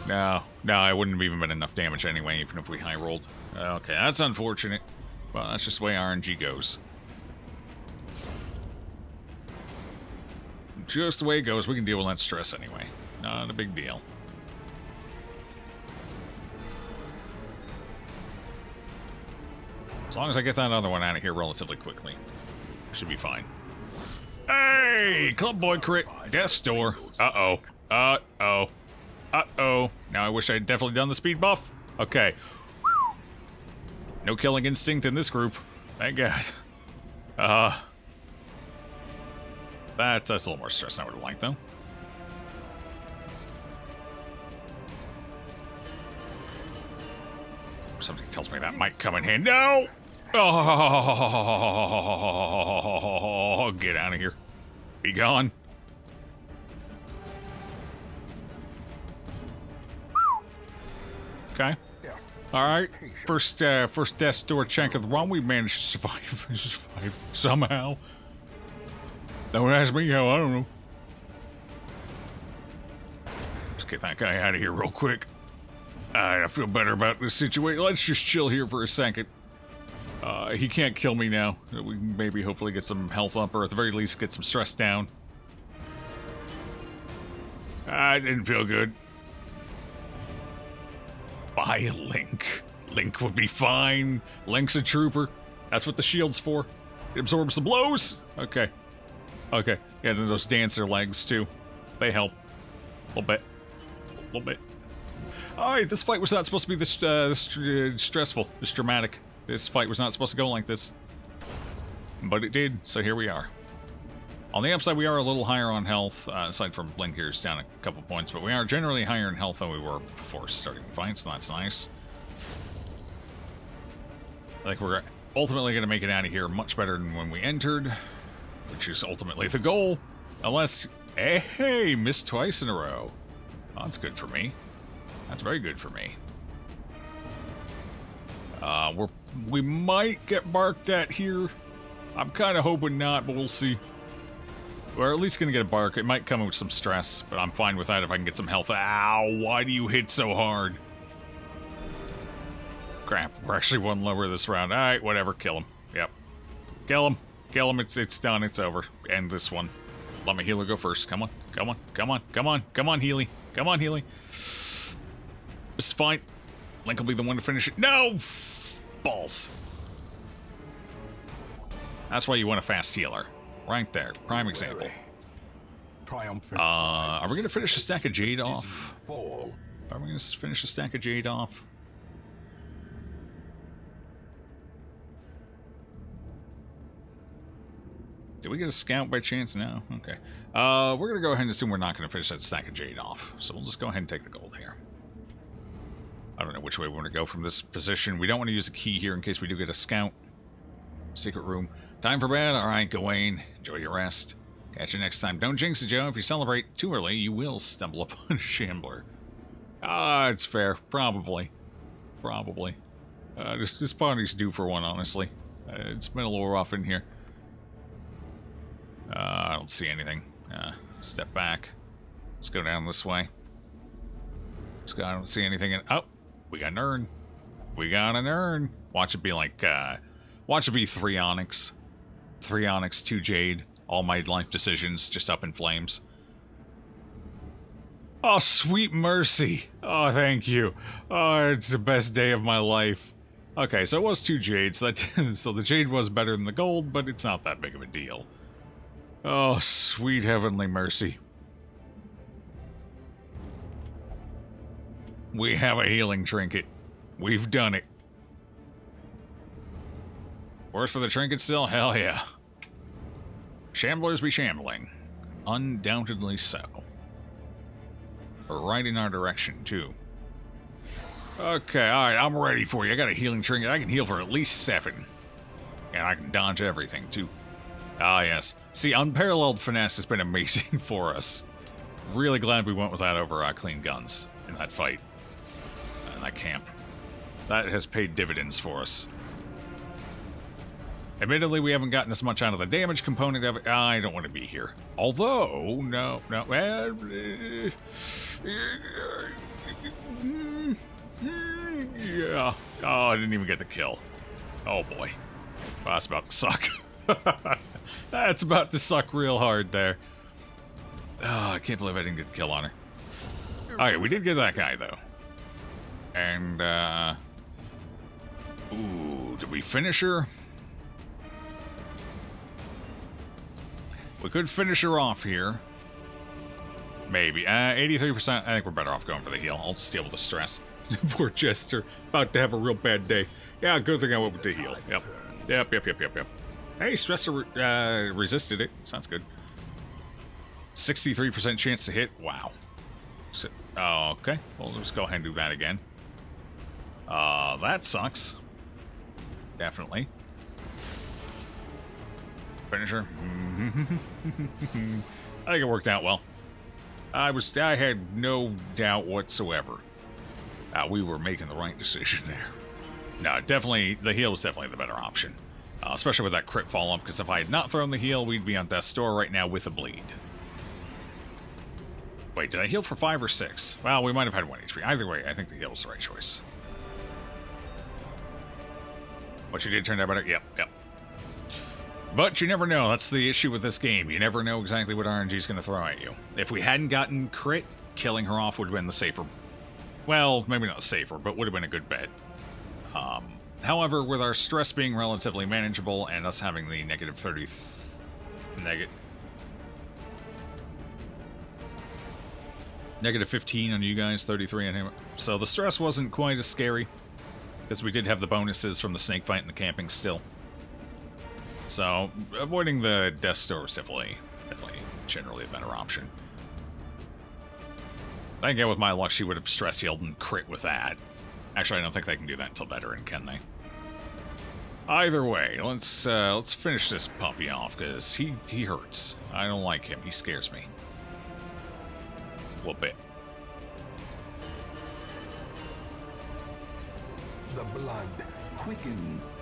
Speaker 1: No, it wouldn't have even been enough damage anyway, even if we high rolled. Okay, that's unfortunate. Well, that's just the way RNG goes. just the way it goes. We can deal with that stress anyway. Not a big deal. As long as I get that other one out of here relatively quickly, should be fine. Hey, Club Boy crit, Death's Door. Uh-oh. Uh-oh. Uh-oh. Now I wish I had definitely done the speed buff. Okay. No killing instinct in this group. Thank God. That's a little more stress than I would have liked, though. Something tells me that might come in handy. No! Oh, get out of here. Be gone. Okay. Alright. First Death's Door check of the run. We managed to survive. Somehow. Don't ask me how, I don't know. Let's get that guy out of here real quick. I feel better about this situation. Let's just chill here for a second. He can't kill me now. We can maybe hopefully get some health up, or at the very least get some stress down. I didn't feel good. Buy Link. Link would be fine. Link's a trooper. That's what the shield's for. It absorbs the blows. Okay. Okay. Yeah, then those dancer legs, too. They help. A little bit. A little bit. Alright, this fight was not supposed to be this stressful, this dramatic. This fight was not supposed to go like this. But it did, so here we are. On the upside, we are a little higher on health, aside from Blink here's down a couple points, but we are generally higher in health than we were before starting the fight, so that's nice. I think we're ultimately going to make it out of here much better than when we entered, which is ultimately the goal. Unless, hey, missed twice in a row. Oh, that's good for me. That's very good for me. We might get barked at here. I'm kind of hoping not, but we'll see. We're at least going to get a bark. It might come with some stress, but I'm fine with that if I can get some health. Ow, why do you hit so hard? Crap, we're actually one lower this round. Alright, whatever, kill him. Yep. Kill him. Kill him, it's done, it's over. End this one. Let my healer go first. Come on, come on, come on, come on, come on, Healy. Come on, Healy. This is fine. Link will be the one to finish it. No! Balls. That's why you want a fast healer. Right there. Prime example. Are we going to finish a stack of Jade off? Are we going to finish a stack of Jade off? Did we get a scout by chance? No? Okay. We're going to go ahead and assume we're not going to finish that stack of Jade off. So we'll just go ahead and take the gold here. I don't know which way we want to go from this position. We don't want to use a key here in case we do get a scout. Secret room. Time for bed? Alright, Gawain. Enjoy your rest. Catch you next time. Don't jinx it, Joe. If you celebrate too early, you will stumble upon a shambler. Ah, it's fair. Probably. Probably. This party's due for one, honestly. It's been a little rough in here. I don't see anything. Step back. Let's go down this way. I don't see anything in... Oh! We got an urn. We got an urn. Watch it be like, watch it be 3 onyx. 3 onyx, 2 jade. All my life decisions just up in flames. Oh, sweet mercy. Oh, thank you. Oh, it's the best day of my life. Okay, so it was 2 jades. So the jade was better than the gold, but it's not that big of a deal. Oh, sweet heavenly mercy. We have a healing trinket. We've done it. Worse for the trinket still? Hell yeah. Shamblers be shambling. Undoubtedly so. Right in our direction, too. Okay, alright, I'm ready for you. I got a healing trinket. I can heal for at least 7. And I can dodge everything, too. Ah, yes. See, unparalleled finesse has been amazing for us. Really glad we went with that over clean guns in that fight. In that camp. That has paid dividends for us. Admittedly, we haven't gotten as much out of the damage component of it. I don't want to be here. Although, no. Yeah. Oh, I didn't even get the kill. Oh, boy. Well, that's about to suck. That's about to suck real hard there. Oh, I can't believe I didn't get the kill on her. Okay, we did get that guy, though. And, ooh, did we finish her? We could finish her off here. Maybe. 83%. I think we're better off going for the heal. I'll just deal with the stress. Poor Jester. About to have a real bad day. Yeah, good thing I went with the heal. Yep. Yep. Hey, stress resisted it. Sounds good. 63% chance to hit. Wow. So, okay. Well, let's go ahead and do that again. That sucks. Definitely. Finisher. I think it worked out well. I had no doubt whatsoever. We were making the right decision there. No, definitely, the heal was definitely the better option. Especially with that crit follow-up, because if I had not thrown the heal, we'd be on death's door right now with a bleed. Wait, did I heal for 5 or 6? Well, we might have had 1 HP. Either way, I think the heal was the right choice. What you did turned out better? Yep. But you never know. That's the issue with this game. You never know exactly what RNG is going to throw at you. If we hadn't gotten crit, killing her off would have been the safer... Well, maybe not safer, but would have been a good bet. However, with our stress being relatively manageable and us having the negative 30... Negative 15 on you guys, 33 on him. So the stress wasn't quite as scary, because we did have the bonuses from the snake fight and the camping still. So, avoiding the death store is definitely generally a better option. I think with my luck, she would have stress healed and crit with that. Actually, I don't think they can do that until veteran, can they? Either way, let's finish this puppy off, because he hurts. I don't like him. He scares me. A little bit.
Speaker 2: The blood quickens.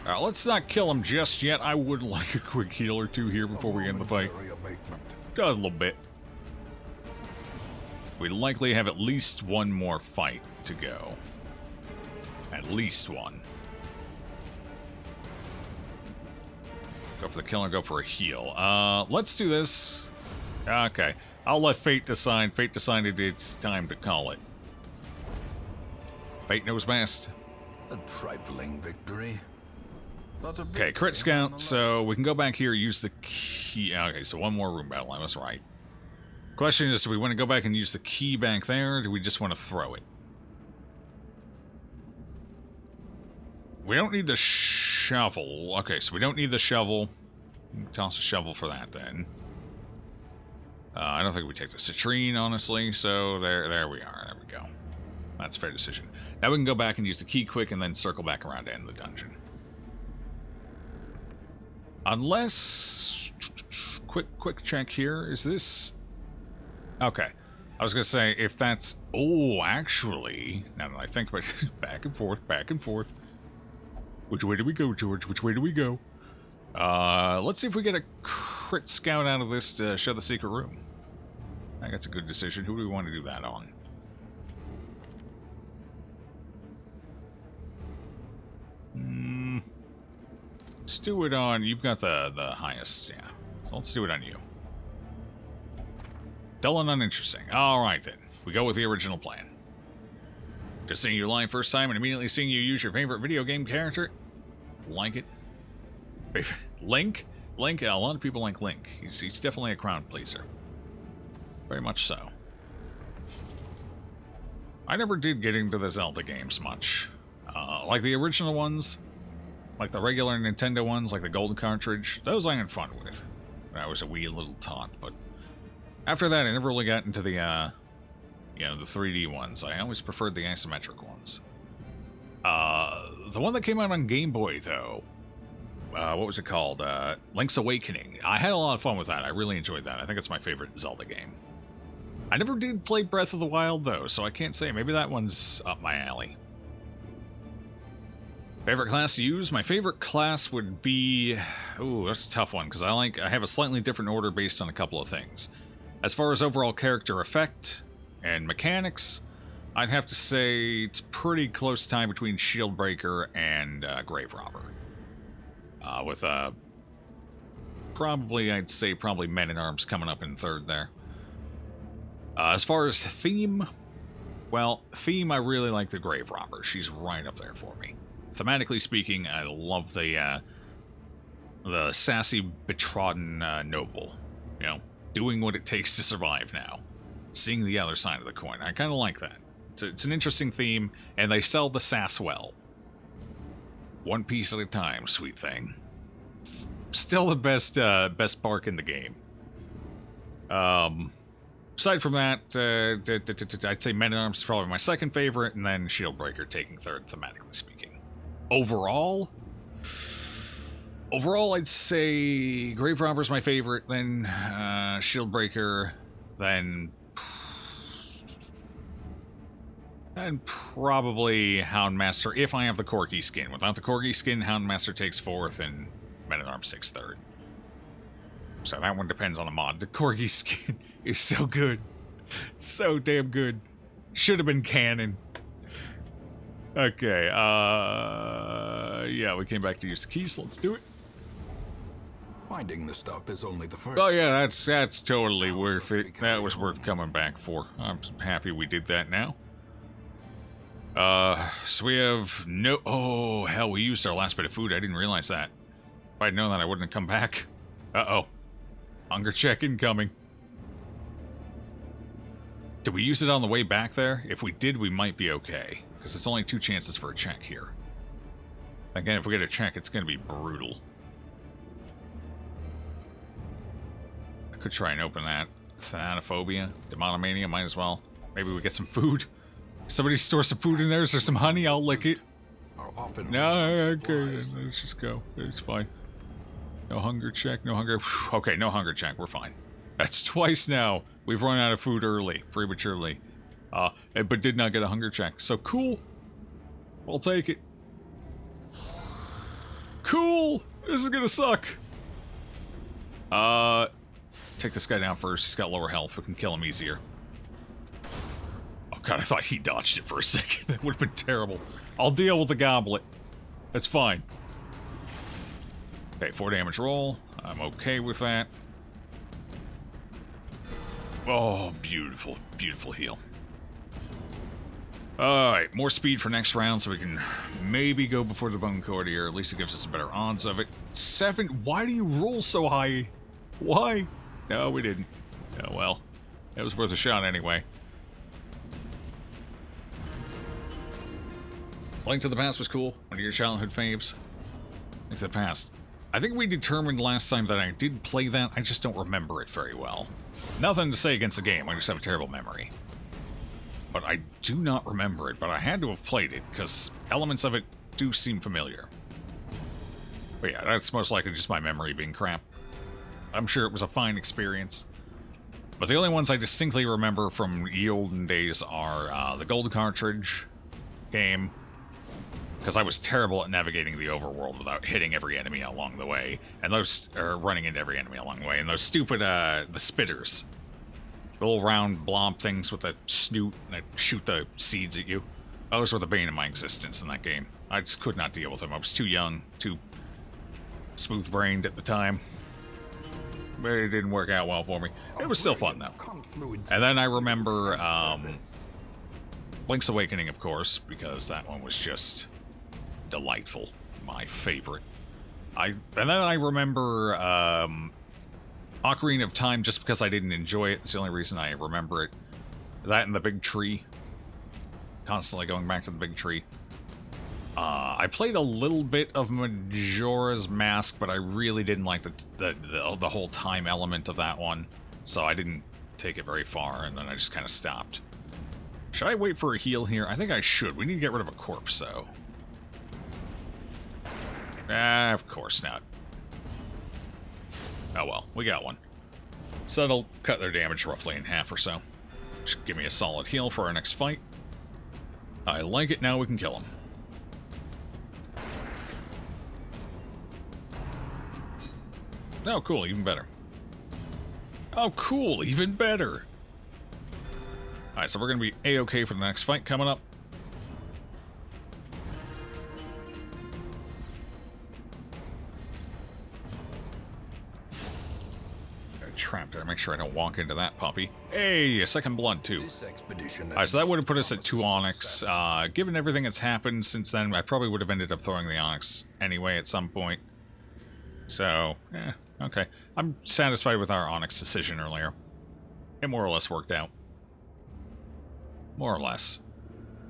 Speaker 1: Let's not kill him just yet. I would like a quick heal or two here before we end the fight. Just a little bit. We likely have at least one more fight to go. At least one. Go for the kill and go for a heal. Let's do this. Okay. I'll let Fate decide. Fate decided it's time to call it. Fate knows best.
Speaker 2: A trifling victory.
Speaker 1: Okay, crit scout, so we can go back here, use the key. Okay, so one more room battle, I was right. Question is, do we want to go back and use the key back there, or do we just want to throw it? We don't need the shovel. Okay, so we don't need the shovel. Toss a shovel for that, then. I don't think we take the citrine, honestly, so there we are. There we go. That's a fair decision. Now we can go back and use the key quick and then circle back around to end the dungeon. Unless... Quick check here. Is this... Okay. I was going to say, if that's... Oh, actually... Now that I think about it, back and forth. Which way do we go, George? Which way do we go? Let's see if we get a crit scout out of this to show the secret room. I think that's a good decision. Who do we want to do that on? Let's do it on... You've got the highest, yeah. So let's do it on you. Dull and uninteresting. Alright then. We go with the original plan. Just seeing you live first time and immediately seeing you use your favorite video game character. Like it. Link? Link? A lot of people like Link. He's definitely a crowd pleaser. Very much so. I never did get into the Zelda games much. Like the original ones, like the regular Nintendo ones, like the Golden Cartridge, those I had fun with when I was a wee little tot, but after that I never really got into the, you know, the 3D ones. I always preferred the isometric ones. The one that came out on Game Boy, though, what was it called? Link's Awakening. I had a lot of fun with that. I really enjoyed that. I think it's my favorite Zelda game. I never did play Breath of the Wild, though, so I can't say. Maybe that one's up my alley. Favorite class to use? My favorite class would be... Ooh, that's a tough one, because I have a slightly different order based on a couple of things. As far as overall character effect and mechanics, I'd have to say it's pretty close time between Shieldbreaker and Grave Robber. With probably, I'd say, probably Men-at-Arms coming up in third there. As far as theme, well, theme, I really like the Grave Robber. She's right up there for me. Thematically speaking, I love the sassy, betrodden noble. You know, doing what it takes to survive now. Seeing the other side of the coin. I kind of like that. It's an interesting theme, and they sell the sass well. One piece at a time, sweet thing. Still the best bark in the game. Aside from that, I'd say Men-at-Arms is probably my second favorite, and then Shieldbreaker taking third, thematically speaking. Overall, I'd say Grave Robber's my favorite, then Shieldbreaker, then probably Houndmaster, if I have the Corgi skin. Without the Corgi skin, Houndmaster takes fourth, and Men-at-Arms takes third. So that one depends on the mod. The Corgi skin is so good. So damn good. Should have been canon. Okay, yeah, we came back to use the keys, so let's do it.
Speaker 2: Finding the stuff is only the first.
Speaker 1: Oh yeah, that's totally worth it. That was worth coming back for. I'm happy we did that now. So we have no... Oh, hell, we used our last bit of food. I didn't realize that. If I'd known that, I wouldn't have come back. Uh-oh. Hunger check incoming. Did we use it on the way back there? If we did, we might be okay. Because it's only 2 chances for a check here. Again, if we get a check, it's going to be brutal. I could try and open that. Thanatophobia, Demonomania, might as well. Maybe we get some food. Somebody store some food in there. Is there some honey? I'll lick it. No, okay, let's just go. It's fine. No hunger check, no hunger... Okay, no hunger check, we're fine. That's twice now. We've run out of food early, prematurely. But did not get a hunger check. So cool. I'll take it. Cool! This is gonna suck. Take this guy down first. He's got lower health. We can kill him easier. Oh god, I thought he dodged it for a second. That would have been terrible. I'll deal with the goblet. That's fine. Okay, 4 damage roll. I'm okay with that. Oh, beautiful. Beautiful heal. Alright, more speed for next round so we can maybe go before the Bone Courtier. At least it gives us better odds of it. 7. Why do you roll so high? Why? No, we didn't. Oh, well. It was worth a shot anyway. Link to the Past was cool. One of your childhood faves. Link to the Past. I think we determined last time that I did play that. I just don't remember it very well. Nothing to say against the game. I just have a terrible memory. But I do not remember it. But I had to have played it, because elements of it do seem familiar. But yeah, that's most likely just my memory being crap. I'm sure it was a fine experience. But the only ones I distinctly remember from the olden days are the gold cartridge game, because I was terrible at navigating the overworld without hitting every enemy along the way, and those are running into every enemy along the way, and those stupid the spitters, the little round blob things with a snoot that shoot the seeds at you. Those were the bane of my existence in that game. I just could not deal with them. I was too young, too smooth-brained at the time. But it didn't work out well for me. It was still fun, though. And then I remember Link's Awakening, of course, because that one was just delightful. My favorite. And then I remember Ocarina of Time, just because I didn't enjoy it. It's the only reason I remember it. That and the Big Tree. Constantly going back to the Big Tree. I played a little bit of Majora's Mask, but I really didn't like the whole time element of that one, so I didn't take it very far, and then I just kind of stopped. Should I wait for a heal here? I think I should. We need to get rid of a corpse, though. Of course not. Oh well, we got one. So it'll cut their damage roughly in half or so. Should give me a solid heal for our next fight. I like it. Now we can kill him. Oh, cool, even better. Oh, cool, even better. Alright, so we're going to be A-okay for the next fight coming up. crap. Did I make sure I don't walk into that puppy? Hey, a second blood, too.
Speaker 2: This expedition
Speaker 1: Alright, so that would have put us at 2 onyx. Given everything that's happened since then, I probably would have ended up throwing the onyx anyway at some point. So, okay. I'm satisfied with our onyx decision earlier. It more or less worked out. More or less.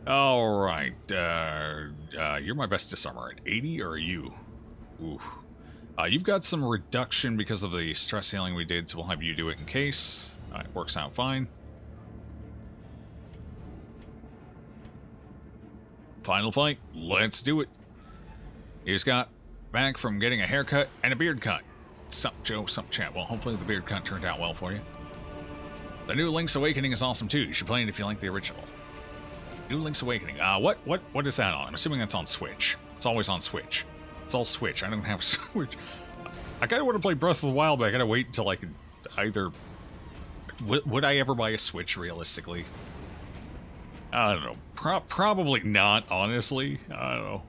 Speaker 1: Alright, you're my best disarmor at 80, or are you? Ooh. You've got some reduction because of the stress healing we did, so we'll have you do it in case. Alright, works out fine. Final fight, let's do it. You just got back from getting a haircut and a beard cut. Sup, Joe, sup, chat. Well, hopefully the beard cut turned out well for you. The new Link's Awakening is awesome too. You should play it if you like the original. New Link's Awakening. What is that on? I'm assuming that's on Switch. It's always on Switch. It's all Switch. I don't have a Switch. I kind of want to play Breath of the Wild, but I gotta wait until I can either... Would I ever buy a Switch, realistically? I don't know. Probably not, honestly. I don't know.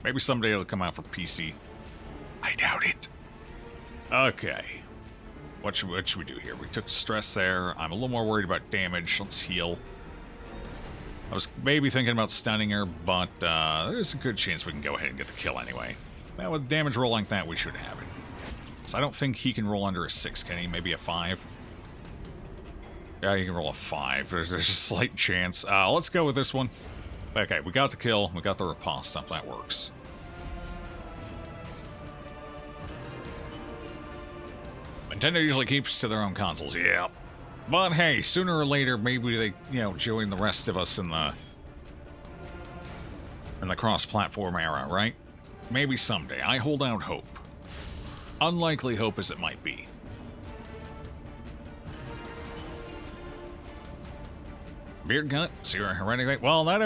Speaker 1: Maybe someday it'll come out for PC. I doubt it. Okay. What should we do here? We took stress there. I'm a little more worried about damage. Let's heal. I was maybe thinking about stunning her, but there's a good chance we can go ahead and get the kill anyway. Well, with a damage roll like that, we should have it. So I don't think he can roll under a 6, can he? Maybe a 5? Yeah, he can roll a 5. There's a slight chance. Let's go with this one. Okay, we got the kill. We got the riposte up. That works. Nintendo usually keeps to their own consoles, yeah. But hey, sooner or later, maybe they, join the rest of us in the cross-platform era, right? Maybe someday. I hold out hope. Unlikely hope as it might be. Beard cut? Zero heredity? Well, not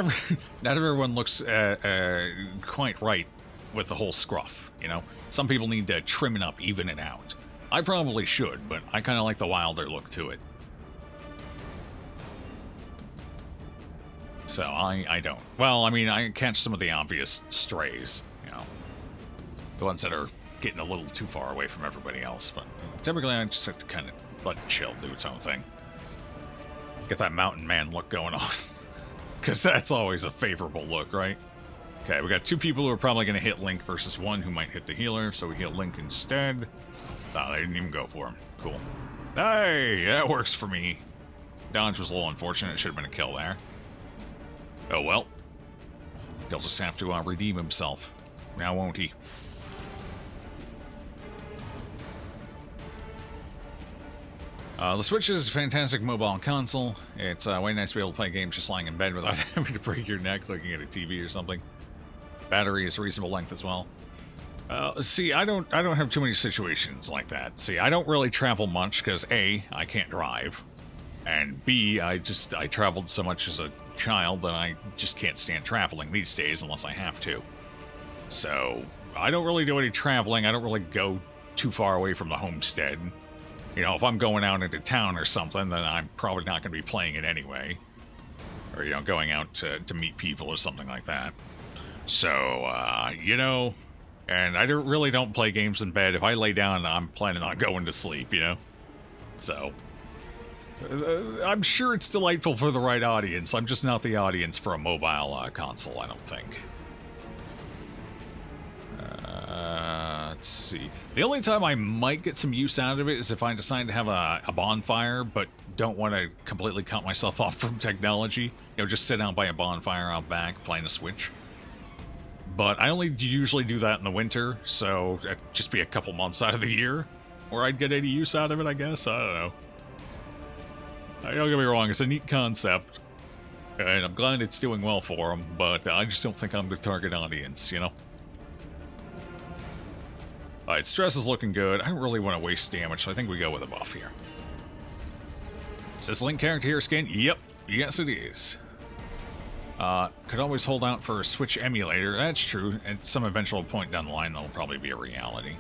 Speaker 1: everyone looks quite right with the whole scruff, you know? Some people need to trim it up, even it out. I probably should, but I kind of like the wilder look to it. So, I don't. Well, I mean, I catch some of the obvious strays, you know. The ones that are getting a little too far away from everybody else, but typically I just have to kind of let it chill, do its own thing. Get that mountain man look going on. Because that's always a favorable look, right? Okay, we got 2 people who are probably going to hit Link versus 1 who might hit the healer, so we heal Link instead. Oh, they didn't even go for him. Cool. Hey, that works for me. Dodge was a little unfortunate. It should have been a kill there. Oh well. He'll just have to redeem himself. Now won't he? The Switch is a fantastic mobile console. It's way nice to be able to play games just lying in bed without having to break your neck looking at a TV or something. Battery is reasonable length as well. See, I don't have too many situations like that. See, I don't really travel much because A, I can't drive, and B, I traveled so much as a child that I just can't stand traveling these days unless I have to. So, I don't really do any traveling. I don't really go too far away from the homestead. You know, if I'm going out into town or something, then I'm probably not going to be playing it anyway. Or, going out to meet people or something like that. So, and I really don't play games in bed. If I lay down, I'm planning on going to sleep, So, I'm sure it's delightful for the right audience. I'm just not the audience for a mobile console, I don't think. Let's see. The only time I might get some use out of it is if I decide to have a bonfire, but don't want to completely cut myself off from technology. Just sit out by a bonfire out back, playing a Switch. But I only usually do that in the winter, so it'd just be a couple months out of the year where I'd get any use out of it, I guess. I don't know. Don't get me wrong, it's a neat concept, and I'm glad it's doing well for them, but I just don't think I'm the target audience, Alright, stress is looking good. I don't really want to waste damage, so I think we go with a buff here. Is this Link character here skin? Yep. Yes, it is. Could always hold out for a Switch emulator. That's true. At some eventual point down the line, that'll probably be a reality.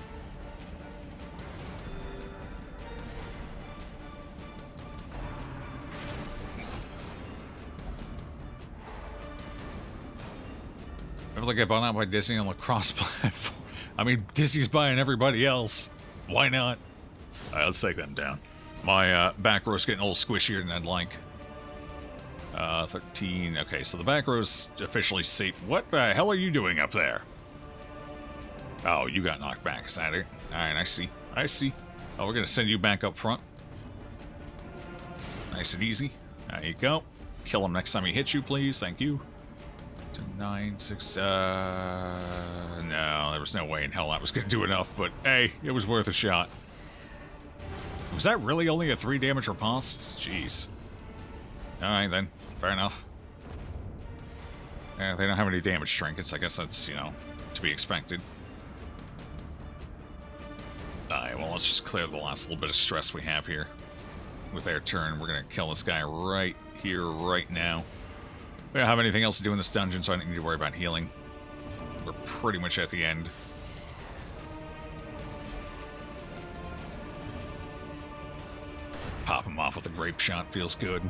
Speaker 1: Able to get bought out by Disney on the cross-platform. I mean, Disney's buying everybody else. Why not? Alright, let's take them down. My back row's getting a little squishier than I'd like. 13. Okay, so the back row's officially safe. What the hell are you doing up there? Oh, you got knocked back. Is that it? Alright, I see. I see. Oh, we're going to send you back up front. Nice and easy. There you go. Kill him next time he hits you, please. Thank you. 2, 9, 6, no, there was no way in hell that was going to do enough, but hey, it was worth a shot. Was that really only a 3 damage riposte? Jeez. Alright then, fair enough. Yeah, they don't have any damage trinkets. I guess that's, you know, to be expected. Alright, well, let's just clear the last little bit of stress we have here. With their turn, we're going to kill this guy right here, right now. We don't have anything else to do in this dungeon, so I don't need to worry about healing. We're pretty much at the end. Pop him off with a grape shot, feels good.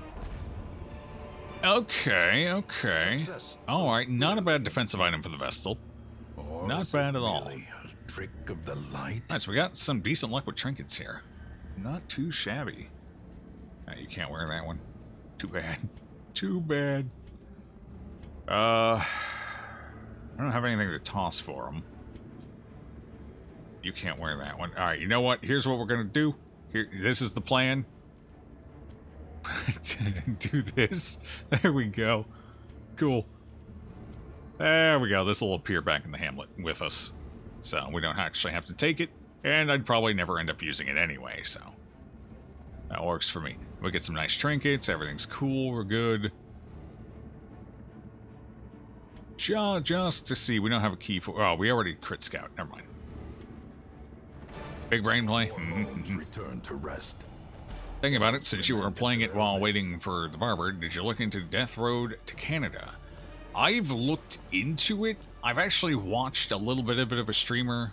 Speaker 1: Okay, okay. Alright, not a bad defensive item for the Vestal. Not bad at all.
Speaker 2: Trick of the light.
Speaker 1: Nice, we got some decent luck with trinkets here. Not too shabby. You can't wear that one. Too bad. Too bad. I don't have anything to toss for him. You can't wear that one. Alright, you know what? Here's what we're gonna do. Here, this is the plan. Do this. There we go. Cool. There we go. This will appear back in the hamlet with us. So we don't actually have to take it. And I'd probably never end up using it anyway, so that works for me. We get some nice trinkets. Everything's cool. We're good. Just to see. We don't have a key for... Oh, we already crit scout. Never mind. Big brain play.
Speaker 2: Return to rest.
Speaker 1: Thinking about it, since you were playing it while waiting for the barber, did you look into Death Road to Canada? I've looked into it. I've actually watched a little bit of a streamer.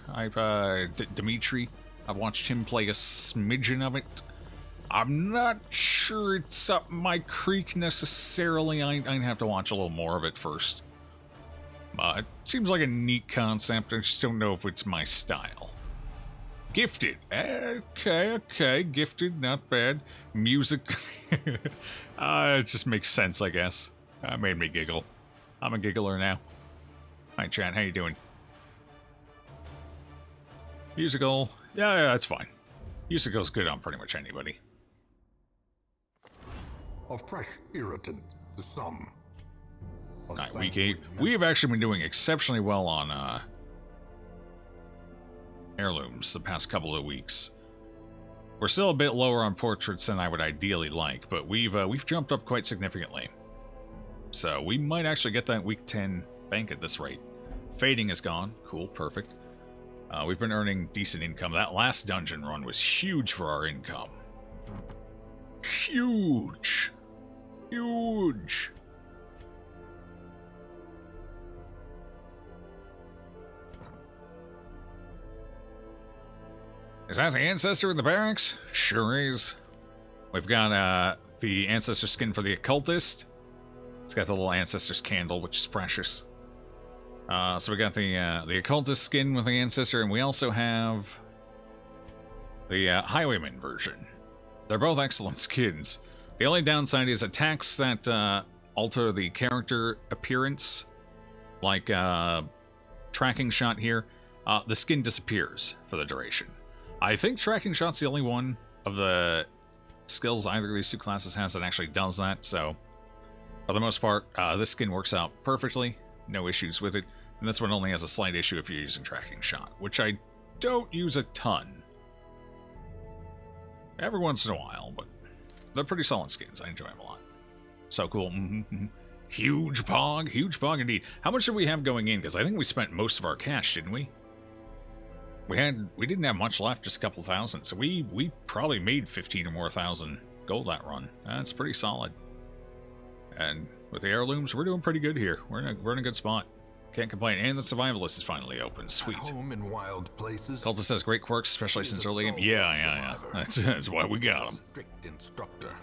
Speaker 1: Dimitri. I've watched him play a smidgen of it. I'm not sure it's up my creek necessarily. I'd have to watch a little more of it first. It seems like a neat concept. I just don't know if it's my style. Gifted. Okay. Gifted, not bad. Music. It just makes sense, I guess. Made me giggle. I'm a giggler now. Hi, Chan. How you doing? Musical. Yeah, that's fine. Musical's good on pretty much anybody.
Speaker 2: A fresh irritant, the sum.
Speaker 1: Alright, week 8. We have actually been doing exceptionally well on heirlooms the past couple of weeks. We're still a bit lower on portraits than I would ideally like, but we've jumped up quite significantly. So we might actually get that week 10 bank at this rate. Fading is gone. Cool, perfect. We've been earning decent income. That last dungeon run was huge for our income. Huge. Huge. Is that the Ancestor in the barracks? Sure is. We've got the Ancestor skin for the Occultist. It's got the little Ancestor's candle, which is precious. So we got the Occultist skin with the Ancestor, and we also have the Highwayman version. They're both excellent skins. The only downside is attacks that alter the character appearance, like Tracking Shot here, the skin disappears for the duration. I think Tracking Shot's the only one of the skills either of these two classes has that actually does that, so for the most part, this skin works out perfectly. No issues with it. And this one only has a slight issue if you're using Tracking Shot, which I don't use a ton. Every once in a while, but they're pretty solid skins. I enjoy them a lot. So cool. Huge pog indeed. How much did we have going in? Because I think we spent most of our cash, didn't we? We didn't have much left, just a couple thousand. So we probably made 15 or more thousand gold that run. That's pretty solid. And with the heirlooms, we're doing pretty good here. We're in a good spot. Can't complain. And the survivalist is finally open. Sweet.
Speaker 2: At home in wild places.
Speaker 1: Cultist has great quirks, especially since early game. Yeah. That's why we got him.
Speaker 2: Strict instructor.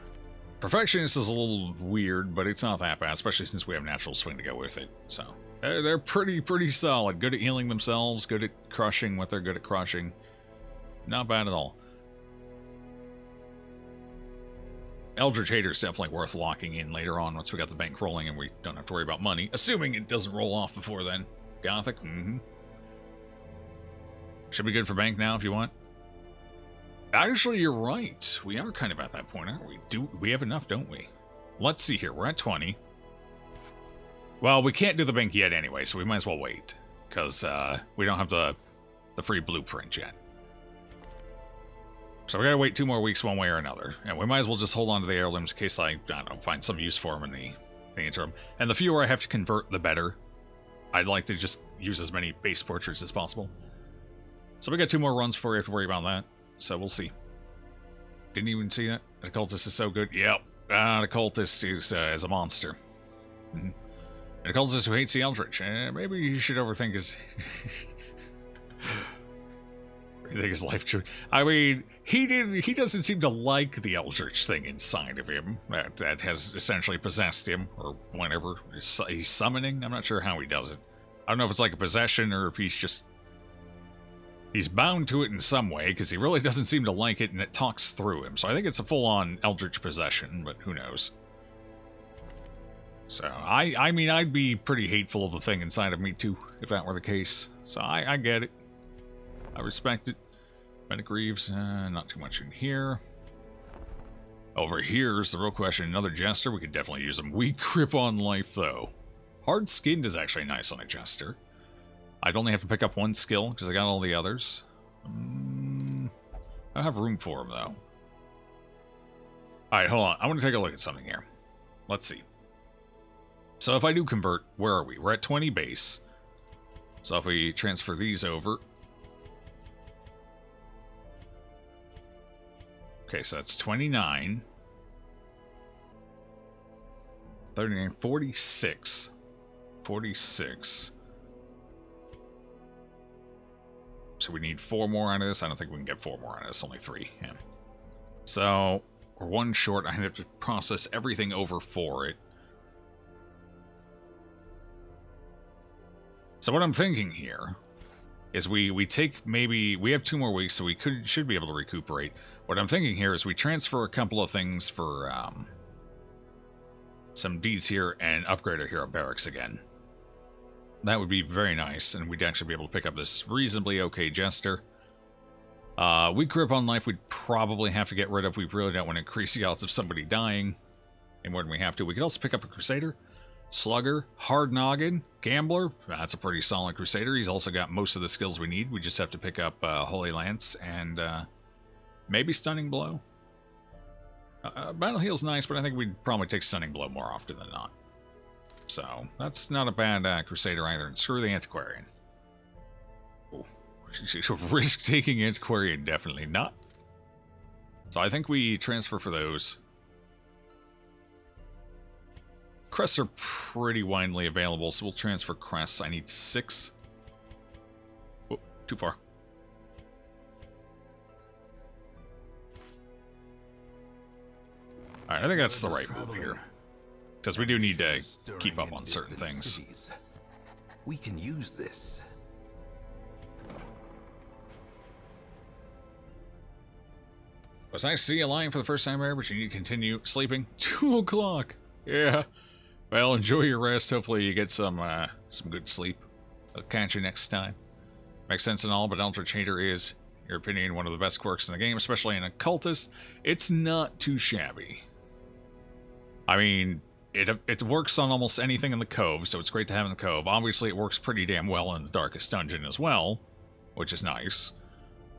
Speaker 1: Perfectionist is a little weird, but it's not that bad, especially since we have natural swing to go with it. So they're pretty solid. Good at healing themselves. Good at crushing what they're good at crushing. Not bad at all. Eldritch Hater's definitely worth locking in later on once we got the bank rolling and we don't have to worry about money. Assuming it doesn't roll off before then. Gothic? Mm-hmm. Should be good for bank now if you want. Actually, you're right. We are kind of at that point, aren't we? We have enough, don't we? Let's see here. We're at 20. Well, we can't do the bank yet anyway, so we might as well wait. Because we don't have the free blueprint yet. So we gotta wait 2 more weeks one way or another. And we might as well just hold on to the heirlooms in case I don't know, find some use for them in the interim. And the fewer I have to convert, the better. I'd like to just use as many base portraits as possible. So we got 2 more runs before we have to worry about that. So we'll see. Didn't even see that. The cultist is so good. Yep. The cultist is a monster. Mm-hmm. And the cultist who hates the Eldritch. Maybe you should overthink his... think his life choice. I mean, he doesn't seem to like the Eldritch thing inside of him that has essentially possessed him, or whenever he's summoning. I'm not sure how he does it. I don't know if it's like a possession or if he's bound to it in some way, because he really doesn't seem to like it, and it talks through him. So I think it's a full-on Eldritch possession, but who knows. So, I mean, I'd be pretty hateful of the thing inside of me, too, if that were the case. So I get it. I respect it. Medic Reeves, not too much in here. Over here's the real question. Another Jester, we could definitely use him. Weak grip on life, though. Hard skinned is actually nice on a Jester. I'd only have to pick up 1 skill, because I got all the others. I don't have room for him, though. Alright, hold on. I want to take a look at something here. Let's see. So if I do convert, where are we? We're at 20 base. So if we transfer these over... Okay, so that's 29. 39, 46. 46. So we need 4 more out of this. I don't think we can get 4 more out of this. Only 3. Yeah. So we're 1 short. I have to process everything over for it. So what I'm thinking here is we take maybe... We have 2 more weeks, so we should be able to recuperate. What I'm thinking here is we transfer a couple of things for some deeds here and upgrade our hero barracks again. That would be very nice, and we'd actually be able to pick up this reasonably okay Jester. Weak grip on life we'd probably have to get rid of. We really don't want to increase the odds of somebody dying any more than we have to. We could also pick up a Crusader, Slugger, Hard Noggin, Gambler. That's a pretty solid Crusader. He's also got most of the skills we need. We just have to pick up Holy Lance and maybe Stunning Blow. Battle Heal's nice, but I think we'd probably take Stunning Blow more often than not. So, that's not a bad Crusader either. And screw the Antiquarian. Oh, risk-taking Antiquarian, definitely not. So I think we transfer for those. Crests are pretty widely available, so we'll transfer crests. I need 6. Oh, too far. Alright, I think that's the right move here. Because we do need to keep up on certain things.
Speaker 2: We can use this.
Speaker 1: Was I see a lion for the first time ever, but you need to continue sleeping? 2 o'clock! Yeah. Well, enjoy your rest. Hopefully you get some good sleep. I'll catch you next time. Makes sense and all, but Eldritch Hater is, in your opinion, one of the best quirks in the game, especially in Occultist. It's not too shabby. I mean, it works on almost anything in the Cove, so it's great to have in the Cove. Obviously, it works pretty damn well in the Darkest Dungeon as well, which is nice.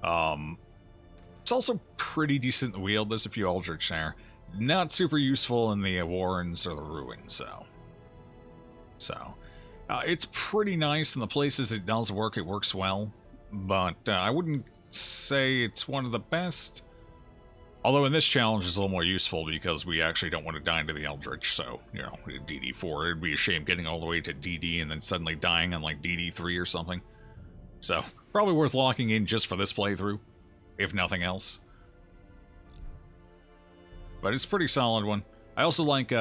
Speaker 1: It's also pretty decent in the wield. There's a few Eldritch there. Not super useful in the Warrens or the Ruins, though. So, it's pretty nice in the places it does work. It works well, but I wouldn't say it's one of the best. Although in this challenge it's a little more useful because we actually don't want to die to the Eldritch, so, you know, DD4, it'd be a shame getting all the way to DD and then suddenly dying on, like, DD3 or something. So, probably worth locking in just for this playthrough, if nothing else. But it's a pretty solid one. I also like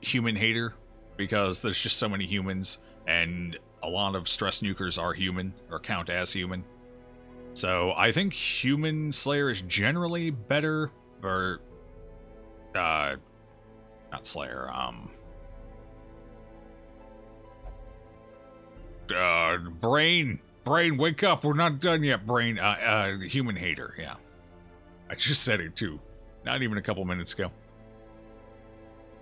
Speaker 1: Human Hater, because there's just so many humans, and a lot of stress nukers are human, or count as human. So I think Human Slayer is generally better, or Not Slayer, Brain, wake up, we're not done yet, Brain. Human Hater, yeah. I just said it too, not even a couple minutes ago.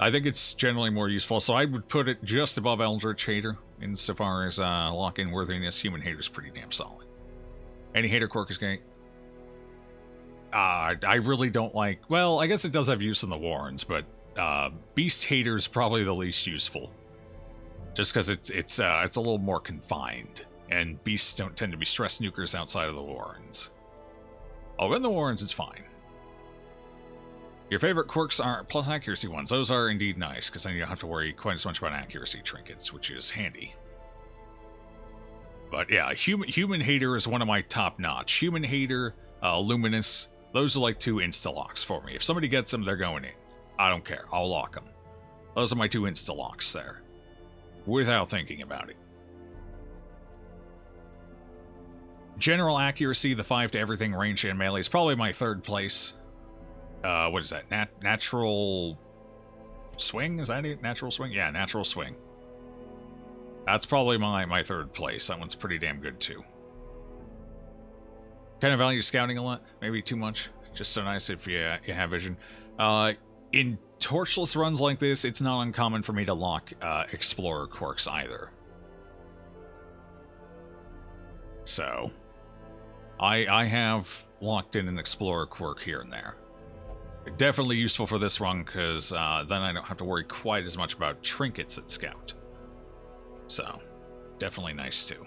Speaker 1: I think it's generally more useful, so I would put it just above Eldritch Hater, insofar as lock-in worthiness. Human Hater's pretty damn solid. Any Hater quirk is great. I really don't like... Well, I guess it does have use in the Warrens, but Beast Hater's probably the least useful. Just because it's a little more confined, and Beasts don't tend to be stress nukers outside of the Warrens. Oh, in the Warrens, it's fine. Your favorite quirks are plus accuracy ones. Those are indeed nice, because then you don't have to worry quite as much about accuracy trinkets, which is handy. But yeah, Human Hater is one of my top-notch. Human Hater, Luminous, those are like 2 insta-locks for me. If somebody gets them, they're going in. I don't care. I'll lock them. Those are my 2 insta-locks there. Without thinking about it. General accuracy, the 5 to everything, range and melee is probably my 3rd place. What is that? Natural swing? Is that it? Natural swing? Yeah, natural swing. That's probably my 3rd place. That one's pretty damn good too. Kind of value scouting a lot. Maybe too much. Just so nice if you have vision. In torchless runs like this, it's not uncommon for me to lock Explorer quirks either. So, I have locked in an Explorer quirk here and there. Definitely useful for this run, because then I don't have to worry quite as much about trinkets at Scout. So, definitely nice too.